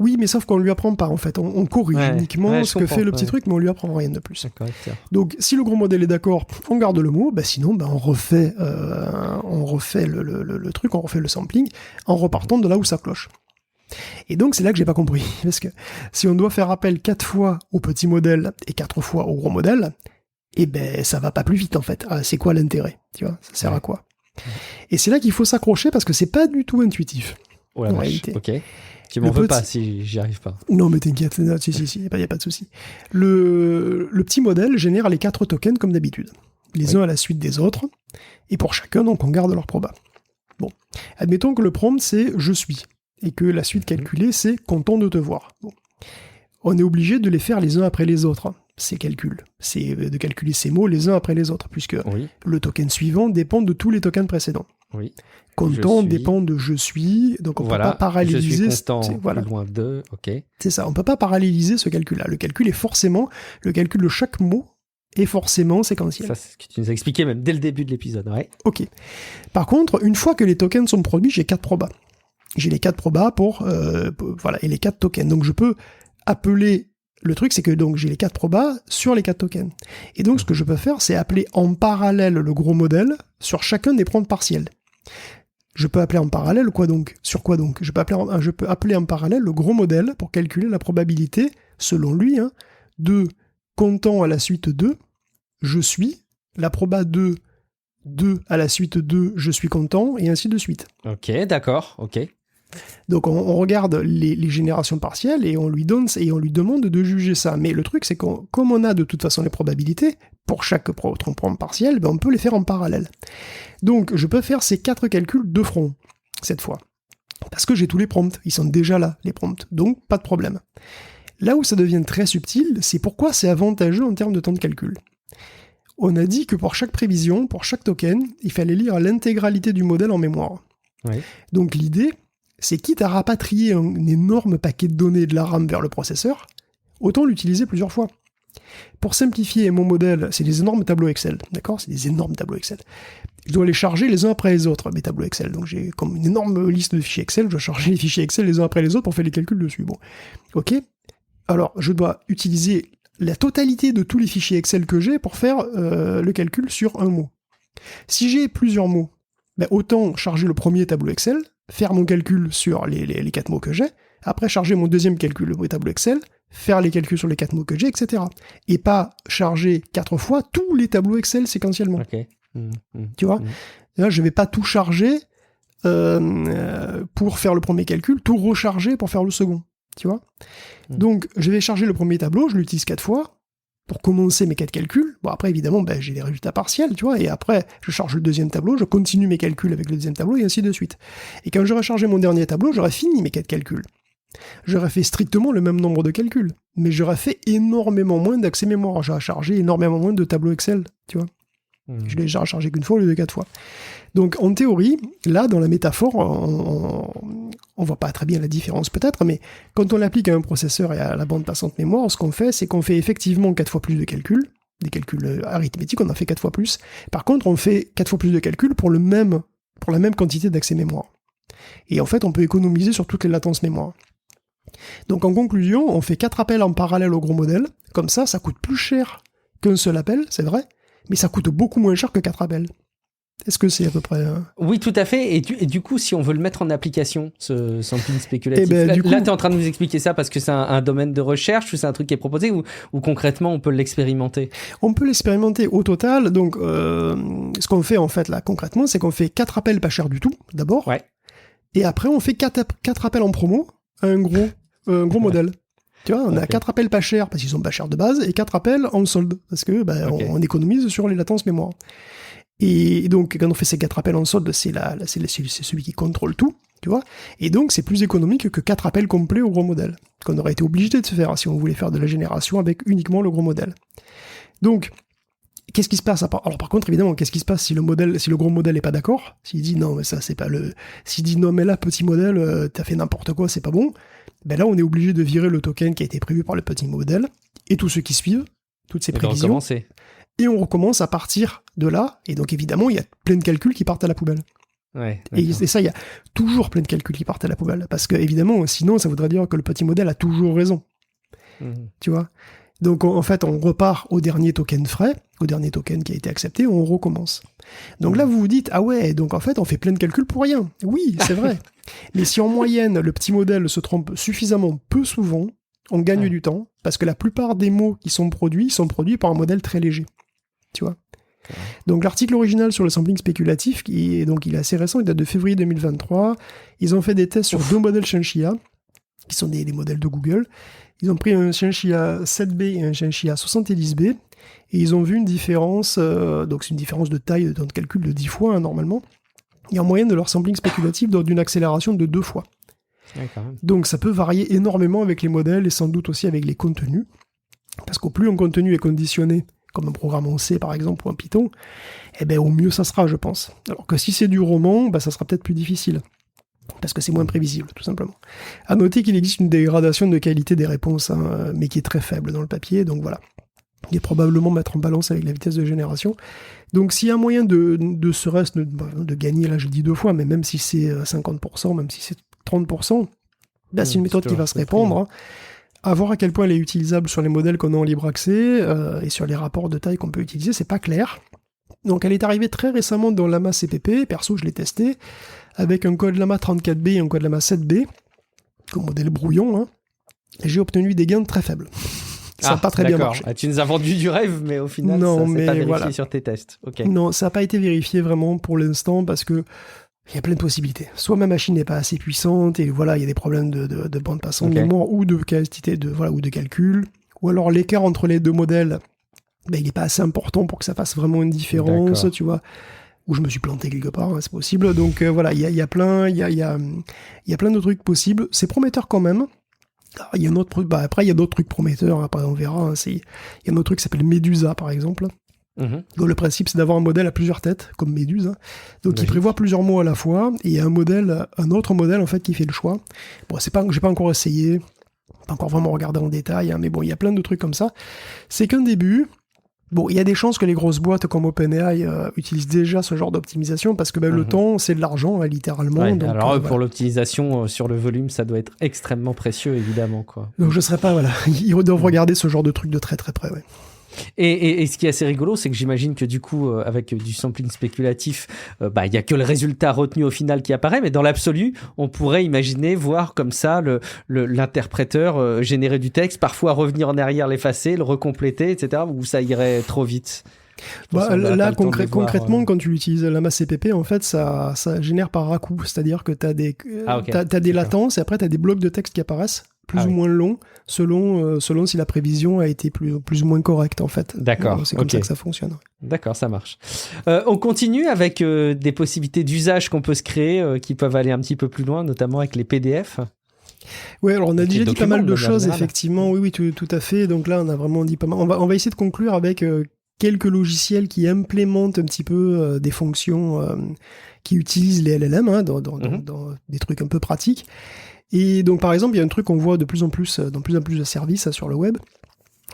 Speaker 2: Oui, mais sauf qu'on lui apprend pas en fait. On corrige uniquement ce que fait le petit truc, mais on lui apprend rien de plus. Donc, si le gros modèle est d'accord, on garde le mot. Sinon, on refait le truc, on refait le sampling en repartant de là où ça cloche. Et donc, c'est là que j'ai pas compris. Parce que si on doit faire appel 4 fois au petit modèle et 4 fois au gros modèle, ça va pas plus vite en fait. Ah, c'est quoi l'intérêt? Tu vois, ça sert à quoi? Et c'est là qu'il faut s'accrocher parce que c'est pas du tout intuitif.
Speaker 1: Ouais, en réalité. Ok. Tu m'en veux pas si j'y arrive pas.
Speaker 2: Non, mais t'inquiète, si, y a pas de souci. Le petit modèle génère les 4 tokens comme d'habitude, les uns à la suite des autres, et pour chacun, donc, on garde leur proba. Bon, admettons que le prompt c'est « je suis », et que la suite calculée c'est « content de te voir ». Bon. On est obligé de les faire les uns après les autres, ces calculs. C'est de calculer ces mots les uns après les autres, puisque le token suivant dépend de tous les tokens précédents. Oui. Content dépend de je suis, donc on ne peut pas paralléliser.
Speaker 1: Je suis content, plus loin de, ok.
Speaker 2: C'est ça, on ne peut pas paralléliser ce calcul-là. Le calcul de chaque mot est forcément séquentiel.
Speaker 1: Ça, c'est ce que tu nous as expliqué même dès le début de l'épisode, ouais.
Speaker 2: Ok. Par contre, une fois que les tokens sont produits, j'ai 4 probas. J'ai les 4 probas et les 4 tokens. Donc je peux appeler. Le truc, c'est que donc j'ai les 4 probas sur les 4 tokens. Et donc ce que je peux faire, c'est appeler en parallèle le gros modèle sur chacun des prompts partiels. Je peux appeler en parallèle quoi donc? Sur quoi donc? Je peux appeler en parallèle le gros modèle pour calculer la probabilité, selon lui, de content à la suite de je suis, la proba de à la suite de je suis content, et ainsi de suite.
Speaker 1: Ok, d'accord, ok.
Speaker 2: Donc on regarde les générations partielles et on lui demande de juger ça. Mais le truc, c'est que comme on a de toute façon les probabilités, pour chaque prompt partiel, on peut les faire en parallèle. Donc je peux faire ces 4 calculs de front, cette fois. Parce que j'ai tous les prompts, ils sont déjà là, les prompts. Donc pas de problème. Là où ça devient très subtil, c'est pourquoi c'est avantageux en termes de temps de calcul. On a dit que pour chaque prévision, pour chaque token, il fallait lire l'intégralité du modèle en mémoire. Oui. Donc l'idée, c'est quitte à rapatrier un énorme paquet de données de la RAM vers le processeur, autant l'utiliser plusieurs fois. Pour simplifier mon modèle, c'est des énormes tableaux Excel, d'accord? C'est des énormes tableaux Excel. Je dois les charger les uns après les autres, mes tableaux Excel. Donc j'ai comme une énorme liste de fichiers Excel, je dois charger les fichiers Excel les uns après les autres pour faire les calculs dessus. Bon, ok. Alors, je dois utiliser la totalité de tous les fichiers Excel que j'ai pour faire le calcul sur un mot. Si j'ai plusieurs mots, autant charger le premier tableau Excel, faire mon calcul sur les 4 mots que j'ai, après charger mon deuxième calcul, le tableau Excel, faire les calculs sur les 4 mots que j'ai, etc. Et pas charger 4 fois tous les tableaux Excel séquentiellement. Okay. Tu vois Là, je vais pas tout charger pour faire le premier calcul, tout recharger pour faire le second. Tu vois Donc, je vais charger le premier tableau, je l'utilise 4 fois pour commencer mes 4 calculs. Bon, après, évidemment, j'ai les résultats partiels, tu vois, et après, je charge le deuxième tableau, je continue mes calculs avec le deuxième tableau, et ainsi de suite. Et quand j'aurai chargé mon dernier tableau, j'aurai fini mes 4 calculs. J'aurais fait strictement le même nombre de calculs, mais j'aurais fait énormément moins d'accès mémoire. J'aurais chargé énormément moins de tableaux Excel, tu vois. Je l'ai déjà chargé qu'une fois au lieu de 4 fois. Donc, en théorie, là, dans la métaphore, on voit pas très bien la différence peut-être, mais quand on l'applique à un processeur et à la bande passante mémoire, ce qu'on fait, c'est qu'on fait effectivement 4 fois plus de calculs, des calculs arithmétiques, on en fait 4 fois plus. Par contre, on fait 4 fois plus de calculs pour la même quantité d'accès mémoire. Et en fait, on peut économiser sur toutes les latences mémoire. Donc en conclusion, on fait 4 appels en parallèle au gros modèle, comme ça coûte plus cher qu'un seul appel, c'est vrai, mais ça coûte beaucoup moins cher que 4 appels. Est-ce que c'est à peu près...
Speaker 1: Oui, tout à fait. Et du coup, si on veut le mettre en application, ce sampling spéculatif,
Speaker 2: là,
Speaker 1: tu es en train de nous expliquer ça parce que c'est un domaine de recherche ou c'est un truc qui est proposé ou concrètement, on peut l'expérimenter?
Speaker 2: On peut l'expérimenter au total. Donc, ce qu'on fait en fait là concrètement, c'est qu'on fait 4 appels pas chers du tout, d'abord.
Speaker 1: Ouais.
Speaker 2: Et après, on fait 4 appels en promo à un gros modèle. Tu vois, on a 4 appels pas chers parce qu'ils sont pas chers de base et 4 appels en solde parce que on économise sur les latences mémoire. Et donc, quand on fait ces 4 appels en solde, c'est celui qui contrôle tout, tu vois. Et donc, c'est plus économique que 4 appels complets au gros modèle, qu'on aurait été obligé de se faire si on voulait faire de la génération avec uniquement le gros modèle. Donc, qu'est-ce qui se passe? Alors, par contre, évidemment, qu'est-ce qui se passe si le gros modèle est pas d'accord? S'il dit non, mais ça, c'est pas le. S'il dit non, mais là, petit modèle, t'as fait n'importe quoi, c'est pas bon. Ben là, on est obligé de virer le token qui a été prévu par le petit modèle et tous ceux qui suivent, toutes ces prévisions. Et on recommence à partir de là. Et donc, évidemment, il y a plein de calculs qui partent à la poubelle.
Speaker 1: Ouais,
Speaker 2: et ça, il y a toujours plein de calculs qui partent à la poubelle. Parce que, évidemment, sinon, ça voudrait dire que le petit modèle a toujours raison. Tu vois? Donc, en fait, on repart au dernier token frais, au dernier token qui a été accepté, on recommence. Donc là, vous vous dites, ah ouais, donc en fait, on fait plein de calculs pour rien. Oui, c'est vrai. Mais si en moyenne, le petit modèle se trompe suffisamment peu souvent, on gagne du temps, parce que la plupart des mots qui sont produits par un modèle très léger. Tu vois. Donc l'article original sur le sampling spéculatif, il est assez récent, il date de février 2023. Ils ont fait des tests sur 2 modèles Chinchilla, qui sont des modèles de Google. Ils ont pris un Chinchilla 7B et un Chinchilla 70B, et ils ont vu une différence, donc c'est une différence de taille dans le calcul de 10 fois, normalement, et en moyenne de leur sampling spéculatif d'une accélération de 2 fois.
Speaker 1: Ouais, quand même.
Speaker 2: Donc ça peut varier énormément avec les modèles et sans doute aussi avec les contenus, parce qu'au plus un contenu est conditionné, comme un programme en C par exemple ou un Python, au mieux ça sera, je pense. Alors que si c'est du roman, ça sera peut-être plus difficile, parce que c'est moins prévisible, tout simplement. À noter qu'il existe une dégradation de qualité des réponses, mais qui est très faible dans le papier, donc voilà. Il est probablement mettre en balance avec la vitesse de génération. Donc s'il y a moyen de serait-ce de gagner, là je dis 2 fois, mais même si c'est 50%, même si c'est 30%, là c'est une méthode qui va se répandre. À voir à quel point elle est utilisable sur les modèles qu'on a en libre accès et sur les rapports de taille qu'on peut utiliser, c'est pas clair. Donc elle est arrivée très récemment dans Llama CPP, perso je l'ai testé, avec un code Llama 34B et un code Llama 7B, comme modèle brouillon, et j'ai obtenu des gains très faibles. Ça n'a pas très bien marché.
Speaker 1: Tu nous as vendu du rêve, mais au final, ça s'est pas vérifié sur tes tests. Okay.
Speaker 2: Non, ça n'a pas été vérifié vraiment pour l'instant, parce que il y a plein de possibilités. Soit ma machine n'est pas assez puissante, et voilà, il y a des problèmes de bande passante de mémoire, ou de qualité ou de calcul, ou alors l'écart entre les 2 modèles, il n'est pas assez important pour que ça fasse vraiment une différence, tu vois. Ou je me suis planté quelque part, c'est possible. Donc voilà, il y a plein de trucs possibles. C'est prometteur quand même. Alors, il y a un autre truc, après il y a d'autres trucs prometteurs, après on verra. Il y a un autre truc qui s'appelle Medusa par exemple. Donc le principe c'est d'avoir un modèle à plusieurs têtes, comme Méduse. Donc il prévoit plusieurs mots à la fois, et il y a un autre modèle en fait qui fait le choix. Bon, j'ai pas encore essayé, pas encore vraiment regardé en détail, mais bon, il y a plein de trucs comme ça. C'est qu'un début. Bon, il y a des chances que les grosses boîtes comme OpenAI utilisent déjà ce genre d'optimisation, parce que le temps, c'est de l'argent, littéralement.
Speaker 1: Ouais,
Speaker 2: donc,
Speaker 1: alors pour l'optimisation sur le volume, ça doit être extrêmement précieux, évidemment, quoi.
Speaker 2: Donc je serais pas, ils doivent regarder ce genre de truc de très très près, ouais.
Speaker 1: Et ce qui est assez rigolo, c'est que j'imagine que du coup, avec du sampling spéculatif, il n'y a que le résultat retenu au final qui apparaît, mais dans l'absolu, on pourrait imaginer voir comme ça l'interpréteur générer du texte, parfois revenir en arrière, l'effacer, le recompléter, etc., ou ça irait trop vite.
Speaker 2: Là, concrètement, quand tu utilises Llama CPP, en fait, ça génère par à-coup, c'est-à-dire que tu as des latences, et après tu as des blocs de texte qui apparaissent, plus ou moins longs, selon si la prévision a été plus ou moins correcte, en fait.
Speaker 1: D'accord.
Speaker 2: C'est comme ça que ça fonctionne.
Speaker 1: D'accord, ça marche. On continue avec des possibilités d'usage qu'on peut se créer, qui peuvent aller un petit peu plus loin, notamment avec les PDF.
Speaker 2: Oui, alors on a déjà dit pas mal de choses, effectivement. Oui, tout à fait. Donc là, on a vraiment dit pas mal. On va essayer de conclure avec quelques logiciels qui implémentent un petit peu des fonctions qui utilisent les LLM dans des trucs un peu pratiques. Et donc, par exemple, il y a un truc qu'on voit de plus en plus dans plus en plus de services sur le web,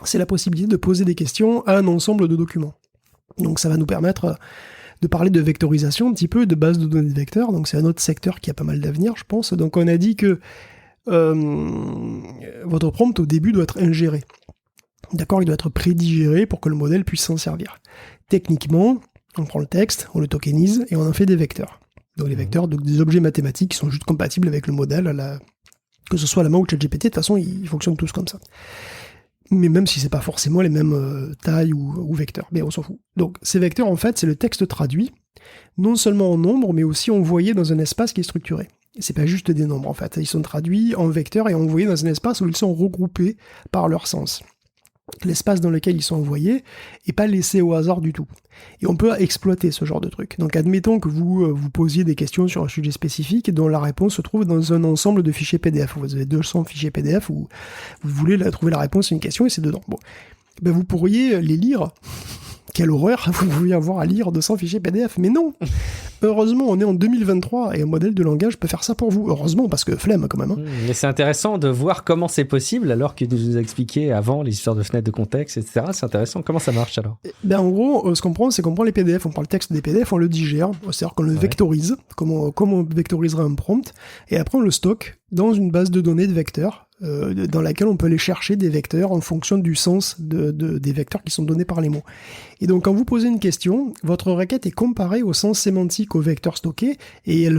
Speaker 2: c'est la possibilité de poser des questions à un ensemble de documents. Donc, ça va nous permettre de parler de vectorisation un petit peu, de base de données de vecteurs. Donc, c'est un autre secteur qui a pas mal d'avenir, je pense. Donc, on a dit que votre prompt, au début, doit être ingéré. D'accord, il doit être prédigéré pour que le modèle puisse s'en servir. Techniquement, On prend le texte, on le tokenise et on en fait des vecteurs. Donc les vecteurs, donc des objets mathématiques qui sont juste compatibles avec le modèle, que ce soit Llama ou ChatGPT, de toute façon, ils fonctionnent tous comme ça. Mais même si c'est pas forcément les mêmes tailles ou vecteurs, mais on s'en fout. Donc ces vecteurs, en fait, c'est le texte traduit, non seulement en nombres, mais aussi envoyé dans un espace qui est structuré. Et c'est pas juste des nombres, en fait. Ils sont traduits en vecteurs et envoyés dans un espace où ils sont regroupés par leur sens. L'espace dans lequel ils sont envoyés n'est pas laissé au hasard du tout. Et on peut exploiter ce genre de truc. Donc admettons que vous posiez des questions sur un sujet spécifique et dont la réponse se trouve dans un ensemble de fichiers PDF. Vous avez 200 fichiers PDF où vous voulez trouver la réponse à une question et c'est dedans. Bon. Ben vous pourriez les lire. Quelle horreur, vous pouviez avoir à lire 200 fichiers PDF. Mais non. Heureusement, on est en 2023 et un modèle de langage peut faire ça pour vous. Heureusement, parce que flemme quand même. Hein.
Speaker 1: Mais c'est intéressant de voir comment c'est possible alors que tu nous as expliqué avant les histoires de fenêtres de contexte, etc. C'est intéressant. Comment ça marche alors ?
Speaker 2: Ben, en gros, ce qu'on prend, c'est qu'on prend les PDF, on prend le texte des PDF, on le digère, c'est-à-dire qu'on le vectorise, comme on vectoriserait un prompt, et après on le stocke dans une base de données de vecteurs, dans laquelle on peut aller chercher des vecteurs en fonction du sens des vecteurs qui sont donnés par les mots. Et donc quand vous posez une question, votre requête est comparée au sens sémantique au vecteur stocké, et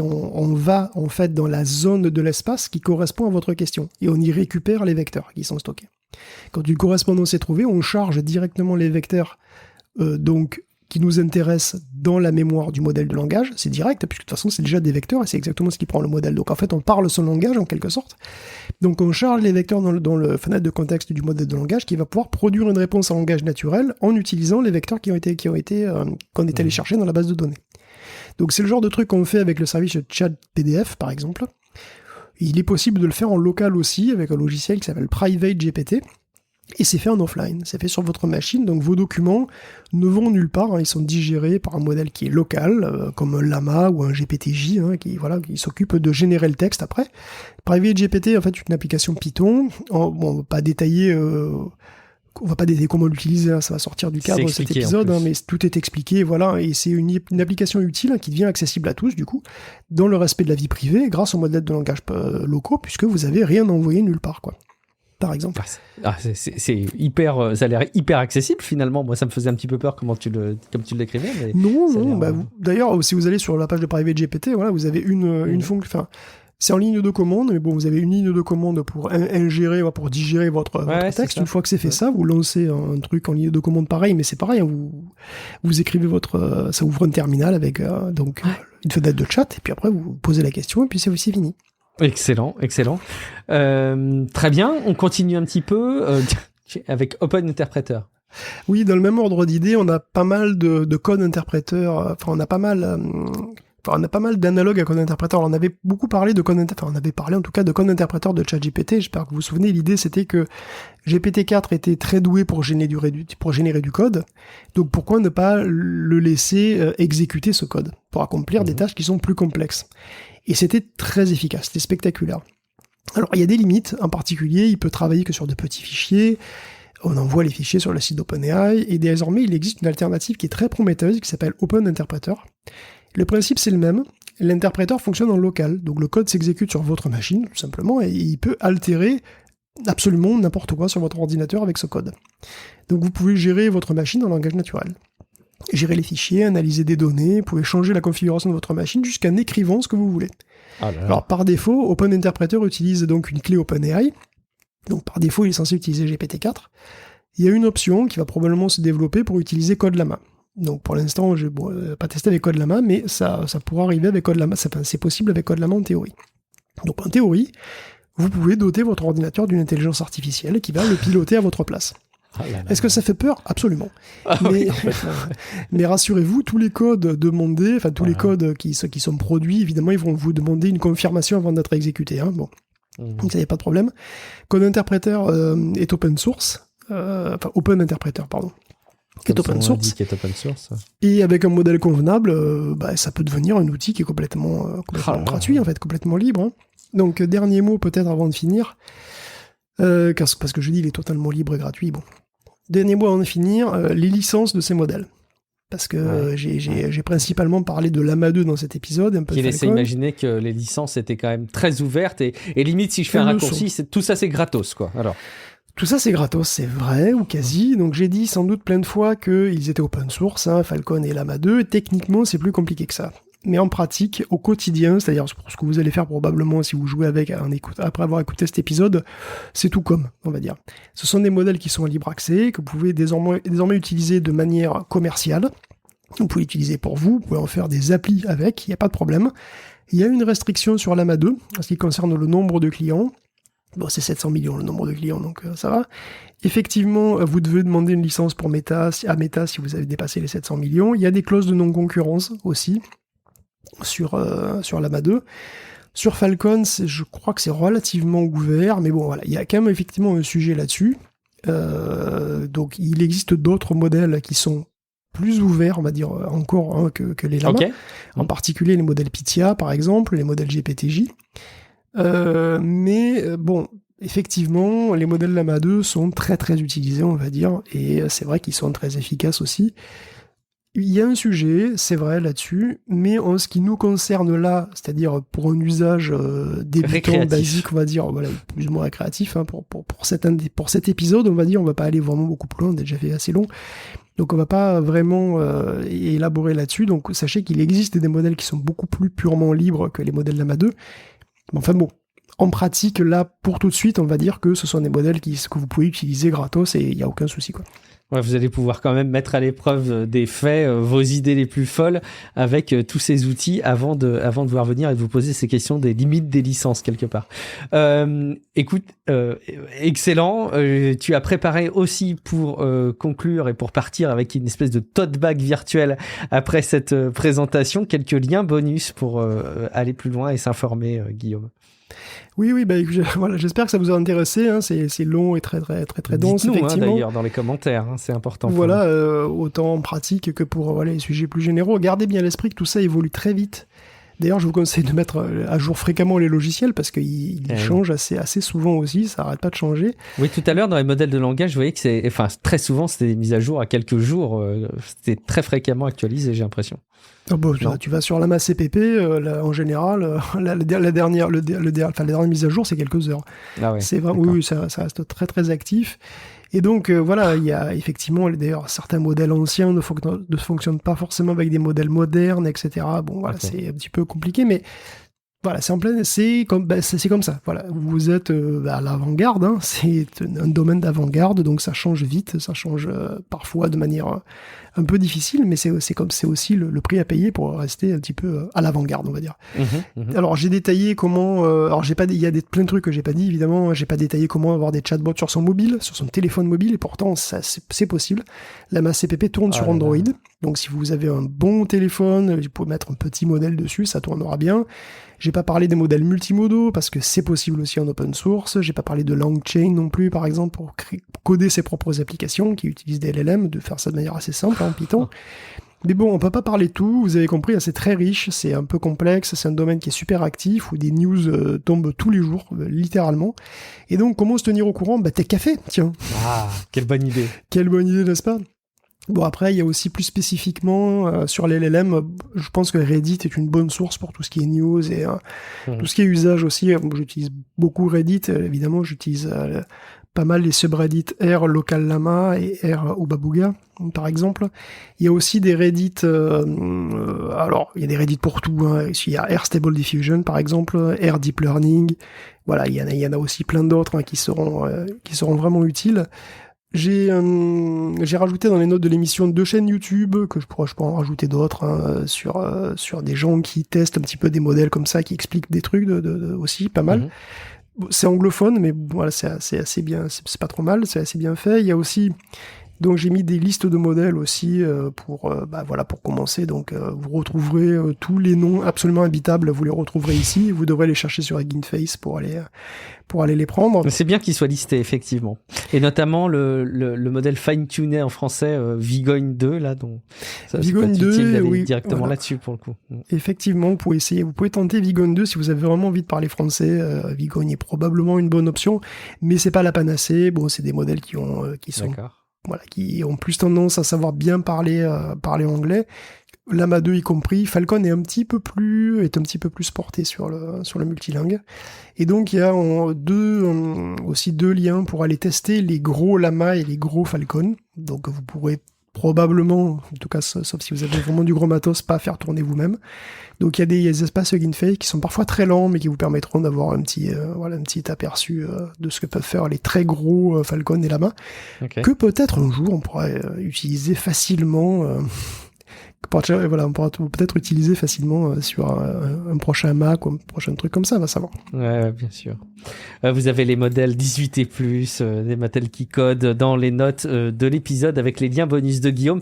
Speaker 2: on va en fait dans la zone de l'espace qui correspond à votre question, et on y récupère les vecteurs qui sont stockés. Quand une correspondance est trouvée, on charge directement les vecteurs qui nous intéressent dans la mémoire du modèle de langage. C'est direct, puisque de toute façon, c'est déjà des vecteurs, et c'est exactement ce qui prend le modèle. Donc en fait, on parle son langage, en quelque sorte. Donc on charge les vecteurs dans le fenêtre de contexte du modèle de langage, qui va pouvoir produire une réponse en langage naturel en utilisant les vecteurs qu'on est allé chercher dans la base de données. Donc c'est le genre de truc qu'on fait avec le service ChatPDF, par exemple. Il est possible de le faire en local aussi, avec un logiciel qui s'appelle PrivateGPT. Et c'est fait en offline, c'est fait sur votre machine, donc vos documents ne vont nulle part, hein, ils sont digérés par un modèle qui est local, comme un Llama ou un GPTJ, hein, qui s'occupe de générer le texte après. PrivateGPT, en fait, c'est une application Python, on va pas détailler comment l'utiliser, hein, ça va sortir du cadre de cet épisode, hein, mais tout est expliqué, voilà, et c'est une application utile hein, qui devient accessible à tous, du coup, dans le respect de la vie privée, grâce aux modèles de langage locaux, puisque vous avez rien envoyé nulle part, quoi. Par exemple.
Speaker 1: C'est hyper, ça a l'air hyper accessible finalement. Moi, ça me faisait un petit peu peur comme tu l'écrivais. Mais
Speaker 2: non. D'ailleurs, si vous allez sur la page de PrivateGPT, voilà, vous avez une fonction. Enfin, c'est en ligne de commande, mais bon, vous avez une ligne de commande pour ingérer, pour digérer votre texte. Une fois que c'est fait ça, vous lancez un truc en ligne de commande pareil, mais c'est pareil. Hein, vous écrivez ça ouvre un terminal avec une fenêtre de chat, et puis après vous posez la question, et puis c'est aussi fini.
Speaker 1: Excellent. Très bien, on continue un petit peu avec Open Interpreter.
Speaker 2: Oui, dans le même ordre d'idées, on a pas mal de code interpréteurs, on a pas mal d'analogues à code interpréteur. On avait beaucoup parlé de code interpréteur, on avait parlé en tout cas de code interpréteur de ChatGPT. J'espère que vous vous souvenez, l'idée c'était que GPT-4 était très doué pour générer du code. Donc pourquoi ne pas le laisser exécuter ce code pour accomplir des tâches qui sont plus complexes. Et c'était très efficace, c'était spectaculaire. Alors, il y a des limites, en particulier, il peut travailler que sur de petits fichiers, on envoie les fichiers sur le site d'OpenAI, et désormais, il existe une alternative qui est très prometteuse, qui s'appelle Open Interpreter. Le principe, c'est le même, l'interpréteur fonctionne en local, donc le code s'exécute sur votre machine, tout simplement, et il peut altérer absolument n'importe quoi sur votre ordinateur avec ce code. Donc vous pouvez gérer votre machine en langage naturel. Gérer les fichiers, analyser des données, vous pouvez changer la configuration de votre machine jusqu'en écrivant ce que vous voulez. Alors par défaut, Open Interpreter utilise donc une clé OpenAI, donc par défaut il est censé utiliser GPT-4. Il y a une option qui va probablement se développer pour utiliser CodeLlama. Donc pour l'instant, je n'ai pas testé avec CodeLlama, mais ça pourra arriver avec CodeLlama, c'est possible avec CodeLlama en théorie. Donc en théorie, vous pouvez doter votre ordinateur d'une intelligence artificielle qui va le piloter à votre place. Est-ce que ça fait peur ? Absolument. Mais rassurez-vous, tous les codes demandés, enfin tous les codes qui sont produits, évidemment, ils vont vous demander une confirmation avant d'être exécutés. Hein. Bon. Donc ça, il n'y a pas de problème. Code Interpreter est open source. Open Interpreter, pardon. Qui est open source. Et avec un modèle convenable, ça peut devenir un outil qui est complètement gratuit, en fait, complètement libre. Hein. Donc, dernier mot peut-être avant de finir. Parce que je dis il est totalement libre et gratuit. Bon. Dernier mot avant de finir, les licences de ces modèles. Parce que j'ai principalement parlé de Llama 2 dans cet épisode. Un peu
Speaker 1: qui laissait imaginer que les licences étaient quand même très ouvertes et limite si je fais un raccourci, tout ça c'est gratos quoi. Alors.
Speaker 2: Tout ça, c'est gratos, c'est vrai, ou quasi. Donc j'ai dit sans doute plein de fois qu'ils étaient open source, hein, Falcon et Llama 2. Techniquement, c'est plus compliqué que ça. Mais en pratique, au quotidien, c'est-à-dire pour ce que vous allez faire probablement si vous jouez avec après avoir écouté cet épisode, c'est tout comme, on va dire. Ce sont des modèles qui sont en libre accès, que vous pouvez désormais utiliser de manière commerciale. Vous pouvez l'utiliser pour vous pouvez en faire des applis avec, il n'y a pas de problème. Il y a une restriction sur Llama 2, en ce qui concerne le nombre de clients. Bon, c'est 700 millions le nombre de clients, donc ça va. Effectivement, vous devez demander une licence pour Meta si vous avez dépassé les 700 millions. Il y a des clauses de non-concurrence aussi sur Llama 2. Sur Falcon, je crois que c'est relativement ouvert, mais bon, voilà, il y a quand même effectivement un sujet là-dessus. Donc, il existe d'autres modèles qui sont plus ouverts, on va dire, encore hein, que les Llama. Okay. En particulier les modèles Pythia, par exemple, les modèles GPTJ. Mais bon, effectivement, les modèles Llama 2 sont très très utilisés, on va dire, et c'est vrai qu'ils sont très efficaces aussi. Il y a un sujet, c'est vrai là-dessus, mais en ce qui nous concerne là, c'est-à-dire pour un usage débutant, basique, on va dire, voilà, plus ou moins récréatif, hein, pour cet épisode, on va dire, on va pas aller vraiment beaucoup plus loin, on a déjà fait assez long. Donc on va pas vraiment élaborer là-dessus. Donc sachez qu'il existe des modèles qui sont beaucoup plus purement libres que les modèles Llama 2. Enfin bon, en pratique, là, pour tout de suite, on va dire que ce sont des modèles que vous pouvez utiliser gratos et il n'y a aucun souci, quoi.
Speaker 1: Ouais, vous allez pouvoir quand même mettre à l'épreuve des faits, vos idées les plus folles avec tous ces outils avant de pouvoir venir et de vous poser ces questions des limites des licences quelque part. Écoute, excellent. Tu as préparé aussi pour conclure et pour partir avec une espèce de tote bag virtuel après cette présentation, quelques liens bonus pour aller plus loin et s'informer, Guillaume.
Speaker 2: Oui, bah, voilà, j'espère que ça vous a intéressé. Hein, c'est long et très dense.
Speaker 1: Dites-nous,
Speaker 2: effectivement.
Speaker 1: D'ailleurs, dans les commentaires, hein, c'est important.
Speaker 2: Voilà, autant en pratique que pour les sujets plus généraux. Gardez bien à l'esprit que tout ça évolue très vite. D'ailleurs, je vous conseille de mettre à jour fréquemment les logiciels parce qu'ils changent assez souvent aussi, ça n'arrête pas de changer.
Speaker 1: Oui, tout à l'heure, dans les modèles de langage, je voyais que très souvent, c'était des mises à jour à quelques jours. C'était très fréquemment actualisé, j'ai l'impression.
Speaker 2: Tu vas sur Llama CPP, en général, la dernière mise à jour, c'est quelques heures.
Speaker 1: Ah ouais,
Speaker 2: c'est vraiment, oui, ça reste très très actif. Et donc, voilà, il y a effectivement, d'ailleurs, certains modèles anciens ne fonctionnent pas forcément avec des modèles modernes, etc. Bon, voilà, c'est un petit peu compliqué, mais voilà, c'est comme ça. Voilà, vous êtes à l'avant-garde, hein, c'est un domaine d'avant-garde, donc ça change vite, ça change parfois de manière un peu difficile, mais c'est aussi le prix à payer pour rester un petit peu à l'avant-garde, on va dire. Alors j'ai détaillé comment, il y a plein de trucs que j'ai pas dit, évidemment, j'ai pas détaillé comment avoir des chatbots sur son mobile, sur son téléphone mobile, et pourtant c'est possible. Llama CPP tourne sur Android, donc si vous avez un bon téléphone, vous pouvez mettre un petit modèle dessus, ça tournera bien. J'ai pas parlé des modèles multimodaux parce que c'est possible aussi en open source. J'ai pas parlé de LangChain non plus, par exemple, pour coder ses propres applications qui utilisent des LLM, de faire ça de manière assez simple en Python. Mais bon, on peut pas parler de tout. Vous avez compris, c'est très riche, c'est un peu complexe, c'est un domaine qui est super actif où des news tombent tous les jours, littéralement. Et donc, comment se tenir au courant ? Tech Café, tiens.
Speaker 1: Ah, quelle bonne idée.
Speaker 2: Quelle bonne idée, n'est-ce pas ? Bon, après, il y a aussi plus spécifiquement sur les LLM, je pense que Reddit est une bonne source pour tout ce qui est news et tout ce qui est usage aussi. J'utilise beaucoup Reddit, évidemment, j'utilise pas mal les subreddits R Local Llama et R Obabuga, par exemple. Il y a aussi des Reddit, alors, il y a des Reddit pour tout, hein. Il y a R Stable Diffusion, par exemple, R Deep Learning. Voilà, il y en a aussi plein d'autres hein, qui seront vraiment utiles. J'ai rajouté dans les notes de l'émission 2 chaînes YouTube, que je peux en rajouter d'autres, hein, sur des gens qui testent un petit peu des modèles comme ça, qui expliquent des trucs aussi, pas mal. C'est anglophone, mais voilà, c'est assez bien, c'est pas trop mal, c'est assez bien fait. Il y a aussi, donc j'ai mis des listes de modèles aussi pour commencer. Donc vous retrouverez tous les noms absolument habitables, vous les retrouverez ici. Vous devrez les chercher sur Hugging Face pour aller les prendre.
Speaker 1: C'est bien qu'ils soient listés, effectivement. Et notamment le modèle fine-tuné en français, Vigogne 2, là, dont ça
Speaker 2: Vigogne
Speaker 1: c'est pas utile
Speaker 2: 2,
Speaker 1: d'aller
Speaker 2: oui,
Speaker 1: directement
Speaker 2: voilà.
Speaker 1: là-dessus, pour le coup.
Speaker 2: Effectivement, vous pouvez tenter Vigogne 2 si vous avez vraiment envie de parler français. Vigogne est probablement une bonne option, mais c'est pas la panacée. Bon, c'est des modèles qui sont...
Speaker 1: D'accord.
Speaker 2: Voilà, qui ont plus tendance à savoir bien parler anglais. Lama 2 y compris, Falcon est un petit peu plus porté sur le multilingue. Et donc il y a aussi deux liens pour aller tester les gros Lama et les gros Falcon. Donc vous pourrez probablement, en tout cas sauf si vous avez vraiment du gros matos, pas faire tourner vous-même. Donc il y a des espaces Hugging Face qui sont parfois très lents, mais qui vous permettront d'avoir un petit aperçu de ce que peuvent faire les très gros Falcon et Lama, que peut-être un jour on pourra utiliser facilement. On pourra peut-être utiliser facilement sur un prochain Mac ou un prochain truc comme ça, on va savoir.
Speaker 1: Ouais, bien sûr. Vous avez les modèles 18 et plus, des modèles qui codent dans les notes de l'épisode avec les liens bonus de Guillaume.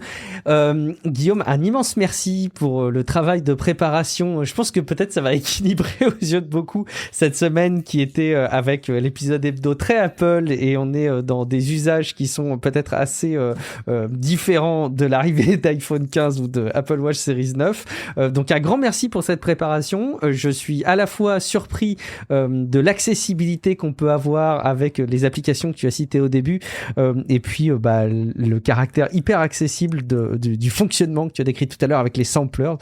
Speaker 1: Guillaume, un immense merci pour le travail de préparation. Je pense que peut-être ça va équilibrer aux yeux de beaucoup cette semaine qui était avec l'épisode hebdo très Apple, et on est dans des usages qui sont peut-être assez différents de l'arrivée d'iPhone 15 ou de Apple Watch Series 9. Donc un grand merci pour cette préparation. Je suis à la fois surpris de l'accessibilité qu'on peut avoir avec les applications que tu as citées au début, et puis le caractère hyper accessible du fonctionnement que tu as décrit tout à l'heure avec les samplers.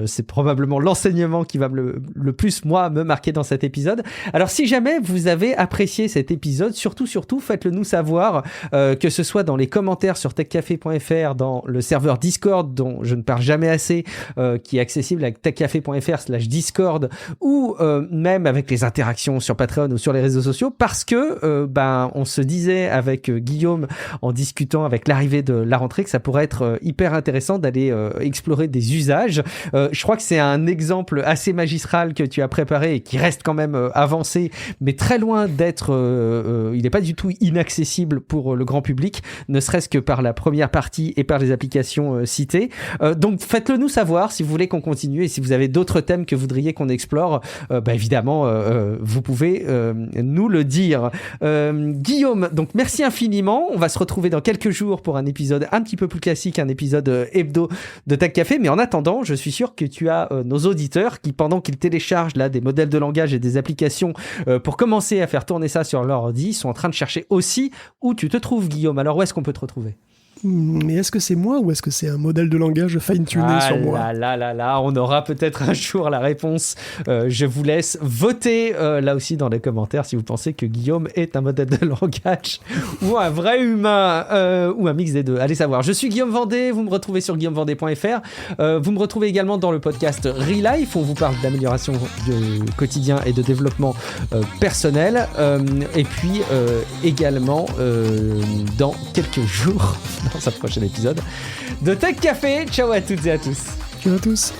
Speaker 1: C'est probablement l'enseignement qui va le plus, moi, me marquer dans cet épisode. Alors si jamais vous avez apprécié cet épisode, surtout, faites-le nous savoir, que ce soit dans les commentaires sur techcafé.fr, dans le serveur Discord dont je ne parle jamais assez, qui est accessible avec techcafé.fr/Discord, ou même avec les interactions sur Patreon ou sur les réseaux sociaux, parce que on se disait avec Guillaume en discutant avec l'arrivée de la rentrée que ça pourrait être hyper intéressant d'aller explorer des usages. Je crois que c'est un exemple assez magistral que tu as préparé et qui reste quand même avancé, mais très loin d'être il n'est pas du tout inaccessible pour le grand public, ne serait-ce que par la première partie et par les applications citées. Donc faites-le nous savoir si vous voulez qu'on continue, et si vous avez d'autres thèmes que vous voudriez qu'on explore, évidemment vous pouvez nous le dire. Guillaume, donc merci infiniment. On va se retrouver dans quelques jours pour un épisode un petit peu plus classique, un épisode hebdo de Tech Café, mais en attendant, je suis sûr que tu as nos auditeurs qui, pendant qu'ils téléchargent là des modèles de langage et des applications pour commencer à faire tourner ça sur leur ordi, sont en train de chercher aussi où tu te trouves, Guillaume. Alors où est-ce qu'on peut te retrouver ?
Speaker 2: Mais est-ce que c'est moi ou est-ce que c'est un modèle de langage fine-tuné sur moi ?
Speaker 1: On aura peut-être un jour la réponse. Je vous laisse voter là aussi dans les commentaires si vous pensez que Guillaume est un modèle de langage ou un vrai humain ou un mix des deux. Allez savoir. Je suis Guillaume Vendée, vous me retrouvez sur guillaumevendée.fr. Vous me retrouvez également dans le podcast Relife, où on vous parle d'amélioration du quotidien et de développement personnel. Et puis également dans quelques jours, dans un prochain épisode de Tech Café. Ciao à toutes et à tous.
Speaker 2: Ciao à tous.